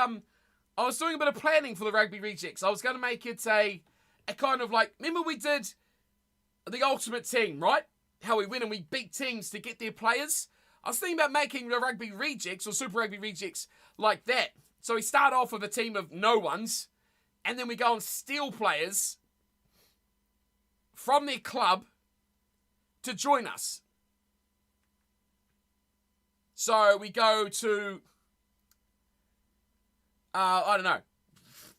I was doing a bit of planning for the Rugby Rejects. I was going to make it a kind of like... Remember we did the Ultimate Team, right? How we went and we beat teams to get their players. I was thinking about making the Rugby Rejects or Super Rugby Rejects like that. So we start off with a team of no ones, and then we go and steal players from their club to join us. So we go to, I don't know,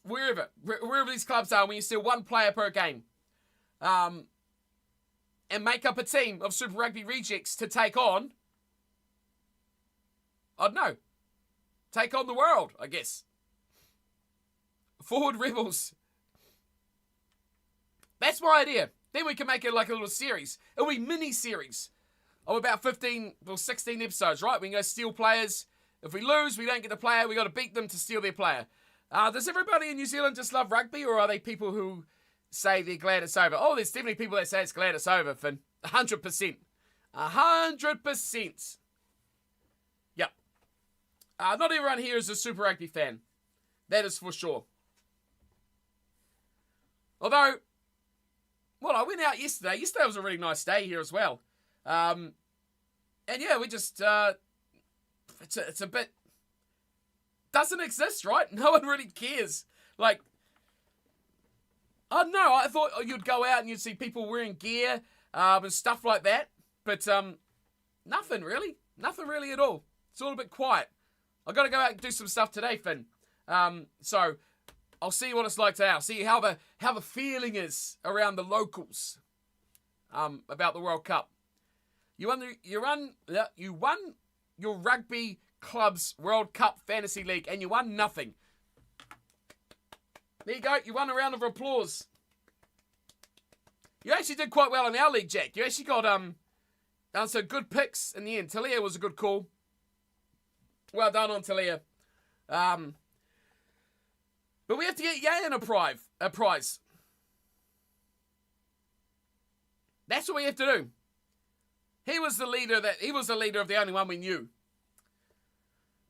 wherever these clubs are, when you steal 1 player per game. And make up a team of Super Rugby Rejects to take on, I don't know, take on the world, I guess. Forward Rebels. That's my idea. Then we can make it like a little series. It'll be mini-series of about 15 or 16 episodes, right? We can go steal players. If we lose, we don't get the player. We got to beat them to steal their player. Does everybody in New Zealand just love rugby, or are they people who say they're glad it's over? Oh, there's definitely people that say it's glad it's over, Finn. 100%. 100%. Yep. Not everyone here is a Super Rugby fan. That is for sure. Although, well, I went out yesterday. Yesterday was a really nice day here as well. And yeah, we just, it's a bit, doesn't exist, right? No one really cares. Like, I don't know, I thought you'd go out and you'd see people wearing gear and stuff like that. But nothing really. Nothing really at all. It's all a bit quiet. I've got to go out and do some stuff today, Finn. So I'll see what it's like today. I'll see how the feeling is around the locals about the World Cup. You won your rugby club's World Cup Fantasy League and you won nothing. There you go. You won a round of applause. You actually did quite well in our league, Jack. You actually got some good picks in the end. Talia was a good call. Well done on Talia. But we have to get Yayan a prize. That's what we have to do. He was the leader of the only one we knew.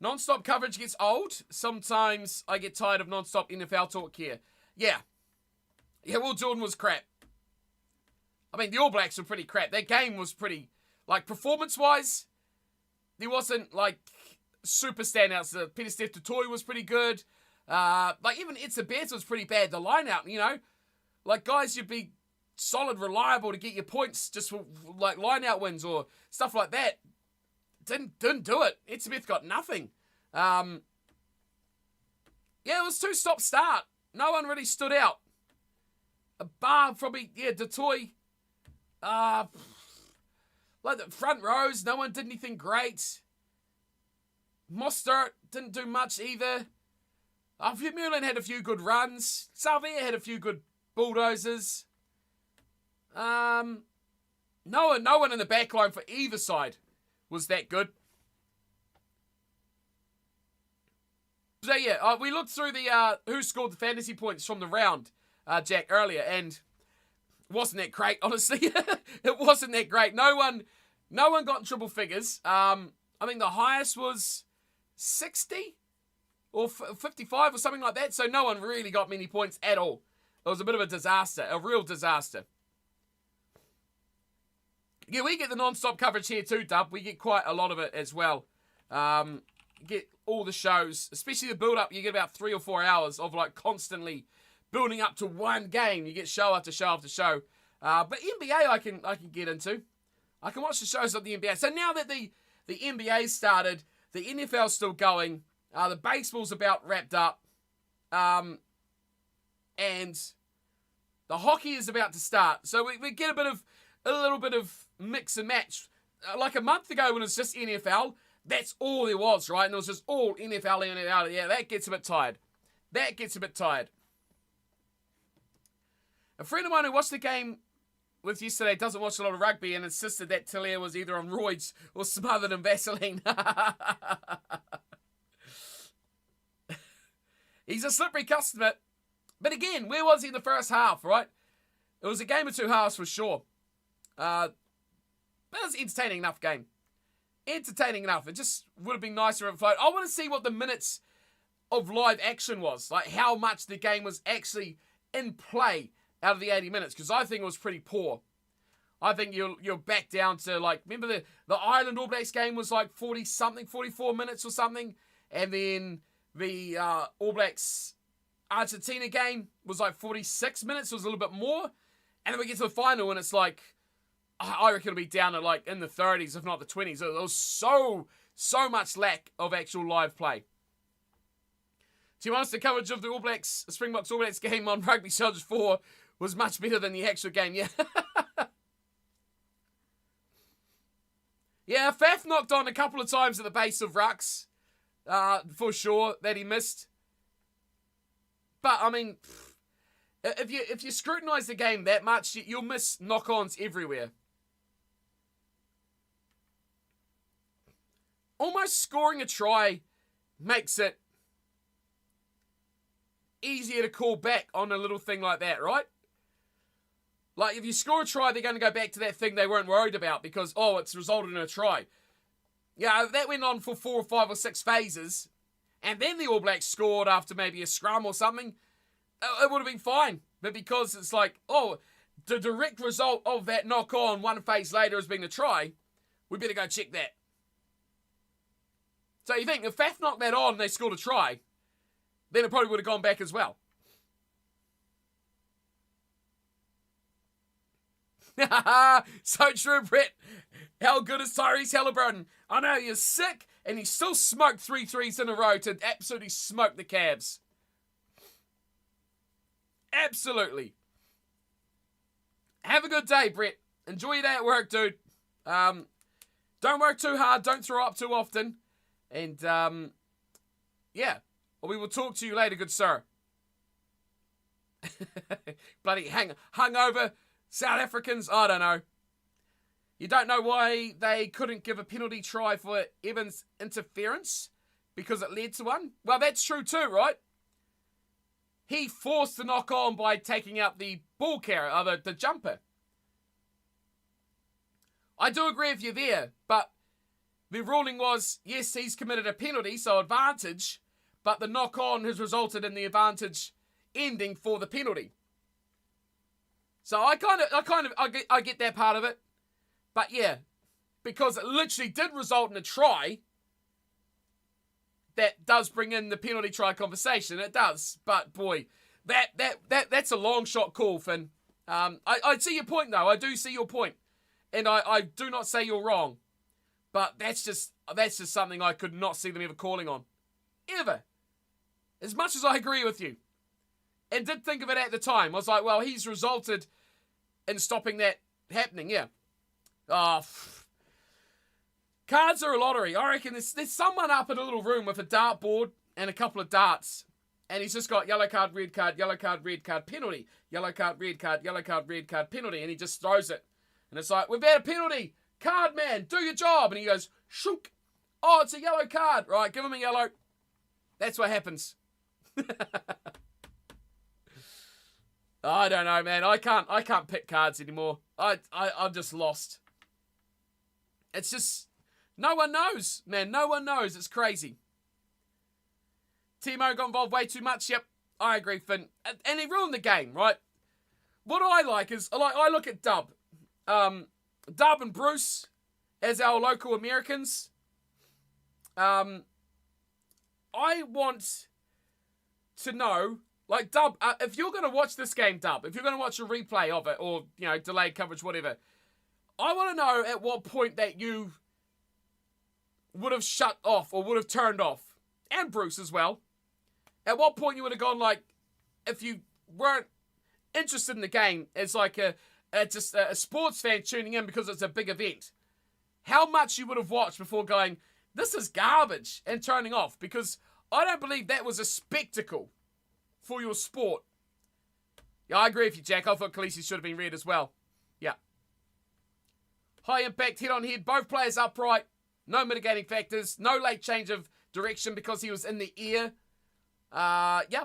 Non-stop coverage gets old. Sometimes I get tired of non-stop NFL talk here. Yeah. Yeah, Will Jordan was crap. I mean, the All Blacks were pretty crap. Their game was pretty, like, performance-wise, there wasn't, like, super standouts. Peter Steph Tutoy was pretty good. Like, even Itza Bears was pretty bad. The line-out, you know, like, guys, you'd be solid, reliable to get your points just for, like, line-out wins or stuff like that. didn't do it. Ed Smith got nothing. Yeah, it was two-stop start. No one really stood out. A bar probably, Detoy. Like the front rows, no one did anything great. Mostert didn't do much either. Vermeulen had a few good runs. Salvia had a few good bulldozers. No one in the back line for either side was that good. So yeah, we looked through the who scored the fantasy points from the round, Jack, earlier, and wasn't that great, honestly. It wasn't that great. No one got in triple figures. I think the highest was 60 or 55 or something like that. So no one really got many points at all. It was a bit of a disaster, a real disaster. Yeah, we get the non-stop coverage here too, Dub. We get quite a lot of it as well. Get all the shows, especially the build-up. You get about 3 or 4 hours of like constantly building up to one game. You get show after show after show. But NBA I can get into. I can watch the shows of the NBA. So now that the NBA started, the NFL's still going. The baseball's about wrapped up. And the hockey is about to start. So we get a little bit of mix and match. Like a month ago when it was just NFL, that's all there was, right? And it was just all NFL. Yeah, that gets a bit tired. A friend of mine who watched the game with yesterday doesn't watch a lot of rugby and insisted that Talia was either on roids or smothered in Vaseline. He's a slippery customer. But again, where was he in the first half, right? It was a game of two halves for sure. But it was an entertaining enough game. Entertaining enough. It just would have been nicer if it flowed. I want to see what the minutes of live action was. Like how much the game was actually in play out of the 80 minutes. Because I think it was pretty poor. I think you're back down to like, remember the Ireland All Blacks game was like 40-something, 44 minutes or something. And then the All Blacks Argentina game was like 46 minutes. It was a little bit more. And then we get to the final and it's like, I reckon it'll be down to like in the 30s, if not the 20s. There was so much lack of actual live play. To be honest, the coverage of the All Blacks, Springboks All Blacks game on Rugby Soldiers 4 was much better than the actual game, yeah. Yeah, Faf knocked on a couple of times at the base of rucks, for sure, that he missed. But, I mean, if you scrutinise the game that much, you'll miss knock-ons everywhere. Almost scoring a try makes it easier to call back on a little thing like that, right? Like, if you score a try, they're going to go back to that thing they weren't worried about because, it's resulted in a try. Yeah, that went on for 4 or 5 or 6 phases, and then the All Blacks scored after maybe a scrum or something, it would have been fine. But because it's like, the direct result of that knock-on 1 phase later has been a try, we better go check that. So you think, if Faf knocked that on and they scored a try, then it probably would have gone back as well. So true, Brett. How good is Tyrese Halliburton? I know, you're sick, and he still smoked 3 threes in a row to absolutely smoke the Cavs. Absolutely. Have a good day, Brett. Enjoy your day at work, dude. Don't work too hard. Don't throw up too often. And, we will talk to you later, good sir. Bloody hungover South Africans, I don't know. You don't know why they couldn't give a penalty try for Evans' interference? Because it led to one? Well, that's true too, right? He forced the knock on by taking out the ball carrier, the jumper. I do agree with you there, but the ruling was, yes, he's committed a penalty, so advantage, but the knock-on has resulted in the advantage ending for the penalty. So I get that part of it. But yeah, because it literally did result in a try, that does bring in the penalty try conversation. It does. But boy, that's a long shot call, Finn. I see your point though. I do see your point. And I do not say you're wrong. But that's just something I could not see them ever calling on. Ever. As much as I agree with you. And did think of it at the time. I was like, well, he's resulted in stopping that happening, yeah. Cards are a lottery. I reckon there's someone up in a little room with a dartboard and a couple of darts. And he's just got yellow card, red card, penalty. Yellow card, red card, penalty. And he just throws it. And it's like, we've had a penalty. Card man, do your job. And he goes, shook. Oh, it's a yellow card. Right, give him a yellow. That's what happens. I don't know, man. I can't pick cards anymore. I'm just lost. It's just, no one knows, man. No one knows. It's crazy. Timo got involved way too much. Yep, I agree, Finn. And he ruined the game, right? What I like is, I look at Dub. Dub and Bruce as our local Americans. I want to know, like, Dub, if you're going to watch this game, Dub, if you're going to watch a replay of it, or, delayed coverage, whatever, I want to know at what point that you would have shut off or would have turned off. And Bruce as well. At what point you would have gone, like, if you weren't interested in the game as like just a sports fan tuning in because it's a big event, how much you would have watched before going, this is garbage, and turning off. Because I don't believe that was a spectacle for your sport. Yeah, I agree with you, Jack. I thought Khaleesi should have been red as well. Yeah. High impact, head on head, both players upright, no mitigating factors, no late change of direction because he was in the air. Yeah.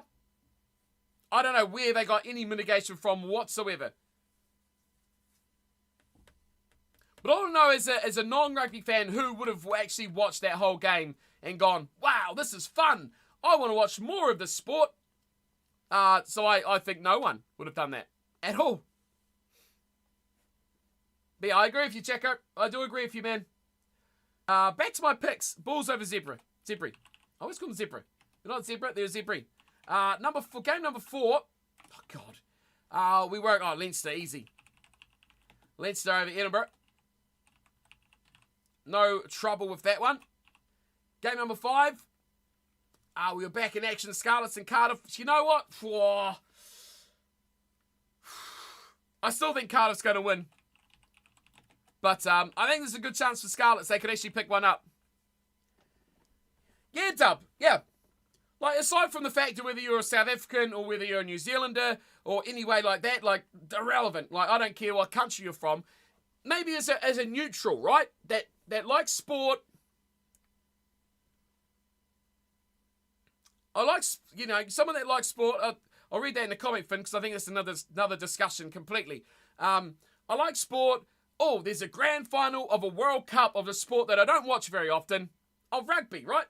I don't know where they got any mitigation from whatsoever. But I want to know as a non-rugby fan who would have actually watched that whole game and gone, wow, this is fun. I want to watch more of this sport. So I think no one would have done that at all. But yeah, I agree with you, Checo. I do agree with you, man. Back to my picks. Bulls over Zebra. Zebra. I always call them Zebra. They're not Zebra, they're Zebra. Game number 4. Oh, God. Leinster, easy. Leinster over Edinburgh. No trouble with that one. Game number 5. We were back in action. Scarlets and Cardiff. You know what? I still think Cardiff's going to win. But I think there's a good chance for Scarlets. They could actually pick one up. Yeah, Dub. Yeah. Like, aside from the fact of whether you're a South African or whether you're a New Zealander or any way like that, like, irrelevant. Like, I don't care what country you're from. Maybe as a neutral, right? That likes sport. I like, someone that likes sport. I'll read that in the comment, Finn, because I think it's another discussion completely. I like sport. Oh, there's a grand final of a World Cup of a sport that I don't watch very often. Of rugby, right?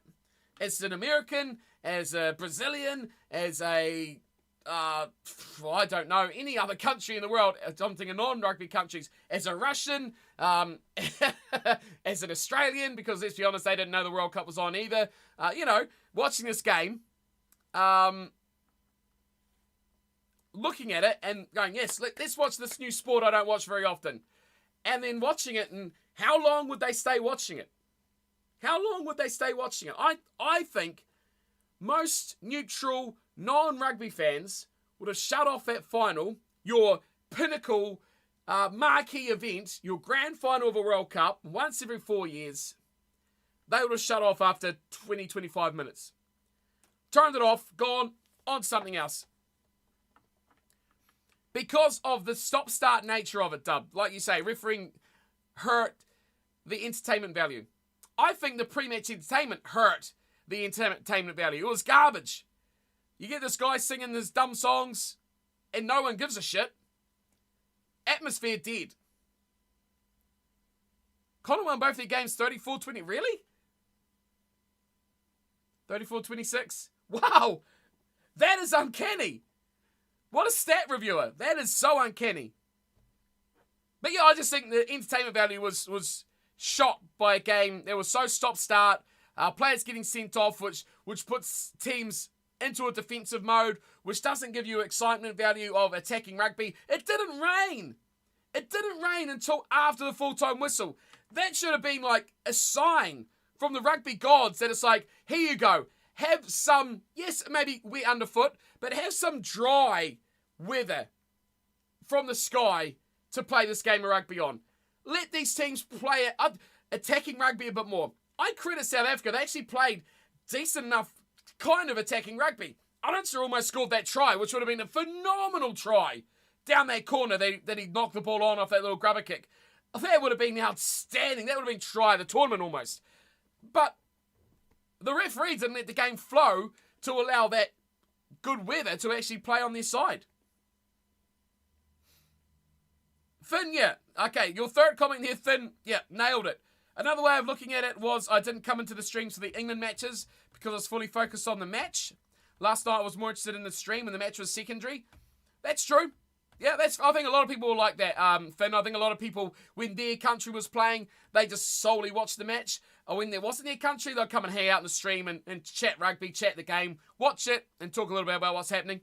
As an American, as a Brazilian, as a, I don't know, any other country in the world. I'm thinking non-rugby countries. As a Russian, as an Australian, because let's be honest, they didn't know the World Cup was on either. Watching this game, looking at it and going, yes, let's watch this new sport I don't watch very often. And then watching it, and how long would they stay watching it? How long would they stay watching it? I think most neutral, non-rugby fans would have shut off that final, your pinnacle marquee event, your grand final of a World Cup, once every 4 years. They would have shut off after 20, 25 minutes. Turned it off, gone, on something else. Because of the stop-start nature of it, Dub. Like you say, refereeing hurt the entertainment value. I think the pre-match entertainment hurt the entertainment value. It was garbage. You get this guy singing his dumb songs and no one gives a shit. Atmosphere dead. Connor won both their games 34-20. Really? 34-26? Wow! That is uncanny. What a stat reviewer. That is so uncanny. But yeah, I just think the entertainment value was shot by a game that was so stop-start. Players getting sent off, which puts teams into a defensive mode, which doesn't give you excitement value of attacking rugby. It didn't rain. It didn't rain until after the full-time whistle. That should have been like a sign from the rugby gods that it's like, here you go. Have some, yes, maybe wet underfoot, but have some dry weather from the sky to play this game of rugby on. Let these teams play attacking rugby a bit more. I credit South Africa. They actually played decent enough kind of attacking rugby. Arendse almost scored that try, which would have been a phenomenal try down that corner that he knocked the ball on off that little grubber kick. That would have been outstanding. That would have been try of the tournament almost. But the referee didn't let the game flow to allow that good weather to actually play on their side. Finn, yeah. Okay, your third comment here, Finn, yeah, nailed it. Another way of looking at it was I didn't come into the streams for the England matches because I was fully focused on the match. Last night I was more interested in the stream and the match was secondary. That's true. Yeah, I think a lot of people were like that, Finn. I think a lot of people, when their country was playing, they just solely watched the match. Or when there wasn't their country, they'd come and hang out in the stream and chat rugby, chat the game, watch it, and talk a little bit about what's happening.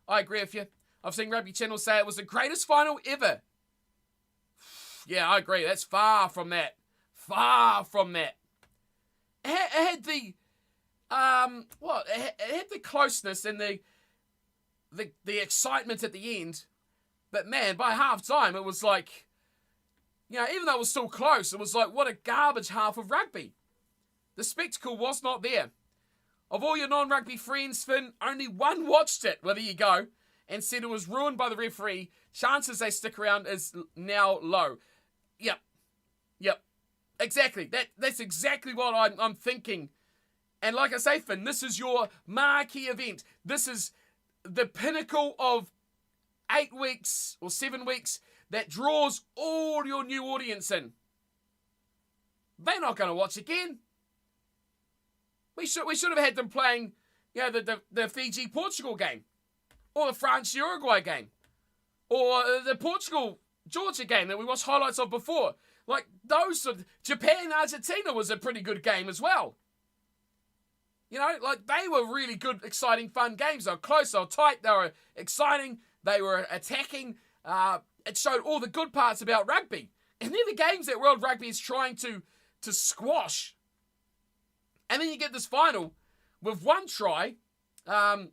I agree with you. I've seen Rugby Channel say it was the greatest final ever. Yeah, I agree. That's far from that. Far from that. It had the it had the closeness and the excitement at the end. But man, by half time, it was like, even though it was still close, it was like, what a garbage half of rugby. The spectacle was not there. Of all your non-rugby friends, Finn, only one watched it. Well, there you go. And said it was ruined by the referee. Chances they stick around is now low. Yep. Exactly. That's exactly what I'm thinking. And like I say, Finn, this is your marquee event. This is the pinnacle of 8 weeks or 7 weeks that draws all your new audience in. They're not going to watch again. We should have had them playing, the Fiji-Portugal game, or the France-Uruguay game, or the Portugal-Georgia game that we watched highlights of before. Like those, Japan-Argentina was a pretty good game as well. They were really good, exciting, fun games. They were close, they were tight, they were exciting, they were attacking. It showed all the good parts about rugby. And they're the games that World Rugby is trying to squash. And then you get this final with one try. I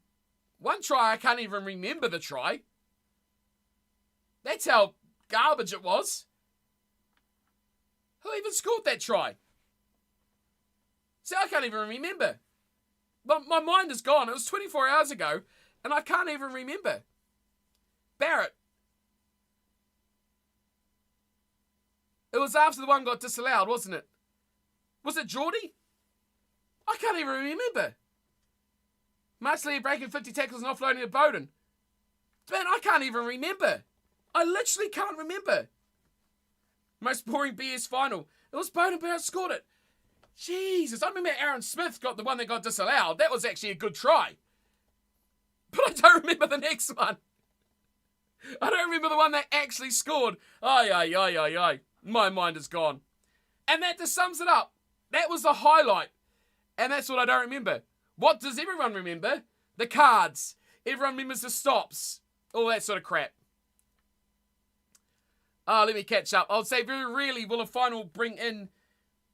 can't even remember the try. That's how garbage it was. Who even scored that try? See, I can't even remember. My mind is gone. It was 24 hours ago, and I can't even remember. Barrett. It was after the one got disallowed, wasn't it? Was it Geordie? I can't even remember. Marchley breaking 50 tackles and offloading to Bowden. Man, I can't even remember. I literally can't remember. Most boring BS final. It was Bowden Barrett scored it. Jesus, I remember Aaron Smith got the one that got disallowed. That was actually a good try. But I don't remember the next one. I don't remember the one that actually scored. Ay. My mind is gone. And that just sums it up. That was the highlight. And that's what I don't remember. What does everyone remember? The cards. Everyone remembers the stops. All that sort of crap. Let me catch up. I'll say very rarely will a final bring in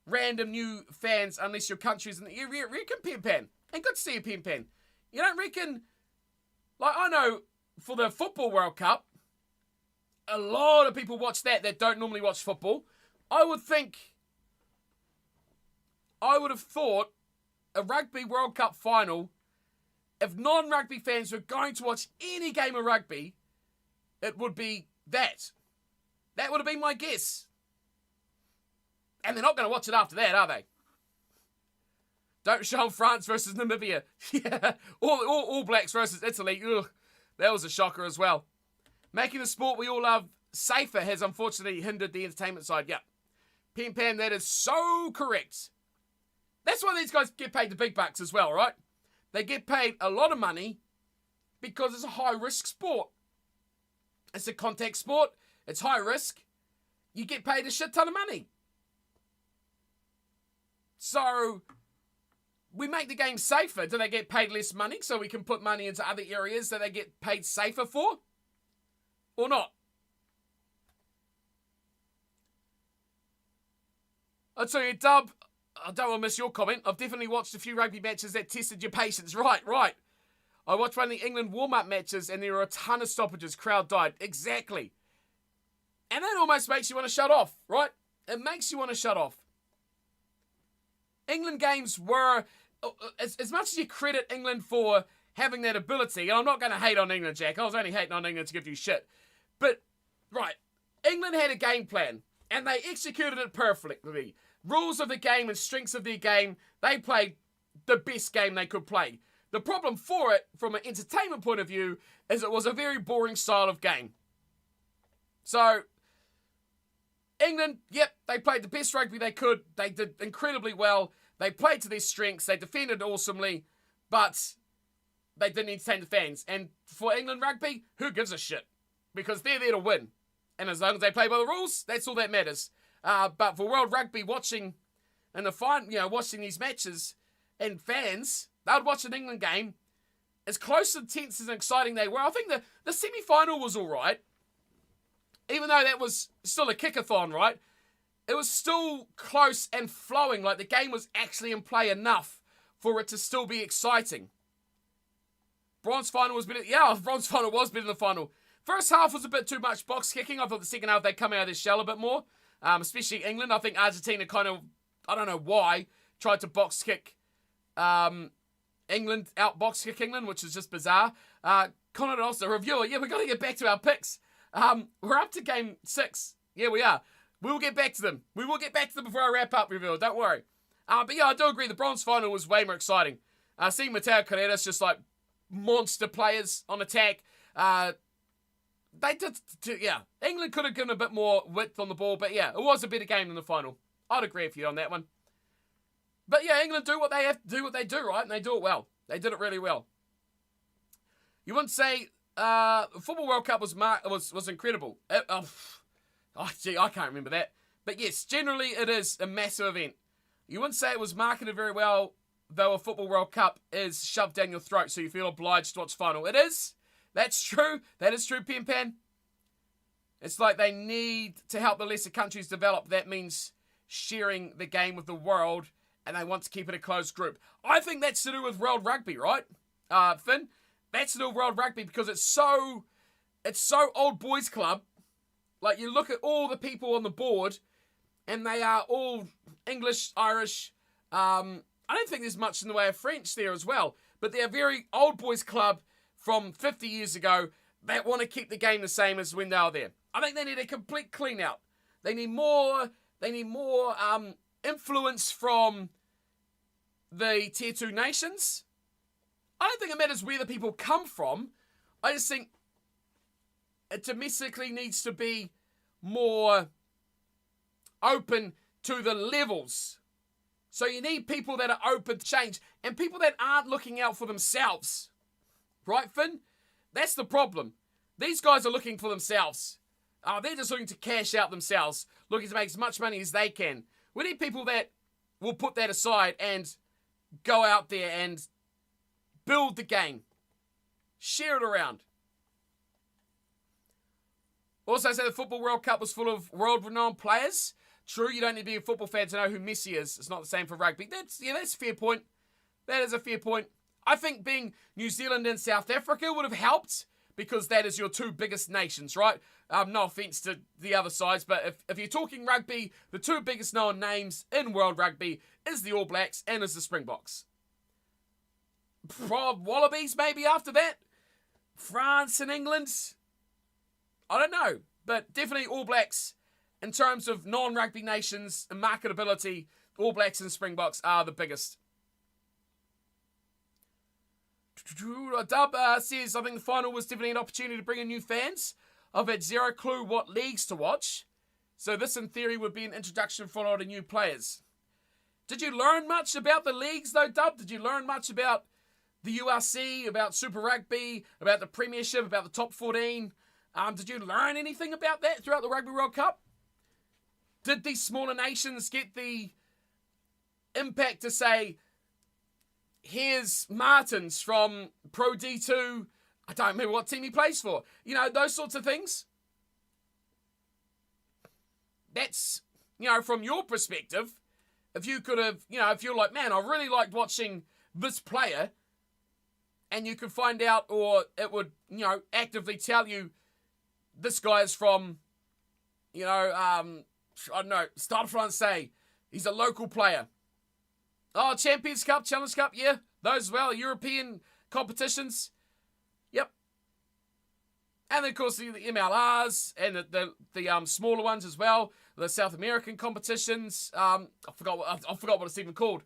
random new fans unless your country's in the area. Reckon Pen Pan. And good to see you, Pen Pan. You don't reckon... I know for the Football World Cup, a lot of people watch that don't normally watch football. I would have thought a Rugby World Cup final, if non-rugby fans were going to watch any game of rugby, it would be that. That would have been my guess. And they're not going to watch it after that, are they? Don't show France versus Namibia. Yeah, all Blacks versus Italy. Ugh, that was a shocker as well. Making the sport we all love safer has unfortunately hindered the entertainment side. Yeah. Pen Pan, that is so correct. That's why these guys get paid the big bucks as well, right? They get paid a lot of money because it's a high-risk sport. It's a contact sport. It's high risk. You get paid a shit ton of money. So, we make the game safer. Do they get paid less money so we can put money into other areas that they get paid safer for? Or not? I'll tell you, Dub, I don't want to miss your comment. I've definitely watched a few rugby matches that tested your patience. Right. I watched one of the England warm-up matches and there were a ton of stoppages. Crowd died. Exactly. And that almost makes you want to shut off, right? It makes you want to shut off. England games were, as much as you credit England for having that ability, and I'm not going to hate on England, Jack. I was only hating on England to give you shit. But, right, England had a game plan, and they executed it perfectly. Rules of the game and strengths of their game, they played the best game they could play. The problem for it, from an entertainment point of view, is it was a very boring style of game. So, England, yep, they played the best rugby they could. They did incredibly well. They played to their strengths. They defended awesomely, but they didn't entertain the fans. And for England rugby, who gives a shit? Because they're there to win. And as long as they play by the rules, that's all that matters. But for World Rugby, watching in the watching these matches, and fans, they would watch an England game as close and tense and exciting they were. I think the semi-final was all right. Even though that was still a kickathon, right? It was still close and flowing. Like the game was actually in play enough for it to still be exciting. Bronze final was better. Yeah, bronze final was better than the final. First half was a bit too much box kicking. I thought the second half they'd come out of their shell a bit more. Especially England. I think Argentina kind of, I don't know why, tried to box kick England, box kick England, which is just bizarre. Connor also, reviewer, yeah, we've got to get back to our picks. We're up to game 6. Yeah, we are. We will get back to them. We will get back to them before I wrap up, reviewer. Don't worry. But yeah, I do agree. The bronze final was way more exciting. Seeing Mateo Carreras just like monster players on attack. They did, yeah. England could have given a bit more width on the ball, but yeah, it was a better game than the final. I'd agree with you on that one. But yeah, England do what they have to do, what they do, right? And they do it well. They did it really well. You wouldn't say Football World Cup was incredible. Gee, I can't remember that. But yes, generally it is a massive event. You wouldn't say it was marketed very well, though a Football World Cup is shoved down your throat, so you feel obliged to watch final. It is. That's true. That is true, Pen Pan. It's like they need to help the lesser countries develop. That means sharing the game with the world, and they want to keep it a closed group. I think that's to do with World Rugby, right? Finn? That's to do with World Rugby because it's so old boys club. Like, you look at all the people on the board, and they are all English, Irish. I don't think there's much in the way of French there as well. But they're a very old boys club from 50 years ago that want to keep the game the same as when they were there. I think they need a complete clean out. They need more influence from the Tier 2 nations. I don't think it matters where the people come from. I just think it domestically needs to be more open to the levels. So you need people that are open to change and people that aren't looking out for themselves. Right, Finn? That's the problem. These guys are looking for themselves. They're just looking to cash out themselves, looking to make as much money as they can. We need people that will put that aside and go out there and build the game. Share it around. Also, say the Football World Cup was full of world-renowned players. True, you don't need to be a football fan to know who Messi is. It's not the same for rugby. That's a fair point. That is a fair point. I think being New Zealand and South Africa would have helped because that is your two biggest nations, right? No offence to the other sides, but if you're talking rugby, the two biggest known names in world rugby is the All Blacks and is the Springboks. Wallabies maybe after that. France and England. I don't know, but definitely All Blacks in terms of non-rugby nations and marketability. All Blacks and Springboks are the biggest. Dub says, I think the final was definitely an opportunity to bring in new fans. I've had zero clue what leagues to watch. So this, in theory, would be an introduction for a lot of new players. Did you learn much about the leagues, though, Dub? Did you learn much about the URC, about Super Rugby, about the Premiership, about the Top 14? Did you learn anything about that throughout the Rugby World Cup? Did these smaller nations get the impact to say, here's Martins from Pro D2, I don't remember what team he plays for. You know, those sorts of things. That's, from your perspective, if you could have, if you're like, man, I really liked watching this player, and you could find out, or it would, actively tell you this guy is from, I don't know, Stade Francais. He's a local player. Oh, Champions Cup, Challenge Cup, yeah, those as well. European competitions, yep. And then, of course, the MLRs and the smaller ones as well. The South American competitions. I forgot what it's even called.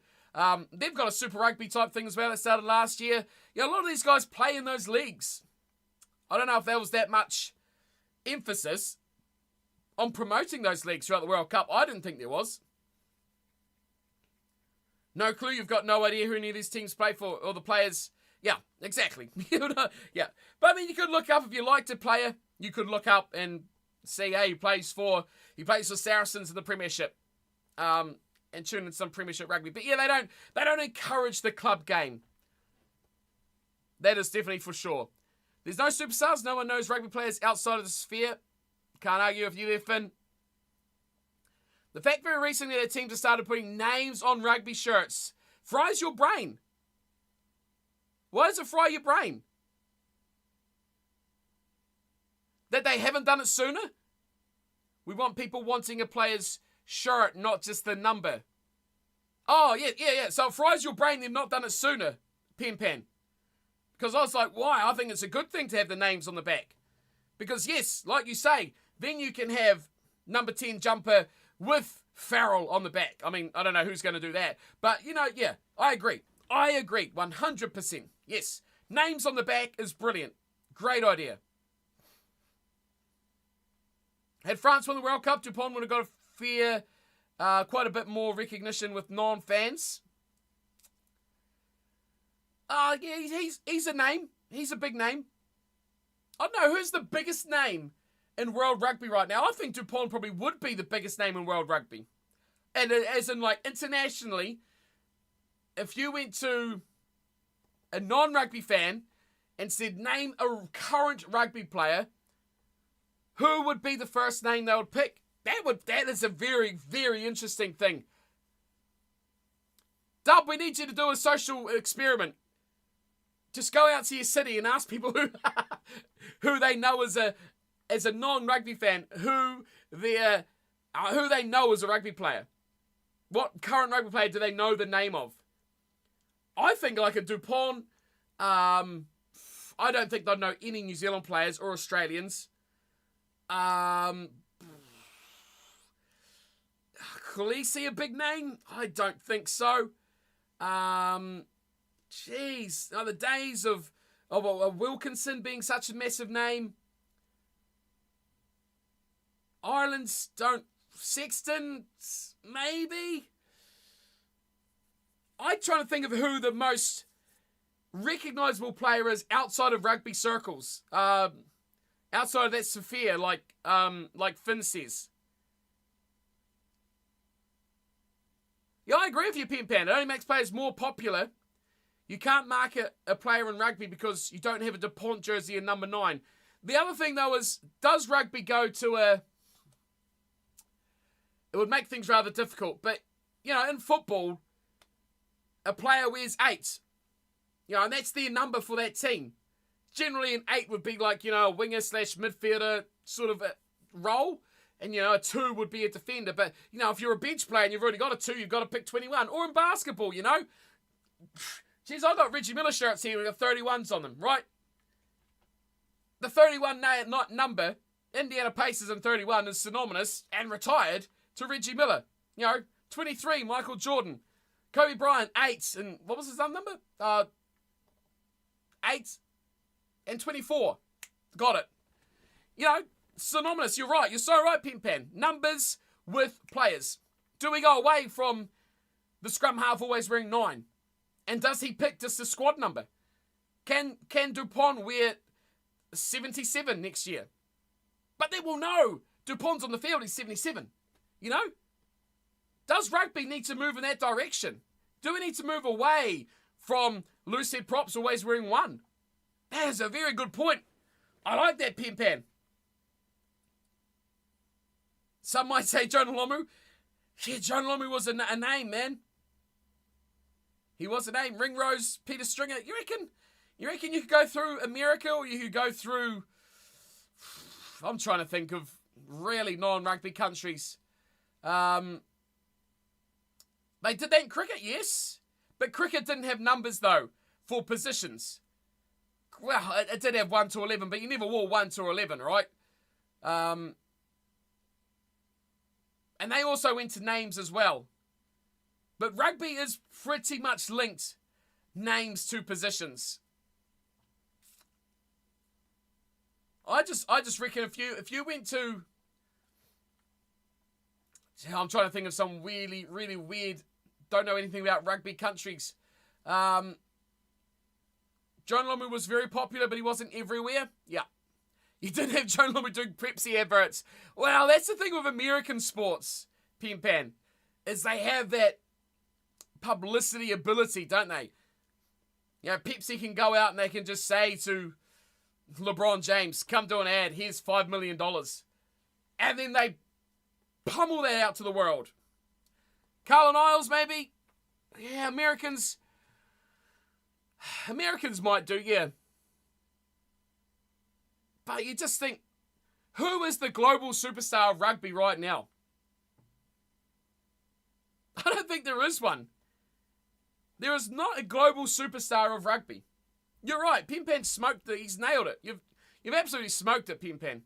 They've got a Super Rugby type thing as well that started last year. A lot of these guys play in those leagues. I don't know if there was that much emphasis on promoting those leagues throughout the World Cup. I didn't think there was. No clue. You've got no idea who any of these teams play for, or the players. Yeah, exactly. Yeah. But I mean, you could look up, if you liked a player, you could look up and see, hey, he plays for Saracens in the Premiership. And tune in some Premiership rugby. But yeah, they don't encourage the club game. That is definitely for sure. There's no superstars. No one knows rugby players outside of the sphere. Can't argue with you there, Finn. The fact very recently that teams have started putting names on rugby shirts fries your brain. Why does it fry your brain? That they haven't done it sooner? We want people wanting a player's shirt, not just the number. Oh, yeah. So it fries your brain they've not done it sooner, Pan. Because I was like, why? I think it's a good thing to have the names on the back. Because yes, like you say, then you can have number 10 jumper with Farrell on the back. I mean, I don't know who's going to do that. But, yeah, I agree. 100%. Yes, names on the back is brilliant. Great idea. Had France won the World Cup, Dupont would have got quite a bit more recognition with non-fans. Yeah, he's a name. He's a big name. I don't know, who's the biggest name in world rugby right now? I think Dupont probably would be the biggest name in world rugby. And as in, like, internationally, if you went to a non-rugby fan and said, name a current rugby player, who would be the first name they would pick? That is a very, very interesting thing. Dub, we need you to do a social experiment. Just go out to your city and ask people who they know as a non-rugby fan, who they know as a rugby player. What current rugby player do they know the name of? I think like a Dupont. I don't think they'd know any New Zealand players or Australians. Khaleesi a big name? I don't think so. The days of Wilkinson being such a massive name. Ireland's don't... Sexton, maybe? I'm trying to think of who the most recognisable player is outside of rugby circles. Outside of that sphere, like Finn says. Yeah, I agree with you, Pan. It only makes players more popular. You can't market a player in rugby because you don't have a DuPont jersey in number 9. The other thing, though, is, does rugby go to a... It would make things rather difficult. But, in football, a player wears 8. And that's their number for that team. Generally, an 8 would be like, a winger/midfielder sort of a role. And, a 2 would be a defender. But, if you're a bench player and you've already got a 2, you've got to pick 21. Or in basketball, Geez, I've got Reggie Miller shirts here with 31s on them, right? The 31 number, Indiana Pacers in 31, is synonymous and retired to Reggie Miller. 23, Michael Jordan. Kobe Bryant, 8. And what was his number? 8 and 24. Got it. Synonymous. You're right. You're so right, Pan. Numbers with players. Do we go away from the scrum half always wearing 9? And does he pick just the squad number? Can Dupont wear 77 next year? But they will know Dupont's on the field, he's 77. Does rugby need to move in that direction? Do we need to move away from loose head props always wearing 1? That is a very good point. I like that, Pan. Some might say Jonah Lomu. Yeah, John Lomu was a name, man. He was a name. Ringrose, Peter Stringer. You reckon you could go through America, or you could go through... I'm trying to think of really non-rugby countries. They did that in cricket, yes. But cricket didn't have numbers, though, for positions. Well, it did have 1 to 11, but you never wore 1 to 11, right? And they also went to names as well. But rugby is pretty much linked names to positions. I just reckon if you went to... I'm trying to think of some really, really weird, don't know anything about rugby countries. John Lomu was very popular, but he wasn't everywhere. Yeah. You didn't have John Lomu doing Pepsi adverts. Well, that's the thing with American sports, Pen Pan, is they have that publicity ability, don't they? You know, Pepsi can go out and they can just say to LeBron James, come do an ad, here's $5 million. And then they pummel that out to the world. Carlin Isles, maybe? Yeah, Americans might do, yeah. But you just think, who is the global superstar of rugby right now? I don't think there is one. There is not a global superstar of rugby. You're right, Pen Pan smoked it. He's nailed it. You've absolutely smoked it, Pen Pan.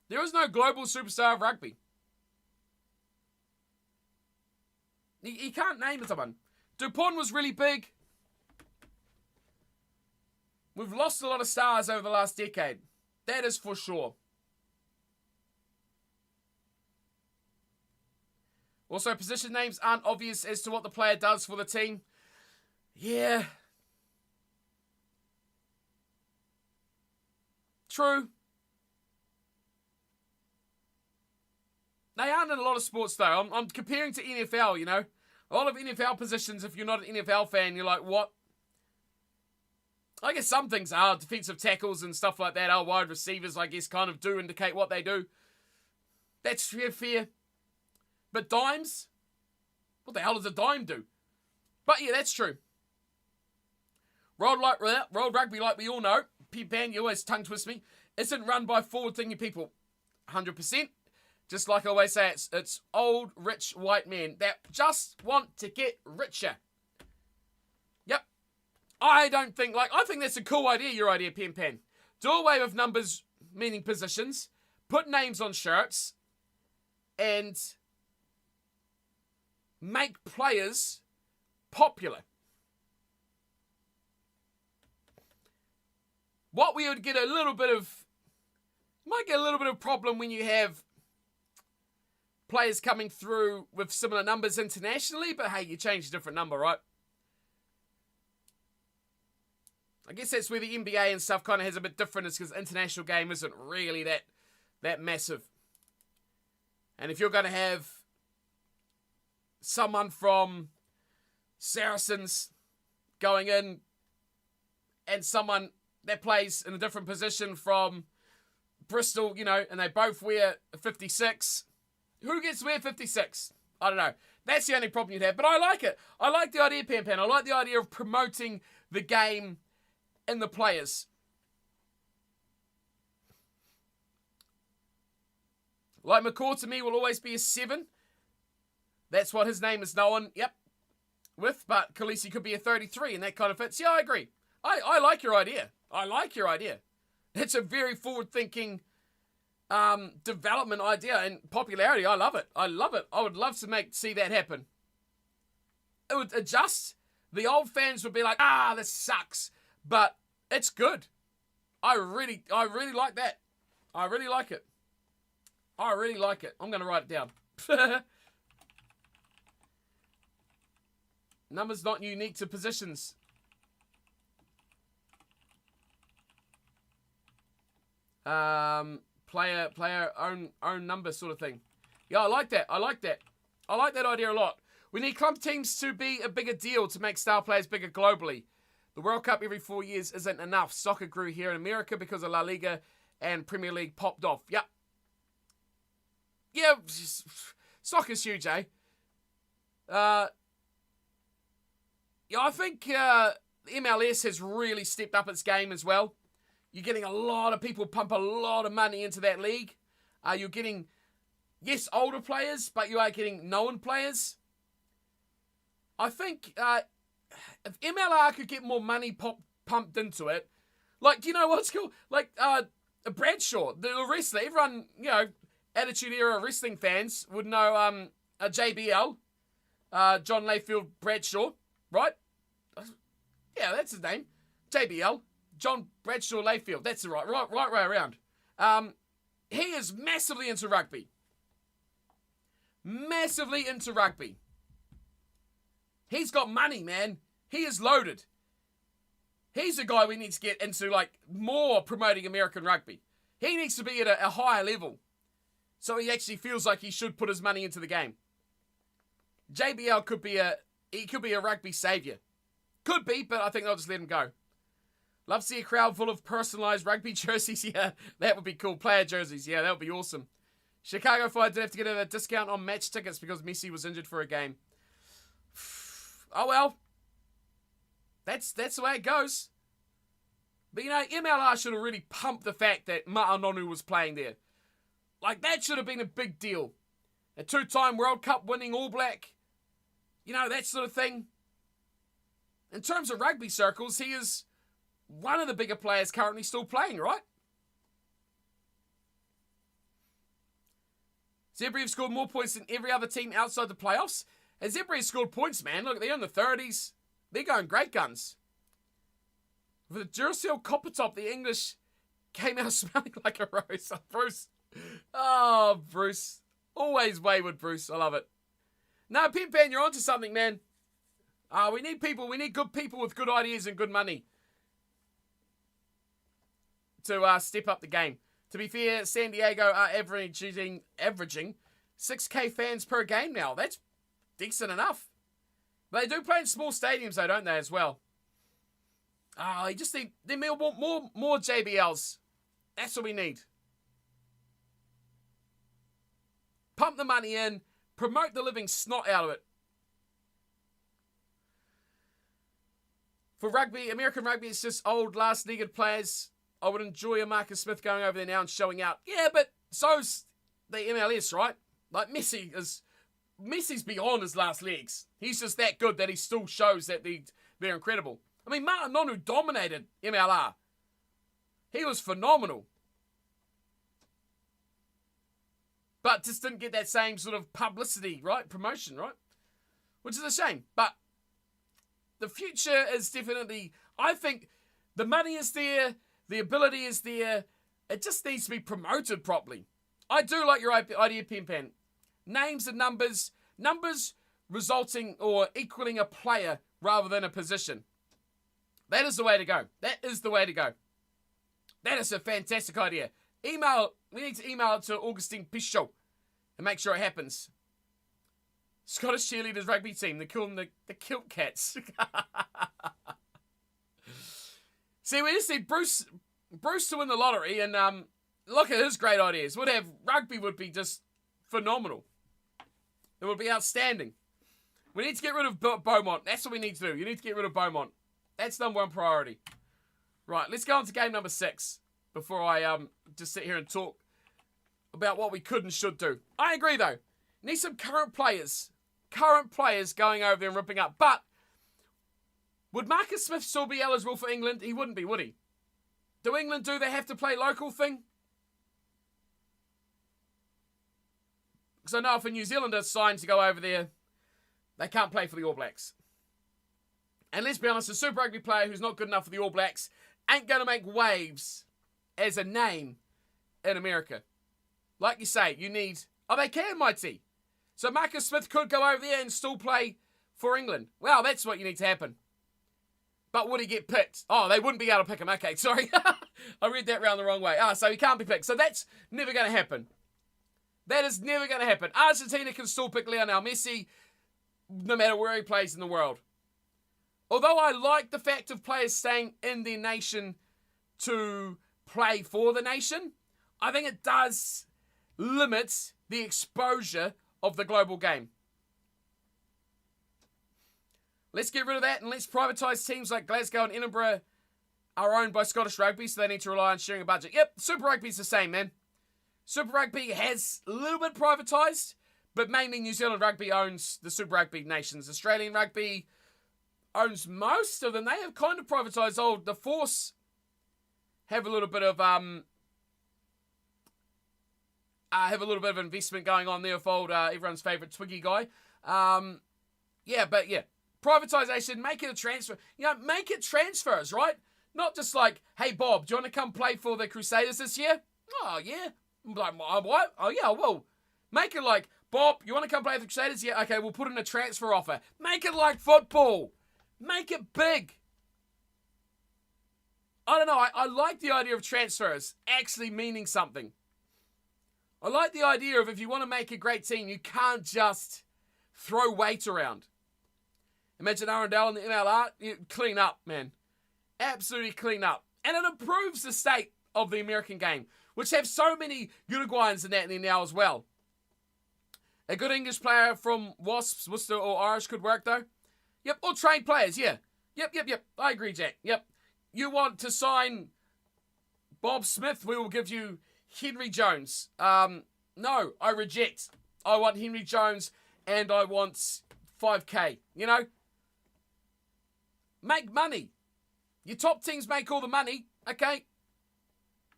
There is no global superstar of rugby. You can't name someone. Dupont was really big. We've lost a lot of stars over the last decade. That is for sure. Also, position names aren't obvious as to what the player does for the team. Yeah. True. They aren't in a lot of sports, though. I'm comparing to NFL, you know. A lot of NFL positions, if you're not an NFL fan, you're like, what? I guess some things are. Defensive tackles and stuff like that. Our wide receivers, I guess, kind of do indicate what they do. That's fair. But dimes? What the hell does a dime do? But yeah, that's true. World Rugby, like we all know, Pen Pan, you always tongue twist me, isn't run by forward-thinking people. 100%. Just like I always say, it's old, rich, white men that just want to get richer. Yep. I think that's a cool idea, your idea, Pen Pan. Do away with numbers, meaning positions, put names on shirts, and make players popular. What we would get a little bit of problem when you have players coming through with similar numbers internationally, but hey, you change a different number, right? I guess that's where the NBA and stuff kind of has a bit different, is because international game isn't really that massive. And if you're going to have someone from Saracens going in and someone that plays in a different position from Bristol, you know, and they both wear 56, who gets to wear 56? I don't know. That's the only problem you'd have. But I like it. I like the idea, Pen Pan. I like the idea of promoting the game and the players. Like McCaw to me will always be a 7. That's what his name is known, with. But Khaleesi could be a 33, and that kind of fits. Yeah, I agree. I like your idea. I like your idea. It's a very forward-thinking development idea and popularity. I love it. I would love to see that happen. It would adjust. The old fans would be like, this sucks. But it's good. I really like that. I really like it. I really like it. I'm going to write it down. Numbers not unique to positions. Player own number sort of thing. Yeah, I like that. I like that idea a lot. We need club teams to be a bigger deal to make star players bigger globally. The World Cup every 4 years isn't enough. Soccer grew here in America because of La Liga and Premier League popped off. Yeah, Soccer's huge, eh? Yeah, I think the MLS has really stepped up its game as well. You're getting a lot of people pump a lot of money into that league. You're getting, yes, older players, but you are getting known players. I think if MLR could get more money pumped into it, like, do you know what's cool? Like Bradshaw, the wrestler, everyone, Attitude Era wrestling fans would know JBL, John Layfield Bradshaw, right? Yeah, that's his name. JBL, John Bradshaw Layfield. That's the right way around. He is massively into rugby. Massively into rugby. He's got money, man. He is loaded. He's a guy we need to get into, like, more promoting American rugby. He needs to be at a higher level. So he actually feels like he should put his money into the game. JBL could be a rugby saviour. Could be, but I think they'll just let him go. Love to see a crowd full of personalised rugby jerseys. Yeah, that would be cool. Player jerseys. Yeah, that would be awesome. Chicago Fire did have to get a discount on match tickets because Messi was injured for a game. Oh, well. That's the way it goes. But, MLR should have really pumped the fact that Ma'anonu was playing there. Like, that should have been a big deal. A 2-time World Cup winning All Black. That sort of thing. In terms of rugby circles, he is one of the bigger players currently still playing, right? Zebra have scored more points than every other team outside the playoffs. And Zebra has scored points, man. Look, they're in the 30s. They're going great guns. With the Duracell copper top, the English came out smelling like a rose. Bruce. Oh, Bruce. Always wayward, Bruce. I love it. No, Pin Pan, you're onto something, man. We need people. We need good people with good ideas and good money to step up the game. To be fair, San Diego are averaging 6K fans per game now. That's decent enough. But they do play in small stadiums, though, don't they, as well? You just need more JBLs. That's what we need. Pump the money in. Promote the living snot out of it. For rugby, American rugby, it's just old, last-legged players. I would enjoy a Marcus Smith going over there now and showing out. Yeah, but so's the MLS, right? Like, Messi's beyond his last legs. He's just that good that he still shows that they're incredible. I mean, Ma'anonu dominated MLR. He was phenomenal. But just didn't get that same sort of publicity, right? Promotion, right? Which is a shame. But the future is definitely, I think the money is there, the ability is there. It just needs to be promoted properly. I do like your idea, Pin Pan. Names and numbers resulting or equaling a player rather than a position. That is the way to go. That is the way to go. That is a fantastic idea. We need to email it to Augustine Pichot and make sure it happens. Scottish cheerleaders rugby team. They call them the Kilt Cats. See, we just need Bruce to win the lottery and look at his great ideas. Rugby would be just phenomenal. It would be outstanding. We need to get rid of Beaumont. That's what we need to do. You need to get rid of Beaumont. That's number one priority. Right, let's go on to game number 6 before I just sit here and talk about what we could and should do. I agree, though. Need some current players going over there and ripping up. But would Marcus Smith still be eligible for England? He wouldn't be, would he? Do England do they have to play local thing? Because I know if a New Zealander signed to go over there, they can't play for the All Blacks. And let's be honest, a Super Rugby player who's not good enough for the All Blacks ain't going to make waves as a name in America. Like you say, you need... Oh, they can, mighty. So Marcus Smith could go over there and still play for England. Well, that's what you need to happen. But would he get picked? Oh, they wouldn't be able to pick him. Okay, sorry. I read that round the wrong way. So he can't be picked. So that's never going to happen. That is never going to happen. Argentina can still pick Lionel Messi no matter where he plays in the world. Although I like the fact of players staying in their nation to play for the nation, I think it does limit the exposure of the global game. Let's get rid of that and let's privatise teams like Glasgow and Edinburgh are owned by Scottish Rugby, so they need to rely on sharing a budget. Yep, Super Rugby's the same, man. Super Rugby has a little bit privatised, but mainly New Zealand Rugby owns the Super Rugby nations. Australian Rugby owns most of them. They have kind of privatised. Oh, the Force have a little bit of investment going on there with old everyone's favourite Twiggy guy. Privatisation, make it a transfer. Make it transfers, right? Not just like, hey, Bob, do you want to come play for the Crusaders this year? Oh, yeah. I'm like, what? Oh, yeah, I will. Make it like, Bob, you want to come play for the Crusaders? Yeah, okay, we'll put in a transfer offer. Make it like football. Make it big. I don't know. I like the idea of transfers actually meaning something. I like the idea of if you want to make a great team, you can't just throw weight around. Imagine Arundel and the MLR. You clean up, man. Absolutely clean up. And it improves the state of the American game, which have so many Uruguayans in that in there now as well. A good English player from Wasps, Worcester or Irish could work though. Yep, or trained players, yeah. Yep. I agree, Jack. Yep. You want to sign Bob Smith, we will give you Henry Jones. No, I reject. I want Henry Jones and I want 5K, Make money. Your top teams make all the money, okay?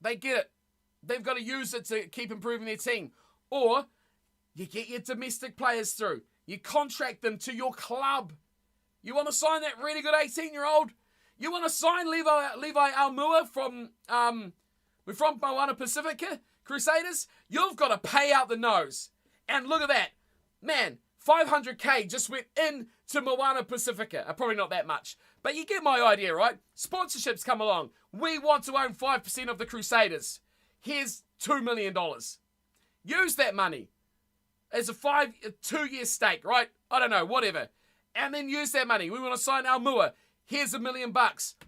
They get it. They've got to use it to keep improving their team. Or you get your domestic players through. You contract them to your club. You want to sign that really good 18-year-old? You want to sign Levi Almua from Moana Pacifica Crusaders? You've got to pay out the nose. And look at that. Man, 500K just went into Moana Pacifica. Probably not that much. But you get my idea, right? Sponsorships come along. We want to own 5% of the Crusaders. Here's $2 million. Use that money as a 2-year stake, right? I don't know, whatever. And then use that money. We want to sign Almua. Here's $1 million.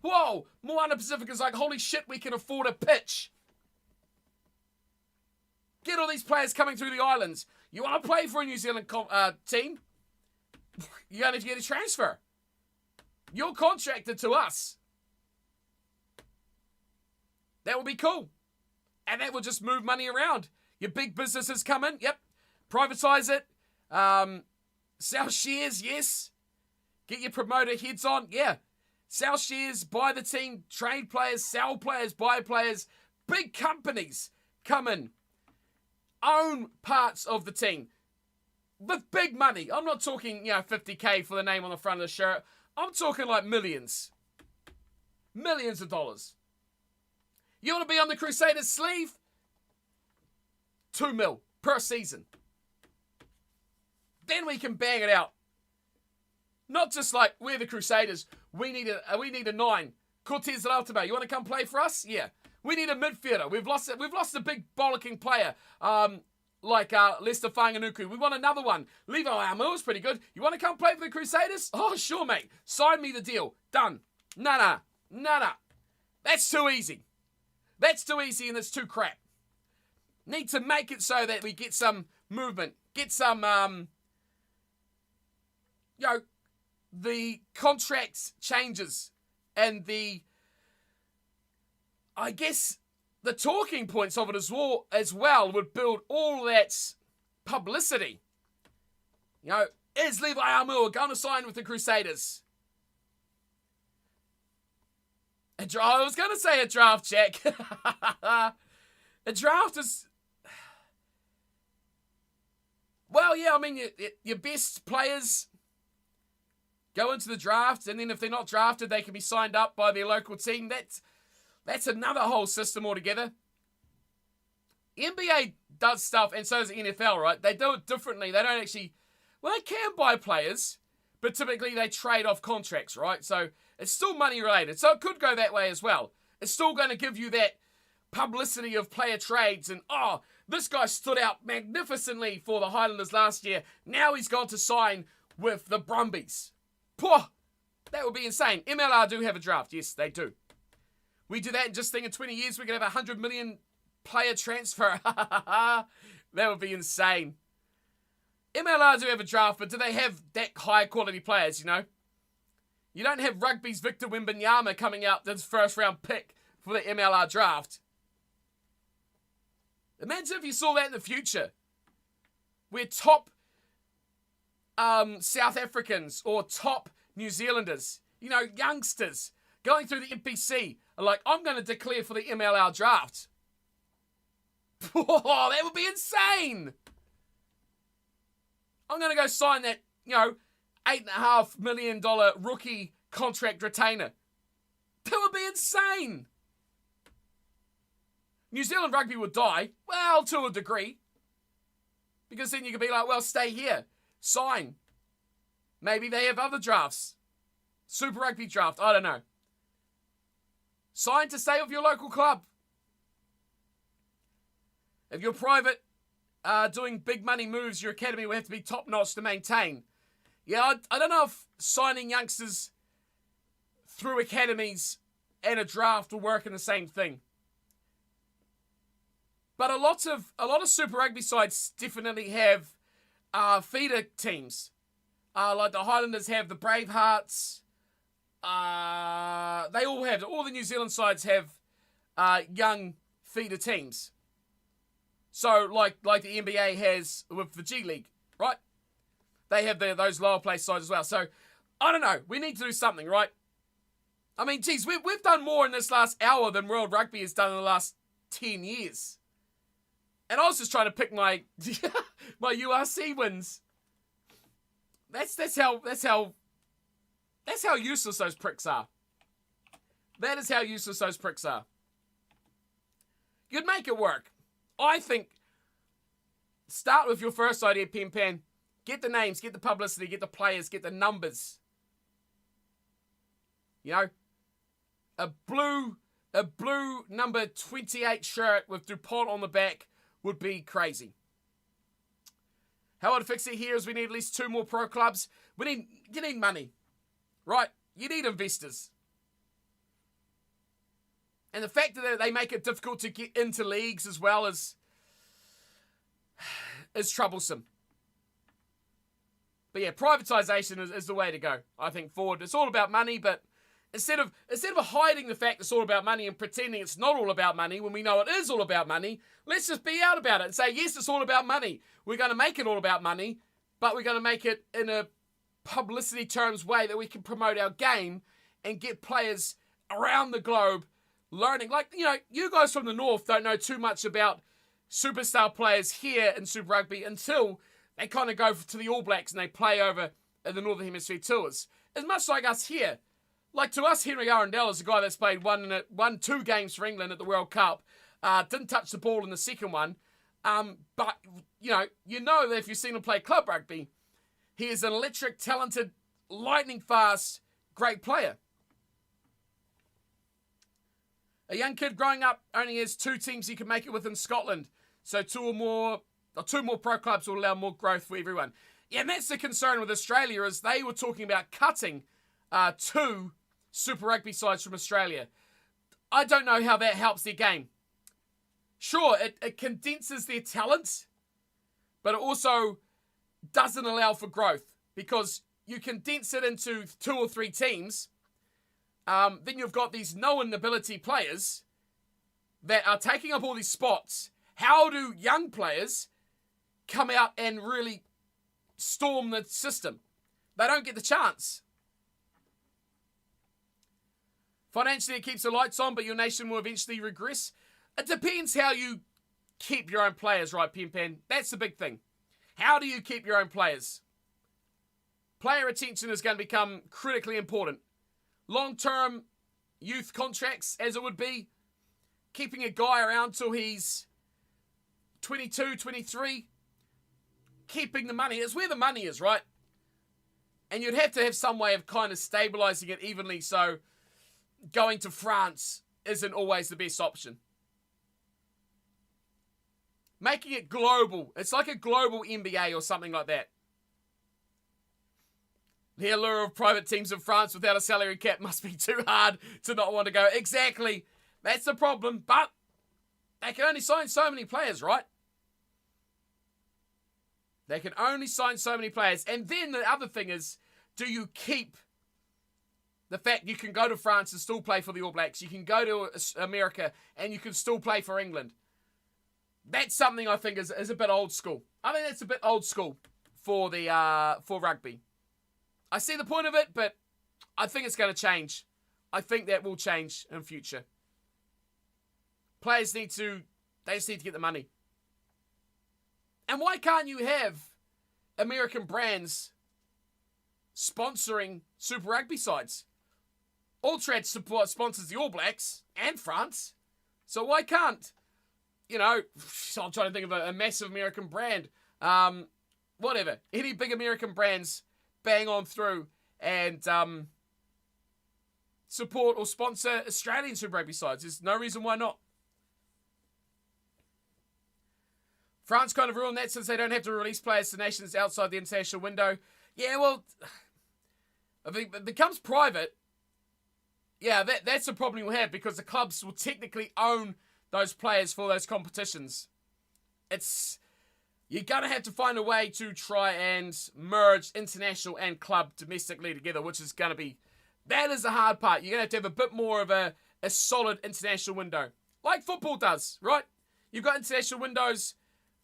Whoa, Moana Pacifica's like, holy shit, we can afford a pitch. Get all these players coming through the islands. You want to play for a New Zealand team? You're going to get a transfer. You're contracted to us. That would be cool. And that will just move money around. Your big businesses come in. Yep. Privatise it. Sell shares. Yes. Get your promoter heads on. Yeah. Sell shares. Buy the team. Trade players. Sell players. Buy players. Big companies come in. Own parts of the team. With big money. I'm not talking, 50K for the name on the front of the shirt. I'm talking like millions. Millions of dollars. You want to be on the Crusaders sleeve? $2 million per season. Then we can bang it out. Not just like, we're the Crusaders. We need a 9. Cortez Altama, you want to come play for us? Yeah. We need a midfielder. We've lost a big bollocking player. Like Lester Whanganuku. We want another one. Levi Almua's pretty good. You want to come play for the Crusaders? Oh, sure, mate. Sign me the deal. Done. Nah. That's too easy. That's too easy and it's too crap. Need to make it so that we get some movement. Get some, the contracts changes. And the talking points of it as well would build all that publicity. Is Levi Almua going to sign with the Crusaders? I was going to say a draft, Jack. A draft is... Well, yeah, I mean, your best players go into the draft, and then if they're not drafted, they can be signed up by their local team. That's another whole system altogether. NBA does stuff, and so does the NFL, right? They do it differently. They don't actually... Well, they can buy players, but typically they trade off contracts, right? So it's still money related. So it could go that way as well. It's still going to give you that publicity of player trades and, this guy stood out magnificently for the Highlanders last year. Now he's gone to sign with the Brumbies. Pwah! That would be insane. MLR do have a draft. Yes, they do. We do that and just think in 20 years we can have 100 million player transfer. That would be insane. MLR do have a draft, but do they have that high quality players, you know? You don't have Rugby's Victor Wembanyama coming out as first round pick for the MLR draft. Imagine if you saw that in the future. Where top South Africans or top New Zealanders, you know, youngsters going through the NPC are like, I'm going to declare for the MLR draft. Oh, that would be insane. I'm going to go sign that, you know, $8.5 million rookie contract retainer. That would be insane. New Zealand rugby would die, well, to a degree. Because then you could be like, well, stay here. Sign. Maybe they have other drafts. Super Rugby draft, I don't know. Sign to stay with your local club. If you're private, doing big money moves, your academy will have to be top-notch to maintain. Yeah, I don't know if signing youngsters through academies and a draft will work in the same thing. But a lot of Super Rugby sides definitely have feeder teams. Like the Highlanders have the Bravehearts. They all have. All the New Zealand sides have young feeder teams. So like the NBA has with the G League, right? They have those lower place sides as well. So I don't know. We need to do something, right? I mean, geez, we've done more in this last hour than World Rugby has done in the last 10 years. And I was just trying to pick my my URC wins. That's how useless those pricks are. That is how useless those pricks are. You'd make it work. I think start with your first idea, Pen Pan. Get the names, get the publicity, get the players, get the numbers. You know, a blue number 28 shirt with DuPont on the back would be crazy. How I'd fix it here is we need at least 2 more pro clubs. You need money, right? You need investors. And the fact that they make it difficult to get into leagues as well is troublesome. But yeah, privatisation is the way to go, I think, forward. It's all about money, but instead of hiding the fact it's all about money and pretending it's not all about money when we know it is all about money, let's just be out about it and say, yes, it's all about money. We're going to make it all about money, but we're going to make it in a publicity terms way that we can promote our game and get players around the globe learning. Like, you know, you guys from the north don't know too much about superstar players here in Super Rugby until they kind of go to the All Blacks and they play over in the Northern Hemisphere tours. It's much like us here. Like to us, Henry Arundel is a guy that's played 2 games for England at the World Cup. Didn't touch the ball in the second one. But, you know that if you've seen him play club rugby, he is an electric, talented, lightning fast, great player. A young kid growing up only has 2 teams he can make it with in Scotland. So 2 more pro clubs will allow more growth for everyone. Yeah, and that's the concern with Australia is they were talking about cutting 2 Super Rugby sides from Australia. I don't know how that helps their game. Sure, it condenses their talent, but it also doesn't allow for growth because you condense it into 2 or 3 teams. Then you've got these known ability players that are taking up all these spots. How do young players come out and really storm the system? They don't get the chance. Financially, it keeps the lights on, but your nation will eventually regress. It depends how you keep your own players, right, Pen Pan? That's the big thing. How do you keep your own players? Player retention is going to become critically important. Long-term youth contracts, as it would be, keeping a guy around till he's 22, 23, keeping the money. It's where the money is, right? And you'd have to have some way of kind of stabilising it evenly so going to France isn't always the best option. Making it global. It's like a global NBA or something like that. The allure of private teams in France without a salary cap must be too hard to not want to go. Exactly. That's the problem. But they can only sign so many players, right? They can only sign so many players. And then the other thing is, do you keep the fact you can go to France and still play for the All Blacks? You can go to America and you can still play for England. That's something I think is a bit old school. I think that's a bit old school for rugby. I see the point of it, but I think it's going to change. I think that will change in future. Players just need to get the money. And why can't you have American brands sponsoring Super Rugby sides? Ultrad sponsors the All Blacks and France. So why can't, I'm trying to think of a massive American brand. Whatever. Any big American brands bang on through and support or sponsor Australian Super Rugby sides. There's no reason why not. France kind of ruined that since they don't have to release players to nations outside the international window. Yeah, well, if it becomes private, yeah, that's the problem you'll have because the clubs will technically own those players for those competitions. You're going to have to find a way to try and merge international and club domestically together, which is going to be, that is the hard part. You're going to have a bit more of a solid international window. Like football does, right? You've got international windows,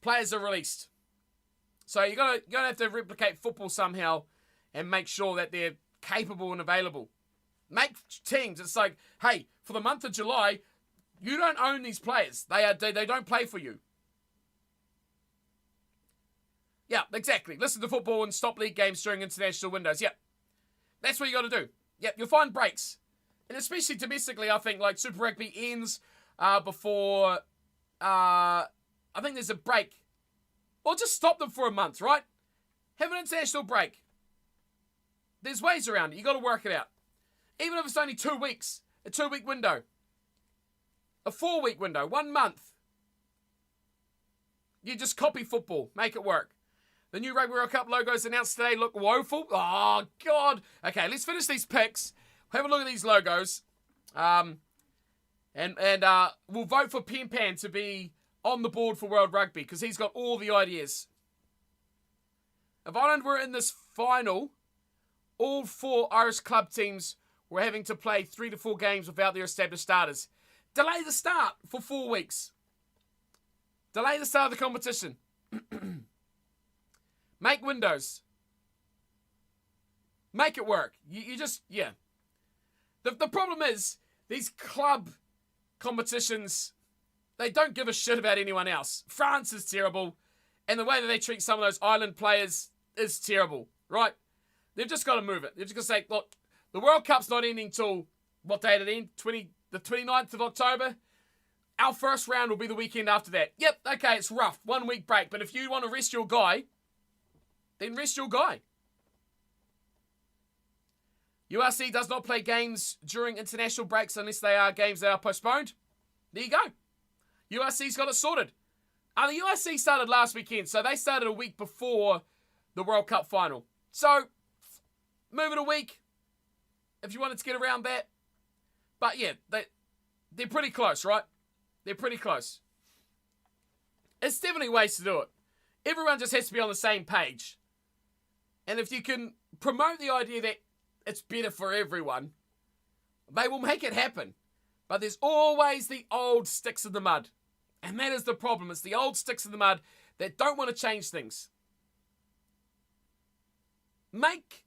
players are released. So you're going to have to replicate football somehow and make sure that they're capable and available. Make teams. It's like, hey, for the month of July, you don't own these players. They don't play for you. Yeah, exactly. Listen to football and stop league games during international windows. Yep. That's what you got to do. Yep, you'll find breaks. And especially domestically, I think, like Super Rugby ends before... I think there's a break. Or just stop them for a month, right? Have an international break. There's ways around it. You got to work it out. Even if it's only 2 weeks. A 2-week window. A 4-week window. 1 month. You just copy football. Make it work. The new Rugby World Cup logos announced today look woeful. Oh, God. Okay, let's finish these picks. Have a look at these logos. And we'll vote for Pan to be on the board for World Rugby because he's got all the ideas. If Ireland were in this final, all 4 Irish club teams were having to play 3 to 4 games without their established starters. Delay the start for 4 weeks. Delay the start of the competition. Make windows. Make it work. You just, yeah. The problem is, these club competitions, they don't give a shit about anyone else. France is terrible, and the way that they treat some of those island players is terrible, right? They've just got to move it. They've just got to say, look, the World Cup's not ending till, what day did it end? The 29th of October? Our first round will be the weekend after that. Yep, okay, it's rough. 1 week break. But if you want to rest your guy, then rest your guy. URC does not play games during international breaks unless they are games that are postponed. There you go. URC's got it sorted. The URC started last weekend, so they started a week before the World Cup final. So, move it a week if you wanted to get around that. But yeah, they're pretty close, right? They're pretty close. It's definitely ways to do it. Everyone just has to be on the same page. And if you can promote the idea that it's better for everyone, they will make it happen. But there's always the old sticks in the mud. And that is the problem. It's the old sticks in the mud that don't want to change things. Make,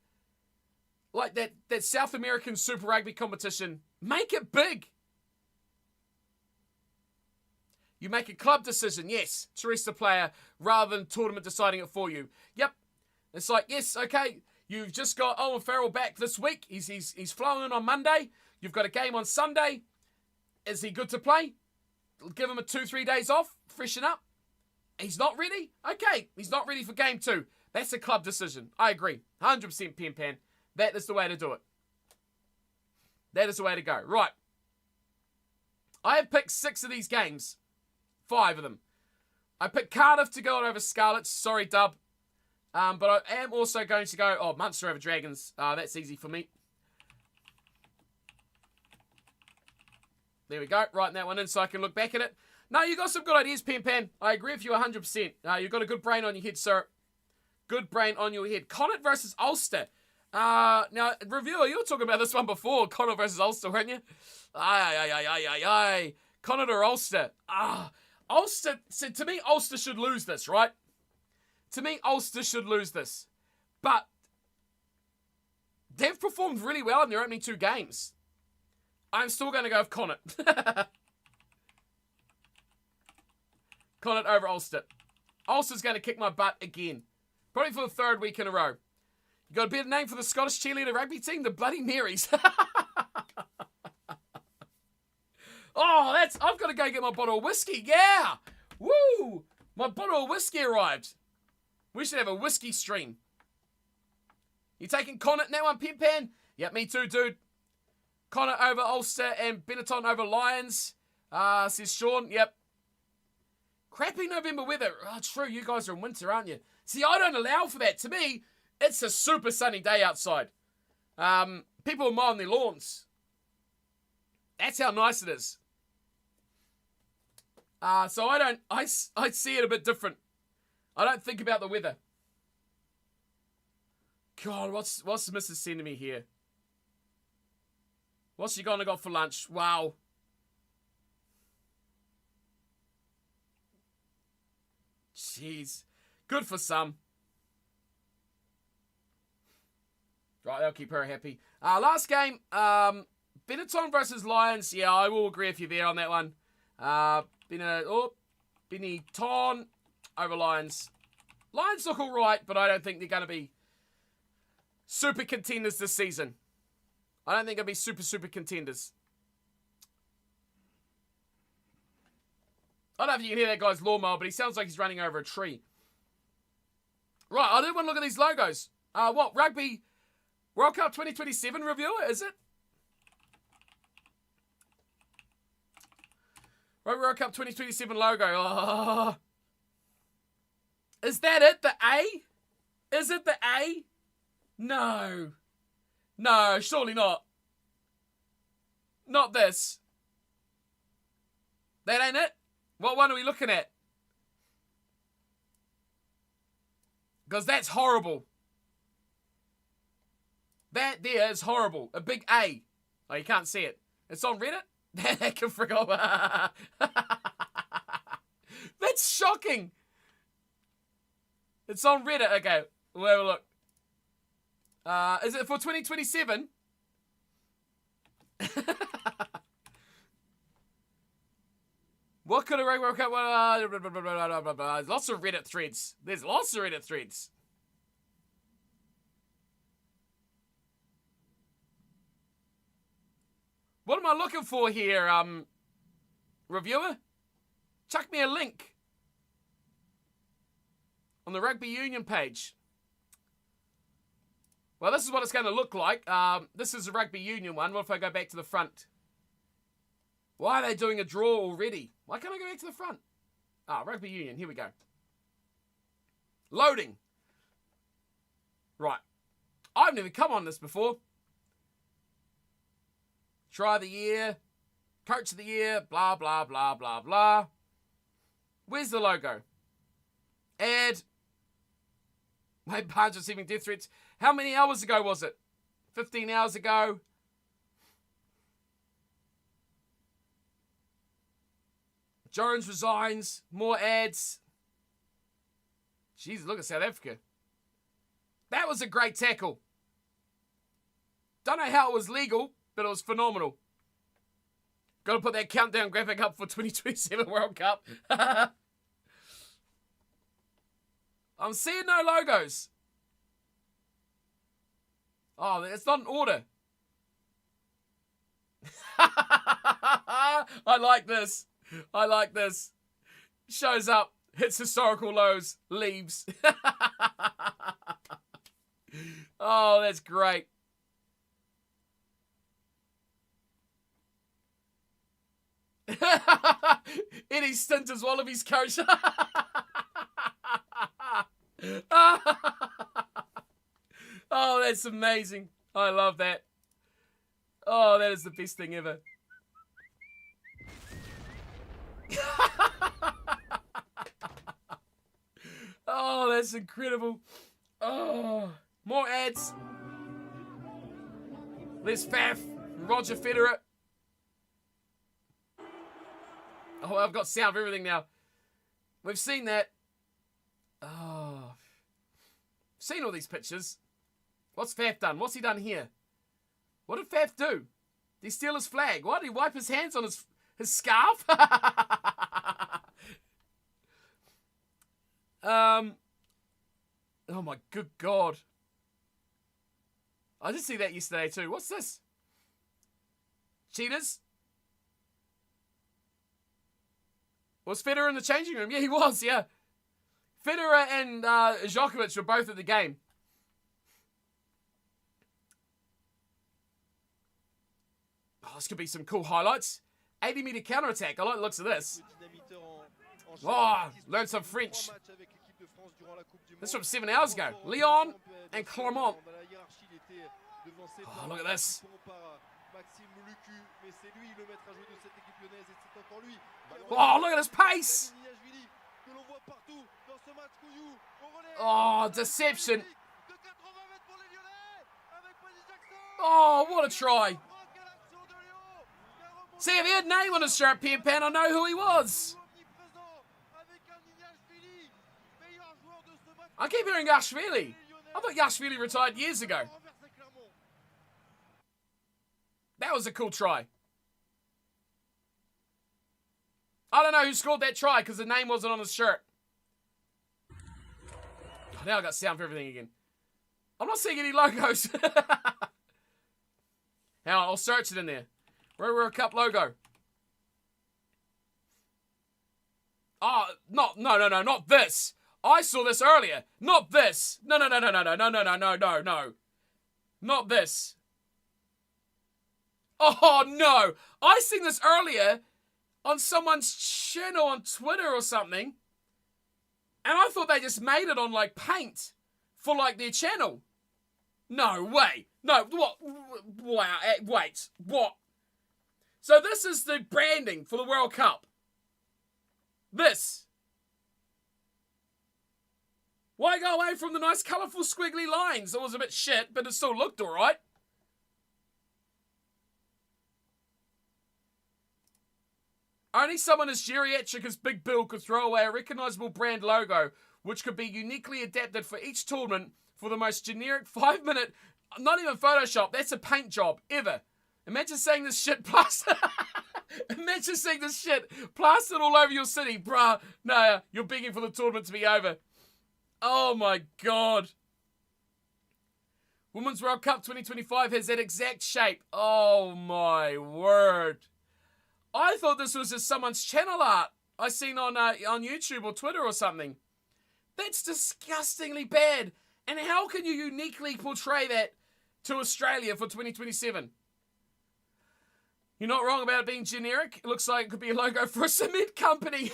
like that South American Super Rugby competition, make it big. You make a club decision, yes, to rest the player, rather than tournament deciding it for you. Yep. It's like, yes, okay, you've just got Owen Farrell back this week. He's flown in on Monday. You've got a game on Sunday. Is he good to play? Give him a 2-3 days off, freshen up. He's not ready? Okay, he's not ready for game 2. That's a club decision. I agree. 100% Pan. That is the way to do it. That is the way to go. Right. I have picked 6 of these games. 5 of them. I picked Cardiff to go over Scarlets. Sorry, Dub. But I am also going to go... Munster over Dragons. That's easy for me. There we go. Writing that one in so I can look back at it. No, you got some good ideas, Pan. I agree with you 100%. You've got a good brain on your head, sir. Good brain on your head. Connacht versus Ulster. Now, reviewer, you were talking about this one before. Connacht versus Ulster, weren't you? Aye. Connacht or Ulster? Ulster, so to me, Ulster should lose this, right? To me, Ulster should lose this. But they've performed really well in their opening 2 games. I'm still going to go with Connacht. Connacht over Ulster. Ulster's going to kick my butt again. Probably for the 3rd week in a row. You got a better name for the Scottish cheerleader rugby team? The Bloody Marys. I've got to go get my bottle of whiskey. Yeah. Woo. My bottle of whiskey arrived. We should have a whiskey stream. You taking Connacht now on Pin Pan? Yep, me too, dude. Connacht over Ulster and Benetton over Lions. Says Sean. Yep. Crappy November weather. Oh, true. You guys are in winter, aren't you? See, I don't allow for that. To me, it's a super sunny day outside. People are mowing their lawns. That's how nice it is. So I see it a bit different. I don't think about the weather. God, what's the missus sending me here? What's she gonna go for lunch? Wow. Jeez. Good for some. Right, they'll keep her happy. Last game, Benetton versus Lions. Yeah, I will agree with you there on that one. Benetton over Lions. Lions look all right, but I don't think they're going to be super contenders this season. I don't think they'll be super contenders. I don't know if you can hear that guy's lawnmower, but he sounds like he's running over a tree. Right, I do want to look at these logos. What, Rugby World Cup 2027 reviewer, is it? Rugby World Cup 2027 logo. Oh. Is that it? The A? Is it the A? No. No, surely not. Not this. That ain't it? What one are we looking at? Because that's horrible. That there is horrible. A big A. Oh, you can't see it. It's on Reddit? I can forget. That's shocking. It's on Reddit. Okay, we'll have a look. Is it for 2027? What could a Rugby World Cup? Lots of Reddit threads. There's lots of Reddit threads. What am I looking for here, reviewer? Chuck me a link on the Rugby Union page. Well, this is what it's going to look like. This is a Rugby Union one. What if I go back to the front? Why are they doing a draw already? Why can't I go back to the front? Rugby Union. Here we go. Loading. Right. I've never come on this before. Try of the year. Coach of the year. Blah, blah, blah, blah, blah. Where's the logo? Add. My Barnes receiving death threats. How many hours ago was it? 15 hours ago. Jones resigns. More ads. Jeez, look at South Africa. That was a great tackle. Don't know how it was legal, but it was phenomenal. Got to put that countdown graphic up for 2027 World Cup. I'm seeing no logos. Oh, it's not in order. I like this. I like this. Shows up, hits historical lows, leaves. Oh, that's great. Eddie stint as Wallabies coach. Oh, that's amazing. I love that. Oh, that is the best thing ever. Oh, that's incredible. Oh, more ads. Les Faf, Roger Federer. Oh, I've got sound for everything now. We've seen that. Oh, seen all these pictures. What's Faf done? What's he done here? What did Faf do? Did he steal his flag? Why did he wipe his hands on his scarf? Oh my good God. I did see that yesterday too. What's this? Cheaters? Was Federer in the changing room? Yeah, he was, yeah. Federer and Djokovic were both at the game. Oh, this could be some cool highlights. 80-meter counterattack. I like the looks of this. Oh, learned some French. This is from 7 hours ago. Lyon and Clermont. Oh, look at this. Oh, look at his pace. Oh, deception. Oh, what a try. See, if he had name on his shirt, Pan, I know who he was. I keep hearing Yashvili. I thought Yashvili retired years ago. That was a cool try. I don't know who scored that try because the name wasn't on his shirt. Oh, now I got sound for everything again. I'm not seeing any logos. Hang on, I'll search it in there. Rugby World Cup logo. Oh, no, not this. I saw this earlier. Not this. No. Not this. Oh, no. I seen this earlier on someone's channel on Twitter or something. And I thought they just made it on, like, paint for, like, their channel. No way. No, what? Wow, wait. What? So this is the branding for the World Cup. This. Why go away from the nice, colourful, squiggly lines? It was a bit shit, but it still looked alright. Only someone as geriatric as Big Bill could throw away a recognisable brand logo, which could be uniquely adapted for each tournament for the most generic 5-minute, not even Photoshop, that's a paint job, ever. Imagine saying this shit plastered. Imagine saying this shit plastered all over your city, bruh. No, you're begging for the tournament to be over. Oh my God. Women's World Cup 2025 has that exact shape. Oh my word. I thought this was just someone's channel art I seen on YouTube or Twitter or something. That's disgustingly bad. And how can you uniquely portray that to Australia for 2027? You're not wrong about it being generic. It looks like it could be a logo for a cement company,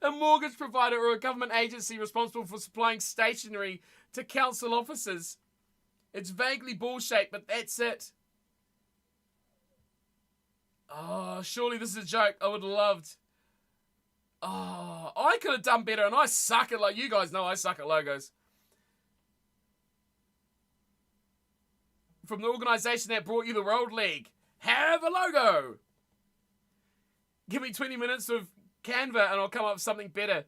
a mortgage provider, or a government agency responsible for supplying stationery to council officers. It's vaguely ball-shaped, but that's it. Oh, surely this is a joke. I would have loved. Oh, I could have done better, and I suck at, like, you guys know I suck at logos. From the organisation that brought you the World League. Have a logo. Give me 20 minutes of Canva and I'll come up with something better.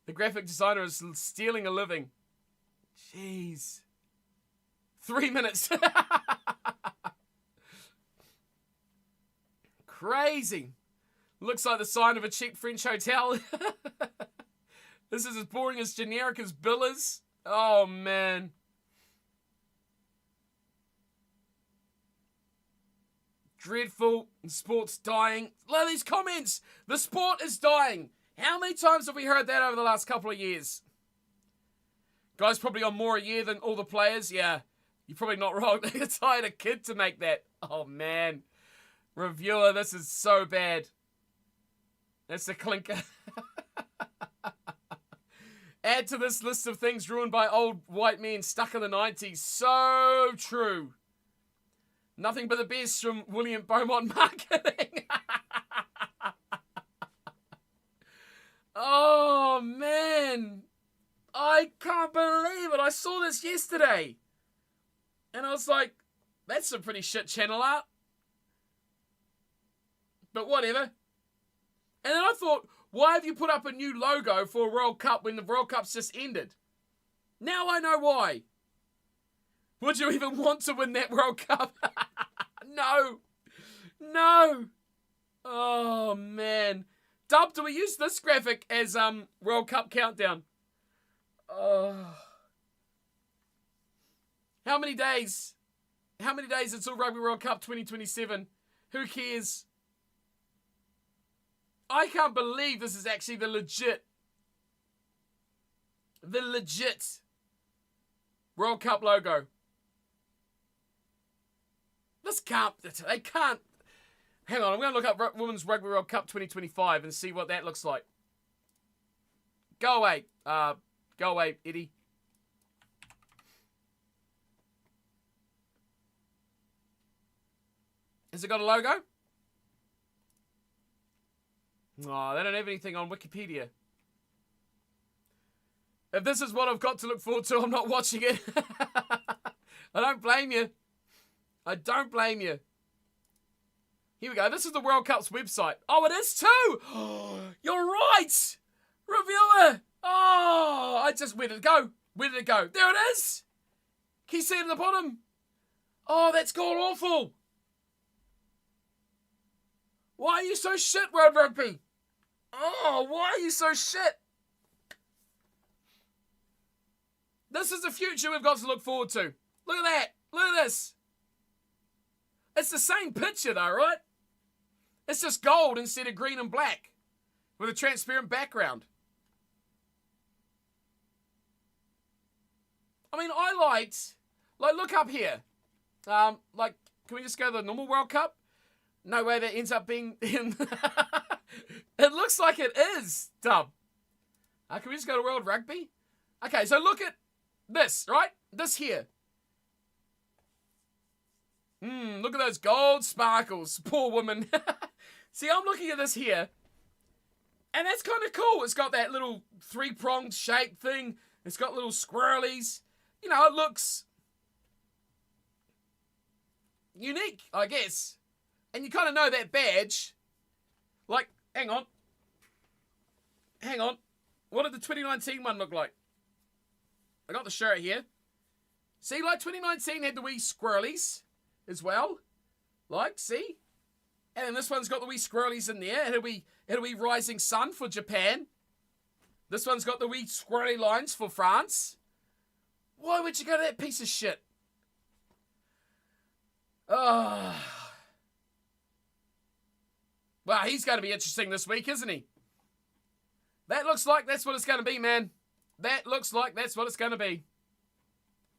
The graphic designer is stealing a living. Jeez. 3 minutes. Crazy. Looks like the sign of a cheap French hotel. This is as boring as generic as Bill is. Oh, man. Dreadful. Sport's dying. Look at these comments. The sport is dying. How many times have we heard that over the last couple of years? Guys probably on more a year than all the players. Yeah, you're probably not wrong. They hired a kid to make that. Oh, man. Reviewer, this is so bad. That's a clinker. Add to this list of things ruined by old white men stuck in the 90s. So true. Nothing but the best from William Beaumont Marketing. Oh, man. I can't believe it. I saw this yesterday. And I was like, that's some pretty shit channel art. But whatever. And then I thought, why have you put up a new logo for a World Cup when the World Cup's just ended? Now I know why. Would you even want to win that World Cup? No. No. Oh, man. Dub, do we use this graphic as World Cup countdown? Oh. How many days? How many days until Rugby World Cup 2027? Who cares? I can't believe this is actually the legit World Cup logo. This can't, they can't. Hang on, I'm going to look up Women's Rugby World Cup 2025 and see what that looks like. Go away, Eddie. Has it got a logo? Oh, they don't have anything on Wikipedia. If this is what I've got to look forward to, I'm not watching it. I don't blame you. I don't blame you. Here we go. This is the World Cup's website. Oh, it is too. You're right. Reviewer. Oh, where did it go? Where did it go? There it is. Can you see it at the bottom? Oh, that's gone awful. Why are you so shit, World Rugby? Oh, why are you so shit? This is the future we've got to look forward to. Look at that. Look at this. It's the same picture though, right? It's just gold instead of green and black with a transparent background. I mean, look up here. Can we just go to the normal World Cup? No way that ends up being in. It looks like it is, Dub. Can we just go to World Rugby? Okay, so look at this, right? This here. Look at those gold sparkles. Poor woman. See, I'm looking at this here. And that's kind of cool. It's got that little three-pronged shape thing. It's got little squirrelies. You know, it looks unique, I guess. And you kind of know that badge. Like, hang on. What did the 2019 one look like? I got the shirt here. See, like 2019 had the wee squirrelies as well. Like, see? And then this one's got the wee squirrelies in there. It had a wee rising sun for Japan. This one's got the wee squirrely lines for France. Why would you go to that piece of shit? Oh. Well, he's going to be interesting this week, isn't he? That looks like that's what it's going to be, man. That looks like that's what it's going to be.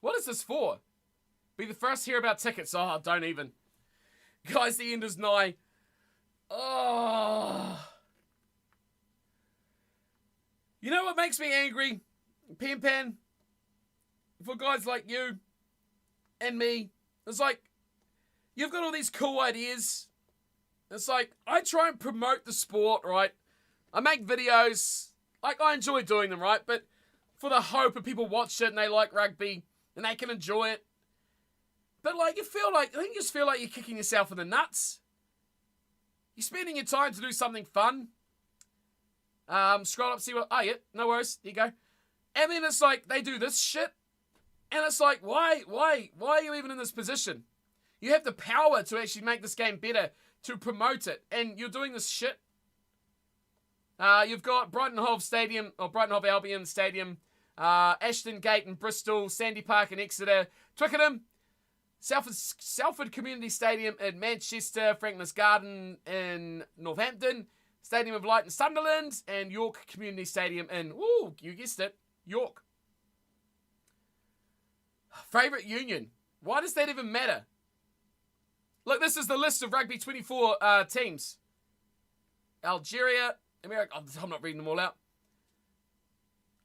What is this for? Be the first to hear about tickets. Oh, don't even. Guys, the end is nigh. Oh. You know what makes me angry? Pan. For guys like you and me. It's like, you've got all these cool ideas. It's like, I try and promote the sport, right? I make videos. Like, I enjoy doing them, right? But for the hope of people watch it and they like rugby and they can enjoy it. But, like, I think you just feel like you're kicking yourself in the nuts. You're spending your time to do something fun. Scroll up, see what... Oh, yeah, no worries. Here you go. And then it's like, they do this shit. And it's like, why are you even in this position? You have the power to actually make this game better, to promote it. And you're doing this shit. You've got Brighton Hove Albion Stadium, Ashton Gate in Bristol, Sandy Park in Exeter, Twickenham, Salford Community Stadium in Manchester, Franklin's Garden in Northampton, Stadium of Light in Sunderland, and York Community Stadium in, you guessed it, York. Favourite union. Why does that even matter? Look, this is the list of Rugby 24 teams. Algeria, America. I'm not reading them all out.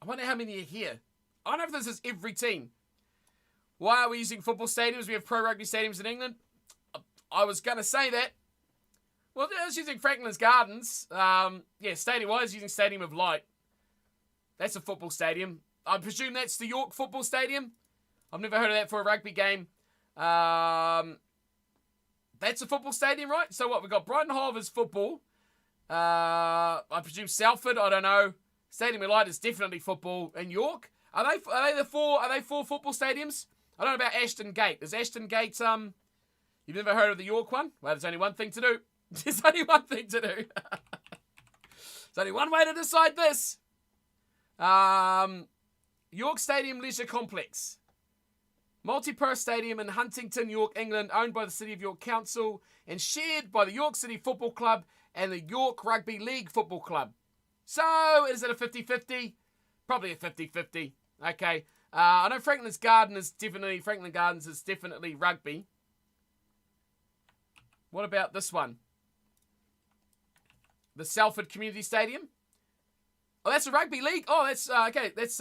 I wonder how many are here. I don't know if this is every team. Why are we using football stadiums? We have pro rugby stadiums in England. I was going to say that. Well, I was using Franklin's Gardens. Stadium-wise, using Stadium of Light. That's a football stadium. I presume that's the York Football Stadium. I've never heard of that for a rugby game. That's a football stadium, right? So what? We've got Brighton Hove as football. I presume Salford, I don't know. Stadium of Light is definitely football. And York? Are they four football stadiums? I don't know about Ashton Gate. Is Ashton Gate, you've never heard of the York one? Well, there's only one thing to do. There's only one thing to do. There's only one way to decide this. York Stadium Leisure Complex. Multi-purpose stadium in Huntington, York, England, owned by the City of York Council and shared by the York City Football Club and the York Rugby League Football Club. So, is it a 50-50? Probably a 50-50. Okay. I know Franklin Gardens is definitely rugby. What about this one? The Salford Community Stadium? Oh, that's a rugby league. Oh, that's okay. That's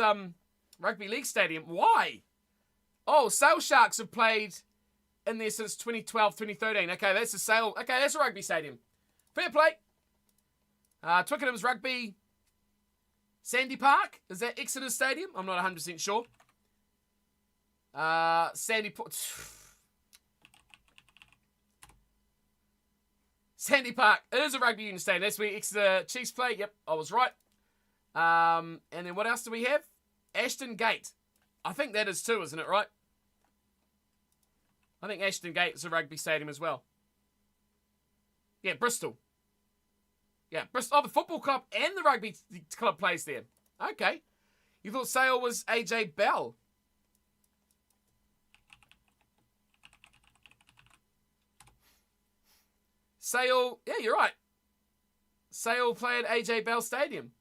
rugby league stadium. Why? Oh, Sale Sharks have played in there since 2012, 2013. Okay, that's a Sale. Okay, that's a rugby stadium. Fair play. Twickenham's rugby. Sandy Park? Is that Exeter Stadium? I'm not 100% sure. Sandy Park. It is a rugby union stadium. That's where Exeter Chiefs play. Yep, I was right. And then what else do we have? Ashton Gate. I think that is too, isn't it, right? I think Ashton Gate is a rugby stadium as well. Yeah, Bristol. Yeah, Bristol. Oh, the football club and the rugby club plays there. Okay. You thought Sale was AJ Bell. Sale, yeah, you're right. Sale played AJ Bell Stadium.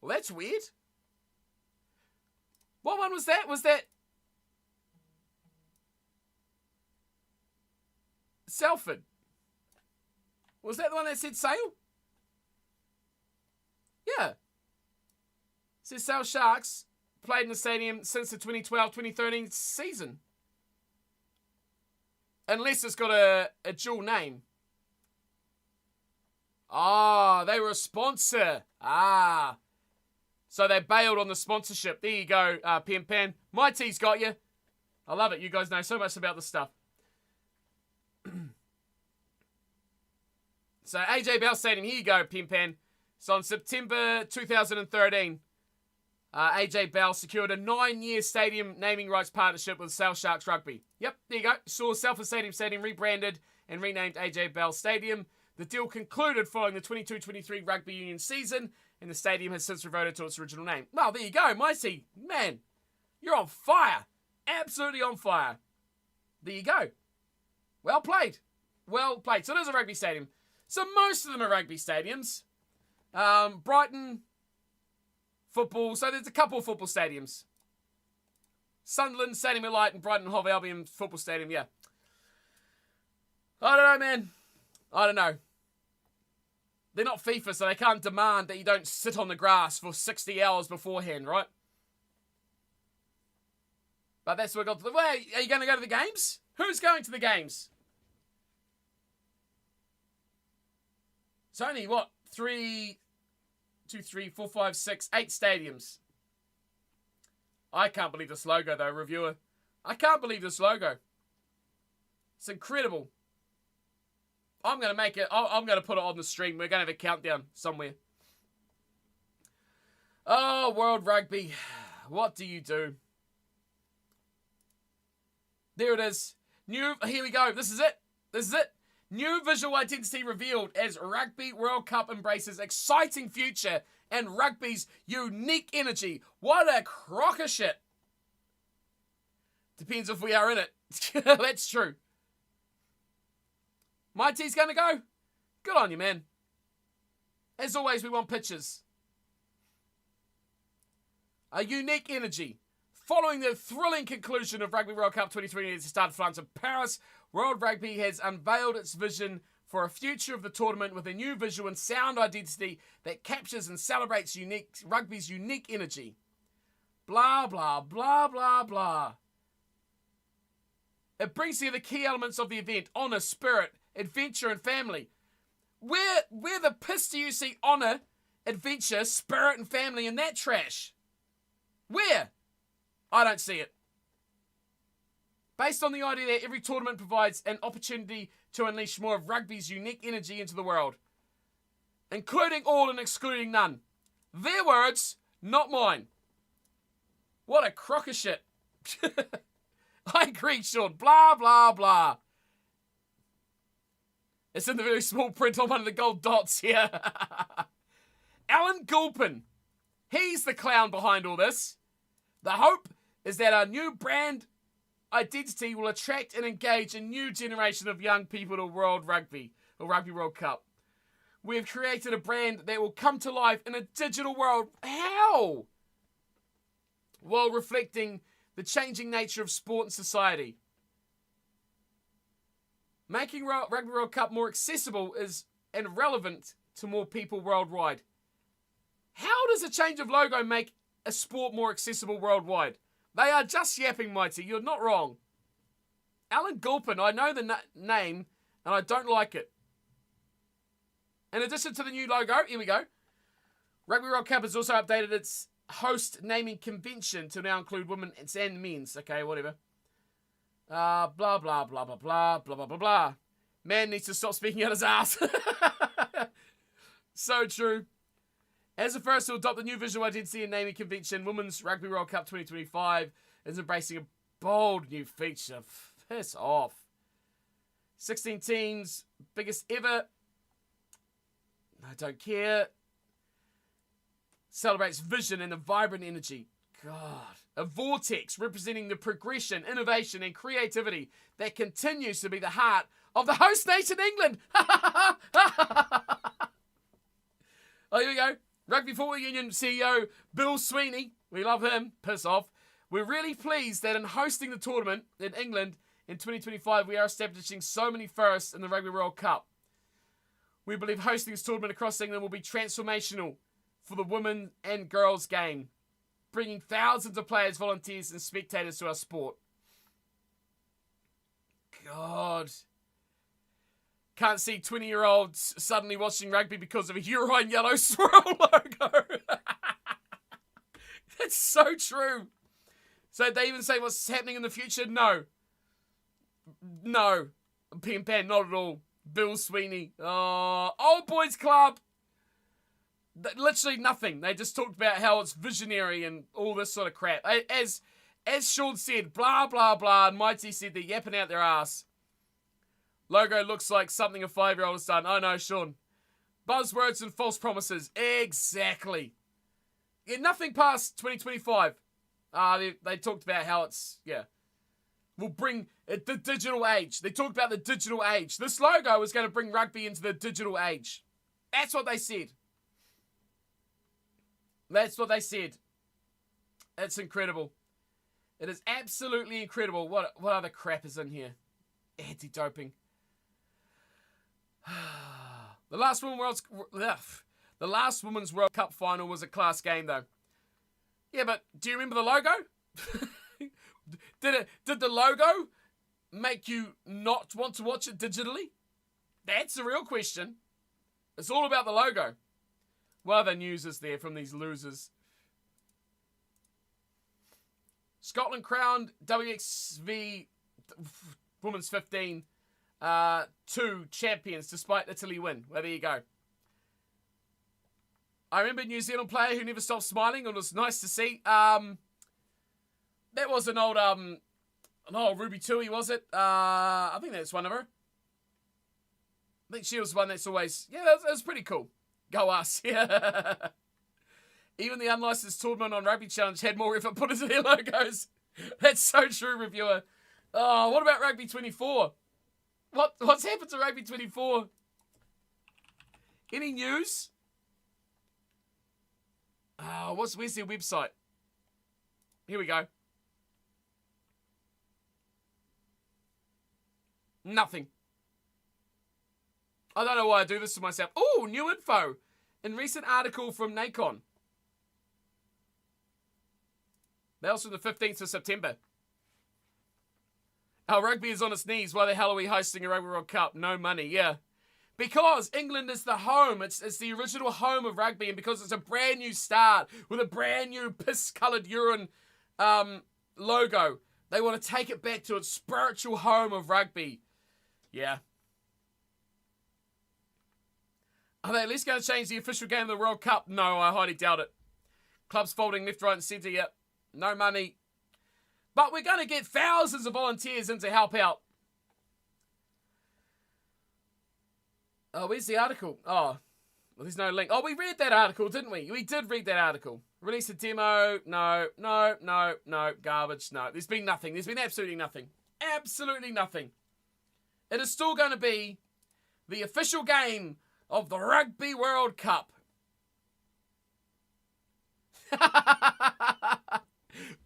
Well, that's weird. What one was that? Was that Salford? Was that the one that said Sale? Yeah. It says Sale Sharks played in the stadium since the 2012-2013 season. Unless it's got a dual name. Ah, they were a sponsor. Ah. So they bailed on the sponsorship. There you go, Pen Pan. My tea's got you. I love it. You guys know so much about this stuff. So AJ Bell Stadium, here you go, Pen Pan. So in September 2013, AJ Bell secured a 9-year stadium naming rights partnership with Sale Sharks Rugby. Yep, there you go. Saw Salford Stadium rebranded and renamed AJ Bell Stadium. The deal concluded following the 22-23 rugby union season, and the stadium has since reverted to its original name. Well, there you go, Mighty. Man, you're on fire. Absolutely on fire. There you go. Well played. Well played. So there's a rugby stadium. So most of them are rugby stadiums. Brighton, football. So there's a couple of football stadiums. Sunderland, Stadium of Light, and Brighton Hove Albion football stadium, yeah. I don't know, man. I don't know. They're not FIFA, so they can't demand that you don't sit on the grass for 60 hours beforehand, right? But that's what we got to the way. Are you going to go to the games? Who's going to the games? It's only, what, 8 stadiums. I can't believe this logo, though, reviewer. I can't believe this logo. It's incredible. I'm going to make it. I'm going to put it on the stream. We're going to have a countdown somewhere. Oh, World Rugby. What do you do? There it is. Here we go. This is it. This is it. New visual identity revealed as Rugby World Cup embraces exciting future and rugby's unique energy. What a crock of shit. Depends if we are in it. That's true. My tea's going to go. Good on you, man. As always, we want pictures. A unique energy. Following the thrilling conclusion of Rugby World Cup 2020 at the start of France in Paris, World Rugby has unveiled its vision for a future of the tournament with a new visual and sound identity that captures and celebrates rugby's unique energy. Blah, blah, blah, blah, blah. It brings together key elements of the event: honour, spirit, adventure, and family. Where the piss do you see honour, adventure, spirit, and family in that trash? Where? I don't see it. Based on the idea that every tournament provides an opportunity to unleash more of rugby's unique energy into the world, including all and excluding none. Their words, not mine. What a crock of shit. I agree, Sean. Blah, blah, blah. It's in the very small print on one of the gold dots here. Alan Gulpin. He's the clown behind all this. The hope is that our new brand identity will attract and engage a new generation of young people to World Rugby, or Rugby World Cup. We have created a brand that will come to life in a digital world. How? While reflecting the changing nature of sport and society. Making Rugby World Cup more accessible and relevant to more people worldwide. How does a change of logo make a sport more accessible worldwide? They are just yapping, Mighty. You're not wrong. Alan Gulpin, I know the name, and I don't like it. In addition to the new logo, here we go. Rugby World Cup has also updated its host naming convention to now include women and men's. Okay, whatever. Blah, blah, blah, blah, blah, blah, blah, blah, blah. Man needs to stop speaking out his ass. So true. As the first to adopt the new visual identity and naming convention, Women's Rugby World Cup 2025 is embracing a bold new feature. Piss off. 16 teams, biggest ever. I don't care. Celebrates vision and a vibrant energy. God. A vortex representing the progression, innovation, and creativity that continues to be the heart of the host nation, England. Oh, here we go. Rugby Football Union CEO Bill Sweeney. We love him. Piss off. We're really pleased that in hosting the tournament in England in 2025, we are establishing so many firsts in the Rugby World Cup. We believe hosting this tournament across England will be transformational for the women and girls game, bringing thousands of players, volunteers, and spectators to our sport. God. Can't see 20-year-olds suddenly watching rugby because of a urine yellow swirl logo. That's so true. So they even say what's happening in the future? No. No. Pen Pan, not at all. Bill Sweeney. Oh, Old Boys Club. Literally nothing. They just talked about how it's visionary and all this sort of crap. As Sean said, blah, blah, blah. And Mighty said they're yapping out their ass. Logo looks like something a 5-year-old has done. Oh no, Sean. Buzzwords and false promises. Exactly. Yeah, nothing past 2025. They talked about how it's, will bring the digital age. They talked about the digital age. This logo is going to bring rugby into the digital age. That's what they said. That's what they said. It's incredible. It is absolutely incredible. What other crap is in here? Anti-doping. The last Women's World Cup final was a class game, though. Yeah, but do you remember the logo? Did the logo make you not want to watch it digitally? That's the real question. It's all about the logo. What other news is there from these losers? Scotland crowned WXV Women's 15 2 champions despite Italy win. Well, there you go. I remember a New Zealand player who never stopped smiling. It was nice to see. That was an old Ruby Tui, was it? I think that's one of her. I think she was one that's always... Yeah, that was pretty cool. Go us. Yeah. Even the unlicensed tournament on Rugby Challenge had more effort put into their logos. That's so true, reviewer. Oh, what about Rugby 24? What's happened to Rugby 24? Any news? Where's their website? Here we go. Nothing. I don't know why I do this to myself. Oh, new info. In recent article from NACON. That was from the 15th of September. Our rugby is on its knees. Why the hell are we hosting a Rugby World Cup? No money, yeah. Because England is the home. It's the original home of rugby. And because it's a brand new start with a brand new piss-coloured urine logo. They want to take it back to its spiritual home of rugby. Yeah. Are they at least going to change the official game of the World Cup? No, I highly doubt it. Clubs folding left, right and centre, yep. No money. But we're going to get thousands of volunteers in to help out. Oh, where's the article? Oh, well, there's no link. Oh, we read that article, didn't we? We did read that article. Release a demo. No. Garbage. No. There's been nothing. There's been absolutely nothing. Absolutely nothing. It is still going to be the official game of the Rugby World Cup.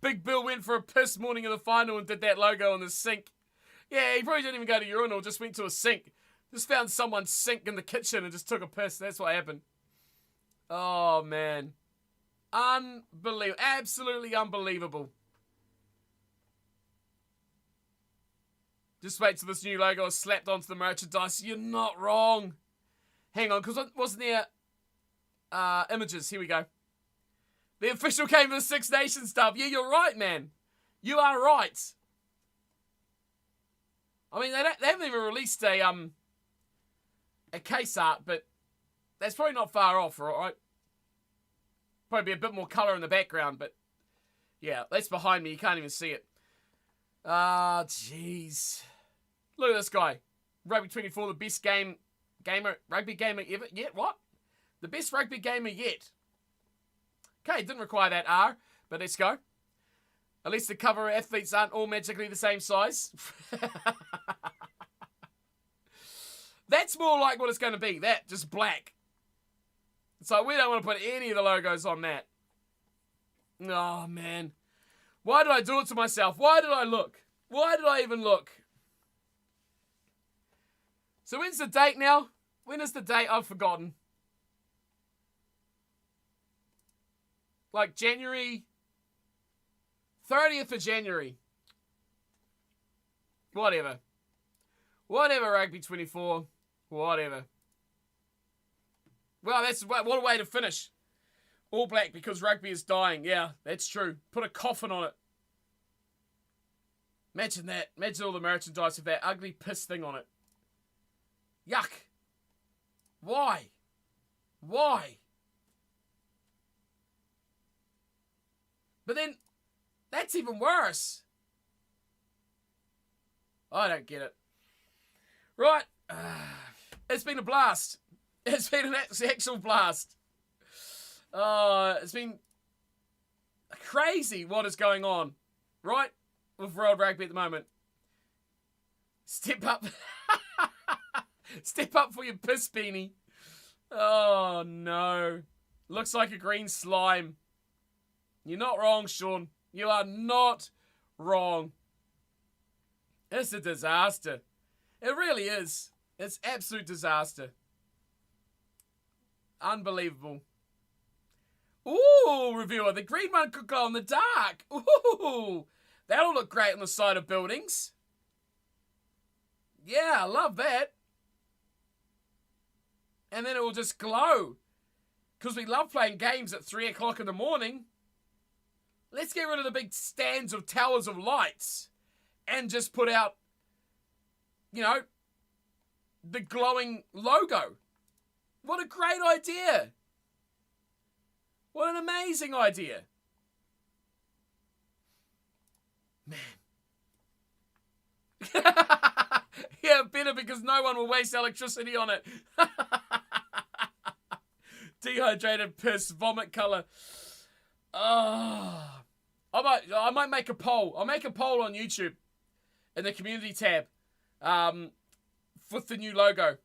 Big Bill went for a piss morning of the final and did that logo on the sink. Yeah, he probably didn't even go to urinal, just went to a sink. Just found someone's sink in the kitchen and just took a piss. That's what happened. Oh, man. Unbelievable. Absolutely unbelievable. Just wait till this new logo is slapped onto the merchandise. You're not wrong. Hang on, because wasn't there images? Here we go. The official game of the Six Nations stuff. Yeah, you're right, man. You are right. I mean, they haven't even released a case art, but that's probably not far off, right? Probably be a bit more colour in the background, but yeah, that's behind me. You can't even see it. Ah, jeez. Look at this guy. Rugby 24, the best rugby gamer ever. Yet, what? The best rugby gamer yet. Okay, didn't require that R, but let's go. At least the cover athletes aren't all magically the same size. That's more like what it's going to be. That, just black. So we don't want to put any of the logos on that. Oh, man. Why did I do it to myself? Why did I look? Why did I even look? So when's the date now? When is the date? I've forgotten. Like January 30th of January. Whatever. Whatever, Rugby 24. Whatever. Well, that's what a way to finish. All black because rugby is dying. Yeah, that's true. Put a coffin on it. Imagine that. Imagine all the merchandise with that ugly piss thing on it. Yuck. Why? Why? But then, that's even worse. I don't get it. Right. It's been a blast. It's been an actual blast. It's been crazy what is going on, right? With World Rugby at the moment. Step up. Step up for your piss beanie. Oh, no. Looks like a green slime. You're not wrong, Sean. You are not wrong. It's a disaster. It really is. It's absolute disaster. Unbelievable. Ooh, reviewer. The green one could glow in the dark. Ooh. That'll look great on the side of buildings. Yeah, I love that. And then it will just glow. Because we love playing games at 3 o'clock in the morning. Let's get rid of the big stands of towers of lights. And just put out, you know, the glowing logo. What a great idea. What an amazing idea. Man. Yeah, better because no one will waste electricity on it. Dehydrated piss, vomit colour. Oh. I might make a poll. I'll make a poll on YouTube in the community tab with the new logo.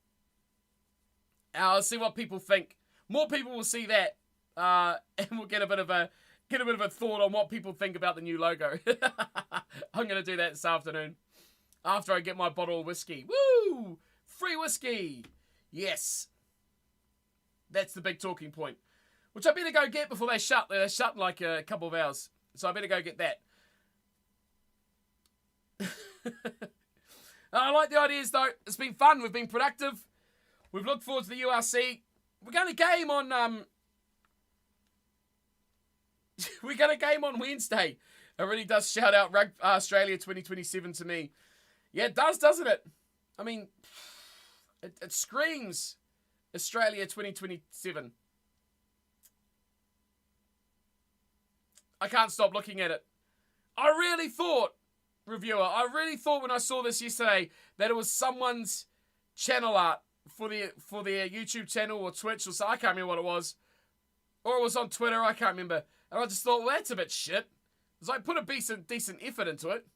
I'll see what people think. More people will see that, and we'll get a bit of a thought on what people think about the new logo. I'm going to do that this afternoon after I get my bottle of whiskey. Woo! Free whiskey. Yes. That's the big talking point, which I better go get before they shut. They shut in like a couple of hours, so I better go get that. I like the ideas though. It's been fun. We've been productive. We've looked forward to the URC. We're going to game on. We're going to game on Wednesday. It really does shout out Australia 2027 to me. Yeah, it does, doesn't it? I mean, it screams Australia 2027. I can't stop looking at it. I really thought, reviewer, when I saw this yesterday that it was someone's channel art for their YouTube channel or Twitch or so. I can't remember what it was. Or it was on Twitter, I can't remember. And I just thought, well, that's a bit shit. It's like, put a decent effort into it.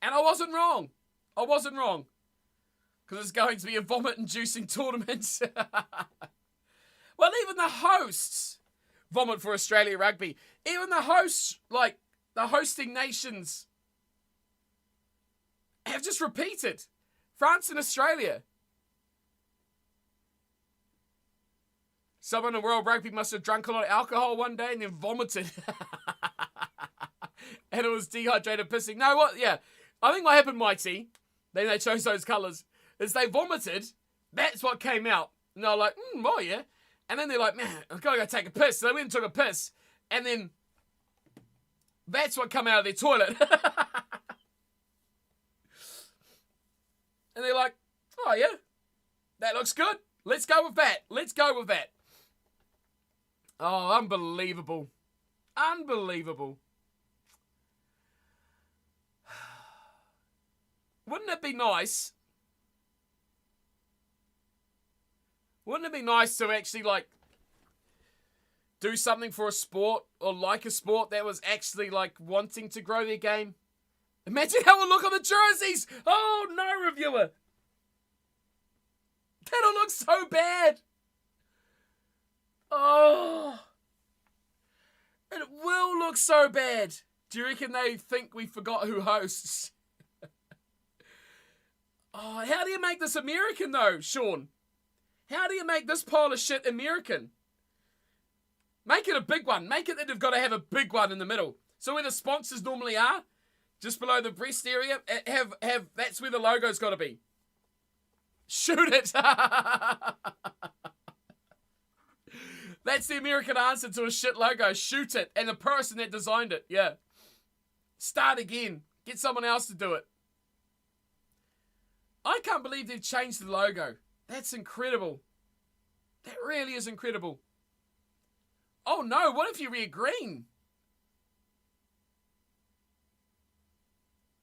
And I wasn't wrong. Because it's going to be a vomit-inducing tournament. Well, even the hosts vomit for Australia Rugby. Even the hosts, like the hosting nations, have just repeated. France and Australia. Someone in World Rugby must have drunk a lot of alcohol one day and then vomited. And it was dehydrated pissing. No, what? Yeah. I think what happened, Mighty, then they chose those colours, is they vomited. That's what came out. And they're like, oh yeah. And then they're like, man, I've got to go take a piss. So they went and took a piss. And then that's what come out of their toilet. And they're like, oh yeah, that looks good. Let's go with that. Oh, unbelievable. Wouldn't it be nice? Wouldn't it be nice to actually, like, do something for a sport or like a sport that was actually, like, wanting to grow their game? Imagine how it would look on the jerseys! Oh, no, reviewer! That'll look so bad! Oh! It will look so bad! Do you reckon they think we forgot who hosts? Oh, how do you make this American, though, Sean? How do you make this pile of shit American? Make it a big one. Make it that they've got to have a big one in the middle. So where the sponsors normally are, just below the breast area, that's where the logo's got to be. Shoot it. That's the American answer to a shit logo. Shoot it. And the person that designed it, yeah. Start again. Get someone else to do it. I can't believe they've changed the logo. That's incredible. That really is incredible. Oh no, what if you wear green?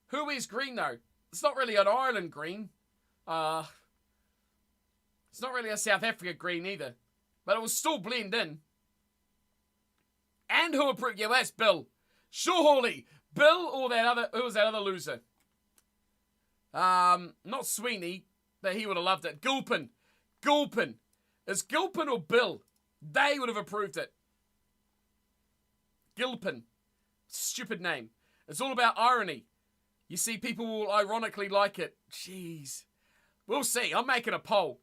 Who wears green though? It's not really an Ireland green. It's not really a South Africa green either. But it will still blend in. And who approved? Yeah, that's Bill. Surely. Bill or who was that other loser? Not Sweeney, but he would have loved it. Gilpin. It's Gilpin or Bill. They would have approved it. Gilpin. Stupid name. It's all about irony. You see, people will ironically like it. Jeez. We'll see. I'm making a poll.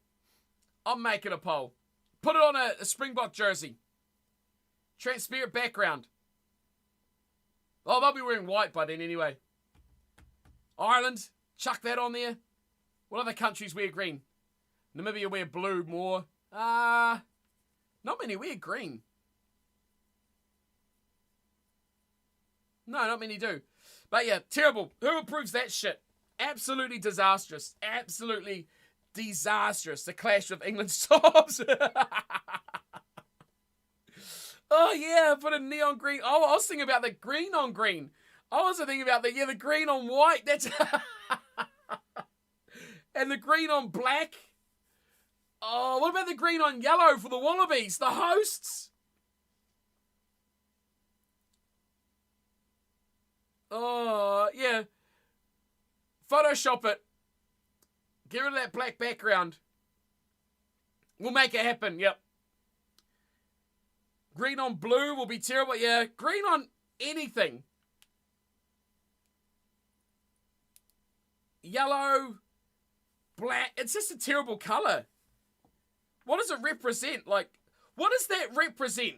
Put it on a Springbok jersey. Transparent background. Oh, they'll be wearing white by then anyway. Ireland. Chuck that on there. What other countries wear green? Namibia wear blue more. Not many wear green. No, not many do. But yeah, terrible. Who approves that shit? Absolutely disastrous. Absolutely disastrous. The clash of England's tops. Oh yeah, put a neon green. Oh, I was thinking about the green on green. I was thinking about the green on white. That's and the green on black. Oh, what about the green on yellow for the Wallabies, the hosts? Oh, yeah. Photoshop it. Get rid of that black background. We'll make it happen, yep. Green on blue will be terrible, yeah. Green on anything. Yellow, black. It's just a terrible colour. What does it represent? Like, what does that represent?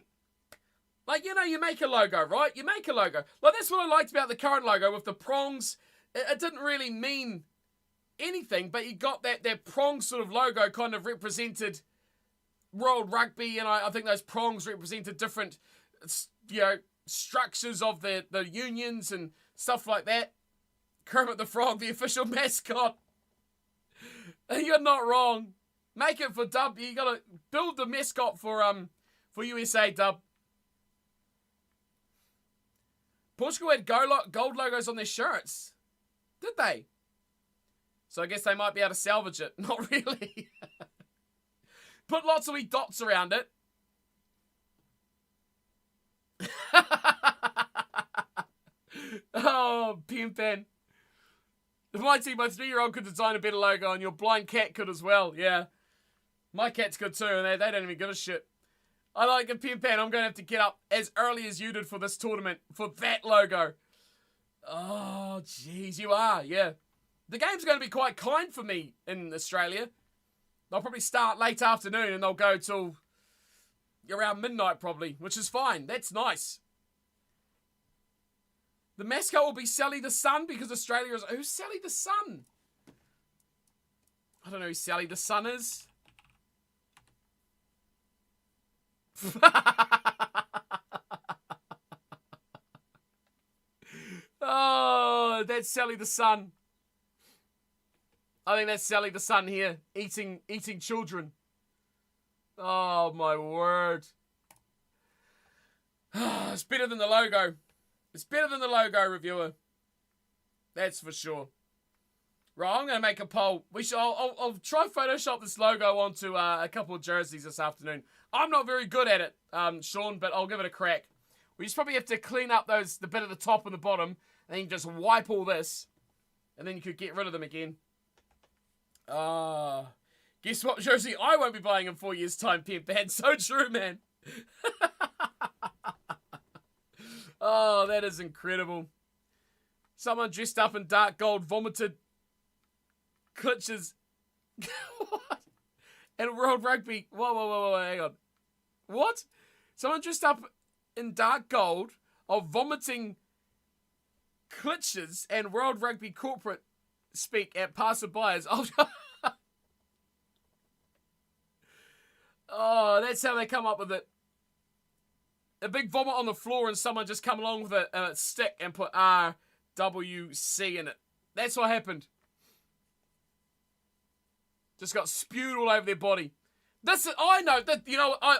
Like, you know, you make a logo, right? You make a logo. Like, that's what I liked about the current logo with the prongs. It didn't really mean anything, but you got that prong sort of logo kind of represented World Rugby, and I think those prongs represented different structures of the unions and stuff like that. Kermit the Frog, the official mascot. You're not wrong. Make it for Dub. You gotta build the mascot for USA, Dub. Portugal had gold logos on their shirts. Did they? So I guess they might be able to salvage it. Not really. Put lots of wee dots around it. Oh, Pimpen. If my 3-year-old could design a better logo, and your blind cat could as well. Yeah. My cat's good too, and they don't even give a shit. I like a Pimpen. I'm going to have to get up as early as you did for this tournament for that logo. Oh, jeez, you are, yeah. The game's going to be quite kind for me in Australia. They'll probably start late afternoon and they'll go till around midnight probably, which is fine. That's nice. The mascot will be Sally the Sun because Australia is... Who's Sally the Sun? I don't know who Sally the Sun is. Oh, that's Sally the Sun. I think that's Sally the Sun here, eating children. Oh, my word. It's better than the logo. It's better than the logo, reviewer. That's for sure. Right, I'm going to make a poll. I'll try Photoshop this logo onto a couple of jerseys this afternoon. I'm not very good at it, Sean, but I'll give it a crack. We just probably have to clean up the bit at the top and the bottom, and then you just wipe all this, and then you could get rid of them again. Guess what jersey I won't be buying in 4 years' time, Pimp Man. So true, man. Oh, that is incredible. Someone dressed up in dark gold vomited clutches. What? And World Rugby. Whoa, hang on. What? Someone dressed up in dark gold of vomiting clutches and World Rugby corporate speak at passerbyers. Oh, that's how they come up with it. A big vomit on the floor and someone just come along with a stick and put RWC in it. That's what happened. Just got spewed all over their body. I know that,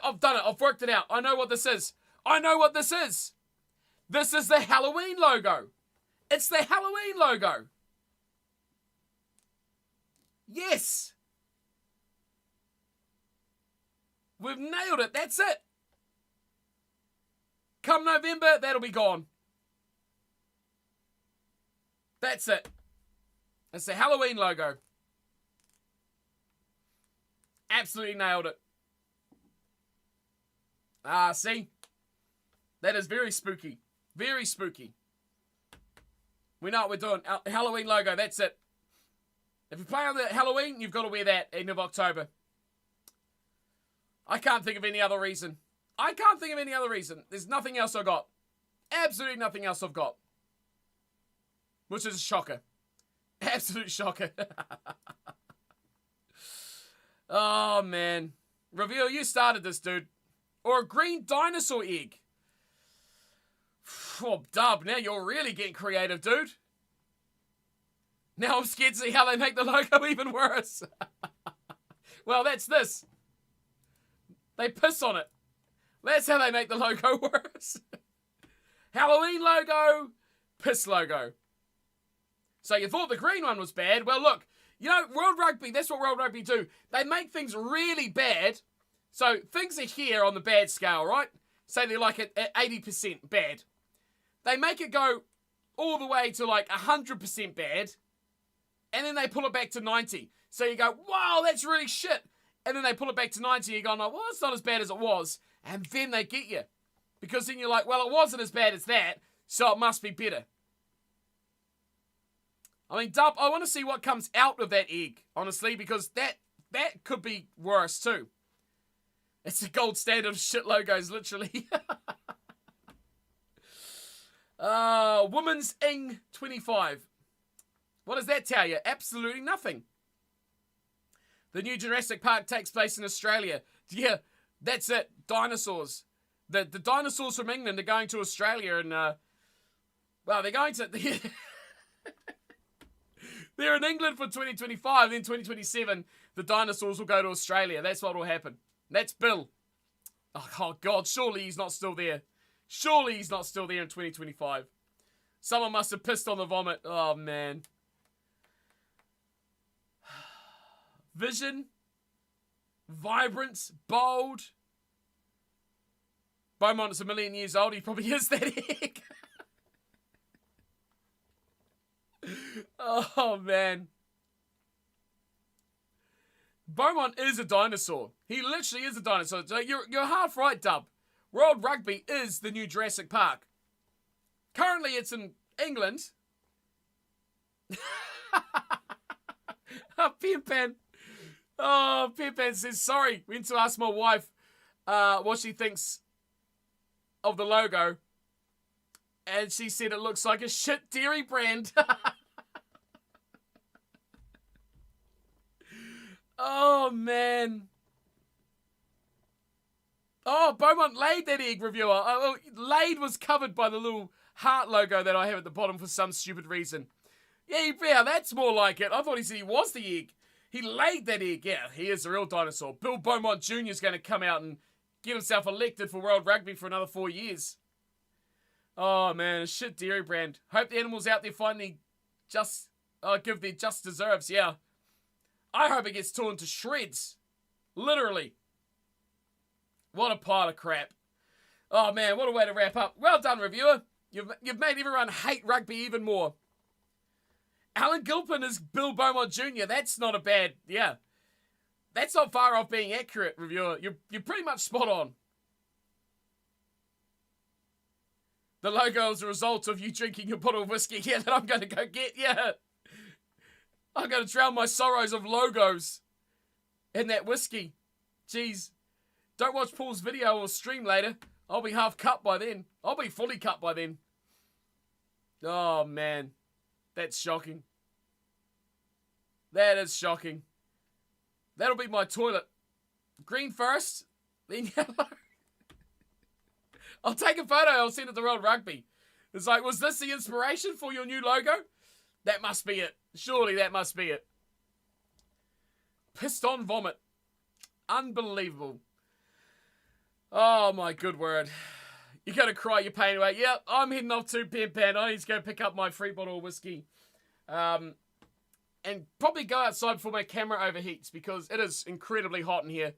I've done it. I've worked it out. I know what this is. I know what this is. This is the Halloween logo. It's the Halloween logo. Yes. We've nailed it. That's it. Come November, that'll be gone. That's it. It's the Halloween logo. Absolutely nailed it. See? That is very spooky. Very spooky. We know what we're doing. Halloween logo, that's it. If you play on the Halloween, you've got to wear that end of October. I can't think of any other reason. There's nothing else I've got. Absolutely nothing else I've got. Which is a shocker. Absolute shocker. Oh, man. Reveal, you started this, dude. Or a green dinosaur egg. Oh, Dub, now you're really getting creative, dude. Now I'm scared to see how they make the logo even worse. Well, that's this. They piss on it. That's how they make the logo worse. Halloween logo, piss logo. So you thought the green one was bad? Well, look, World Rugby, that's what World Rugby do. They make things really bad. So things are here on the bad scale, right? Say they're like at 80% bad. They make it go all the way to like 100% bad. And then they pull it back to 90. So you go, wow, that's really shit. And then they pull it back to 90. You go, well, it's not as bad as it was. And then they get you. Because then you're like, well, it wasn't as bad as that. So it must be better. I mean, Dub, I want to see what comes out of that egg, honestly, because that could be worse too. It's the gold standard of shit logos, literally. Women's Ing 25. What does that tell you? Absolutely nothing. The new Jurassic Park takes place in Australia. Yeah, that's it. Dinosaurs. The dinosaurs from England are going to Australia and, well, they're going to... They're in England for 2025, then 2027, the dinosaurs will go to Australia. That's what will happen. That's Bill. Oh, God, surely he's not still there. Surely he's not still there in 2025. Someone must have pissed on the vomit. Oh, man. Vision. Vibrance. Bold. Beaumont is 1 million years old. He probably is that egg. Oh, man. Beaumont is a dinosaur. He literally is a dinosaur. So you're half right, Dub. World Rugby is the new Jurassic Park. Currently, it's in England. Pimpan. Oh, Pimpan says, sorry. Went to ask my wife what she thinks of the logo. And she said it looks like a shit dairy brand. Oh, man. Oh, Beaumont laid that egg, reviewer. Oh, laid was covered by the little heart logo that I have at the bottom for some stupid reason. Yeah, that's more like it. I thought he said he was the egg. He laid that egg. Yeah, he is a real dinosaur. Bill Beaumont Jr. is going to come out and get himself elected for World Rugby for another 4 years. Oh, man, a shit dairy brand. Hope the animals out there finally give their just deserves, yeah. I hope it gets torn to shreds. Literally. What a pile of crap. Oh, man, what a way to wrap up. Well done, reviewer. You've made everyone hate rugby even more. Alan Gilpin is Bill Beaumont Jr. That's not a bad, yeah. That's not far off being accurate, reviewer. You're pretty much spot on. The logo is a result of you drinking a bottle of whiskey here that I'm going to go get, yeah. I'm going to drown my sorrows of logos in that whiskey. Jeez. Don't watch Paul's video or stream later. I'll be half cut by then. I'll be fully cut by then. Oh, man. That's shocking. That is shocking. That'll be my toilet. Green first, then yellow. I'll take a photo. I'll send it to World Rugby. It's like, was this the inspiration for your new logo? That must be it. Surely that must be it. Pissed on vomit. Unbelievable. Oh, my good word. You're going to cry your pain away. Yep, I'm heading off to Pimpan. I need to go pick up my free bottle of whiskey. And probably go outside before my camera overheats because it is incredibly hot in here.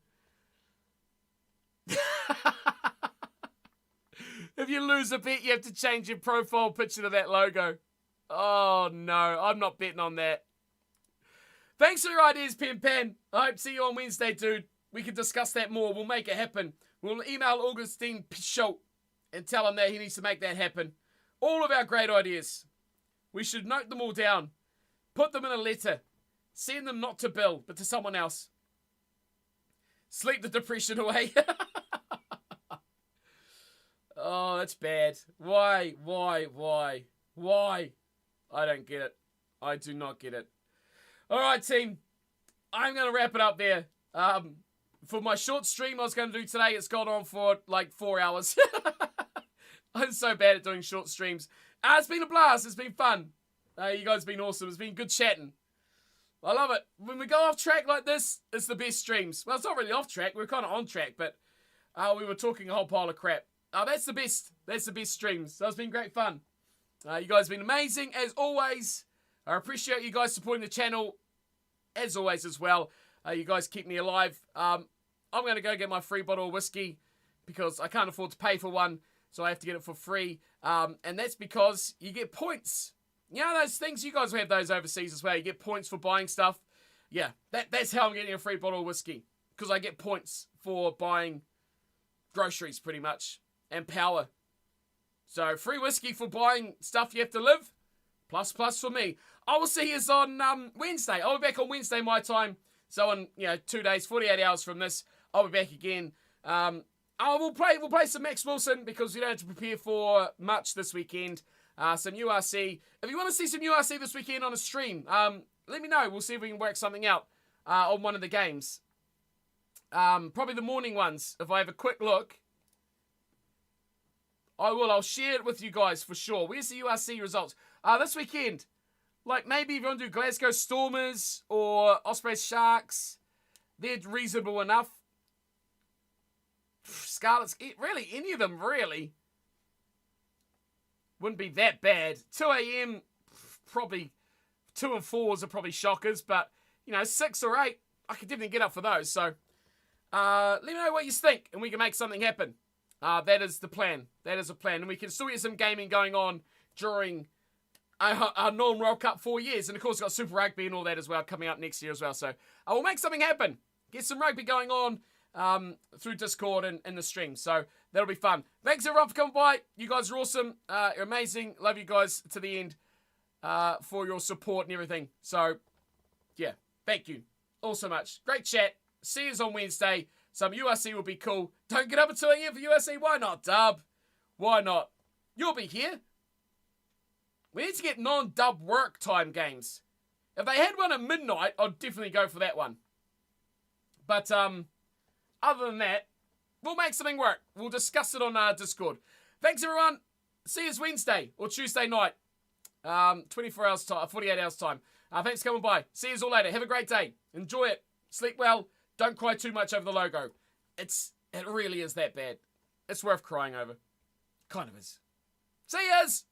If you lose a bet, you have to change your profile picture to that logo. Oh, no. I'm not betting on that. Thanks for your ideas, Pimpan. I hope to see you on Wednesday, dude. We can discuss that more. We'll make it happen. We'll email Augustine Pichot and tell him that he needs to make that happen. All of our great ideas. We should note them all down. Put them in a letter. Send them not to Bill, but to someone else. Sleep the depression away. Oh, that's bad. Why? I don't get it. I do not get it. All right, team. I'm going to wrap it up there. For my short stream I was going to do today, it's gone on for like 4 hours. I'm so bad at doing short streams. It's been a blast. It's been fun. You guys have been awesome. It's been good chatting. I love it. When we go off track like this, it's the best streams. Well, it's not really off track. We're kind of on track, but we were talking a whole pile of crap. That's the best. That's the best streams. So it's been great fun. You guys have been amazing, as always. I appreciate you guys supporting the channel, as always, as well. You guys keep me alive. I'm going to go get my free bottle of whiskey because I can't afford to pay for one, so I have to get it for free. And that's because you get points. You know those things? You guys have those overseas as well. You get points for buying stuff. Yeah, that's how I'm getting a free bottle of whiskey. Because I get points for buying groceries, pretty much. And power. So, free whiskey for buying stuff you have to live. Plus for me. I will see you on Wednesday. I'll be back on Wednesday my time. So, in 2 days, 48 hours from this, I'll be back again. We'll play some Max Wilson because we don't have to prepare for much this weekend. Some URC. If you want to see some URC this weekend on a stream, let me know. We'll see if we can work something out on one of the games. Probably the morning ones. If I have a quick look. I will. I'll share it with you guys for sure. Where's the URC results? This weekend. Like, maybe if you want to do Glasgow Stormers or Ospreys Sharks, they're reasonable enough. Scarlets, really, any of them, really. Wouldn't be that bad. 2 a.m, probably 2 and 4s are probably shockers, but, 6 or 8, I could definitely get up for those. So, let me know what you think, and we can make something happen. That is the plan. That is a plan. And we can still get some gaming going on during our non-World Cup 4 years. And, of course, we've got Super Rugby and all that as well coming up next year as well. So, I will make something happen. Get some rugby going on through Discord and the stream. So, that'll be fun. Thanks, everyone, for coming by. You guys are awesome. You're amazing. Love you guys to the end for your support and everything. So, yeah. Thank you all so much. Great chat. See you on Wednesday. Some URC will be cool. Don't get up at 2 a.m. for URC. Why not, Dub? Why not? You'll be here. We need to get non-dub work time games. If they had one at midnight, I'd definitely go for that one. But other than that, we'll make something work. We'll discuss it on our Discord. Thanks, everyone. See you Wednesday or Tuesday night. 24 hours time, 48 hours time. Thanks for coming by. See you all later. Have a great day. Enjoy it. Sleep well. Don't cry too much over the logo. It really is that bad. It's worth crying over. Kind of is. See yous!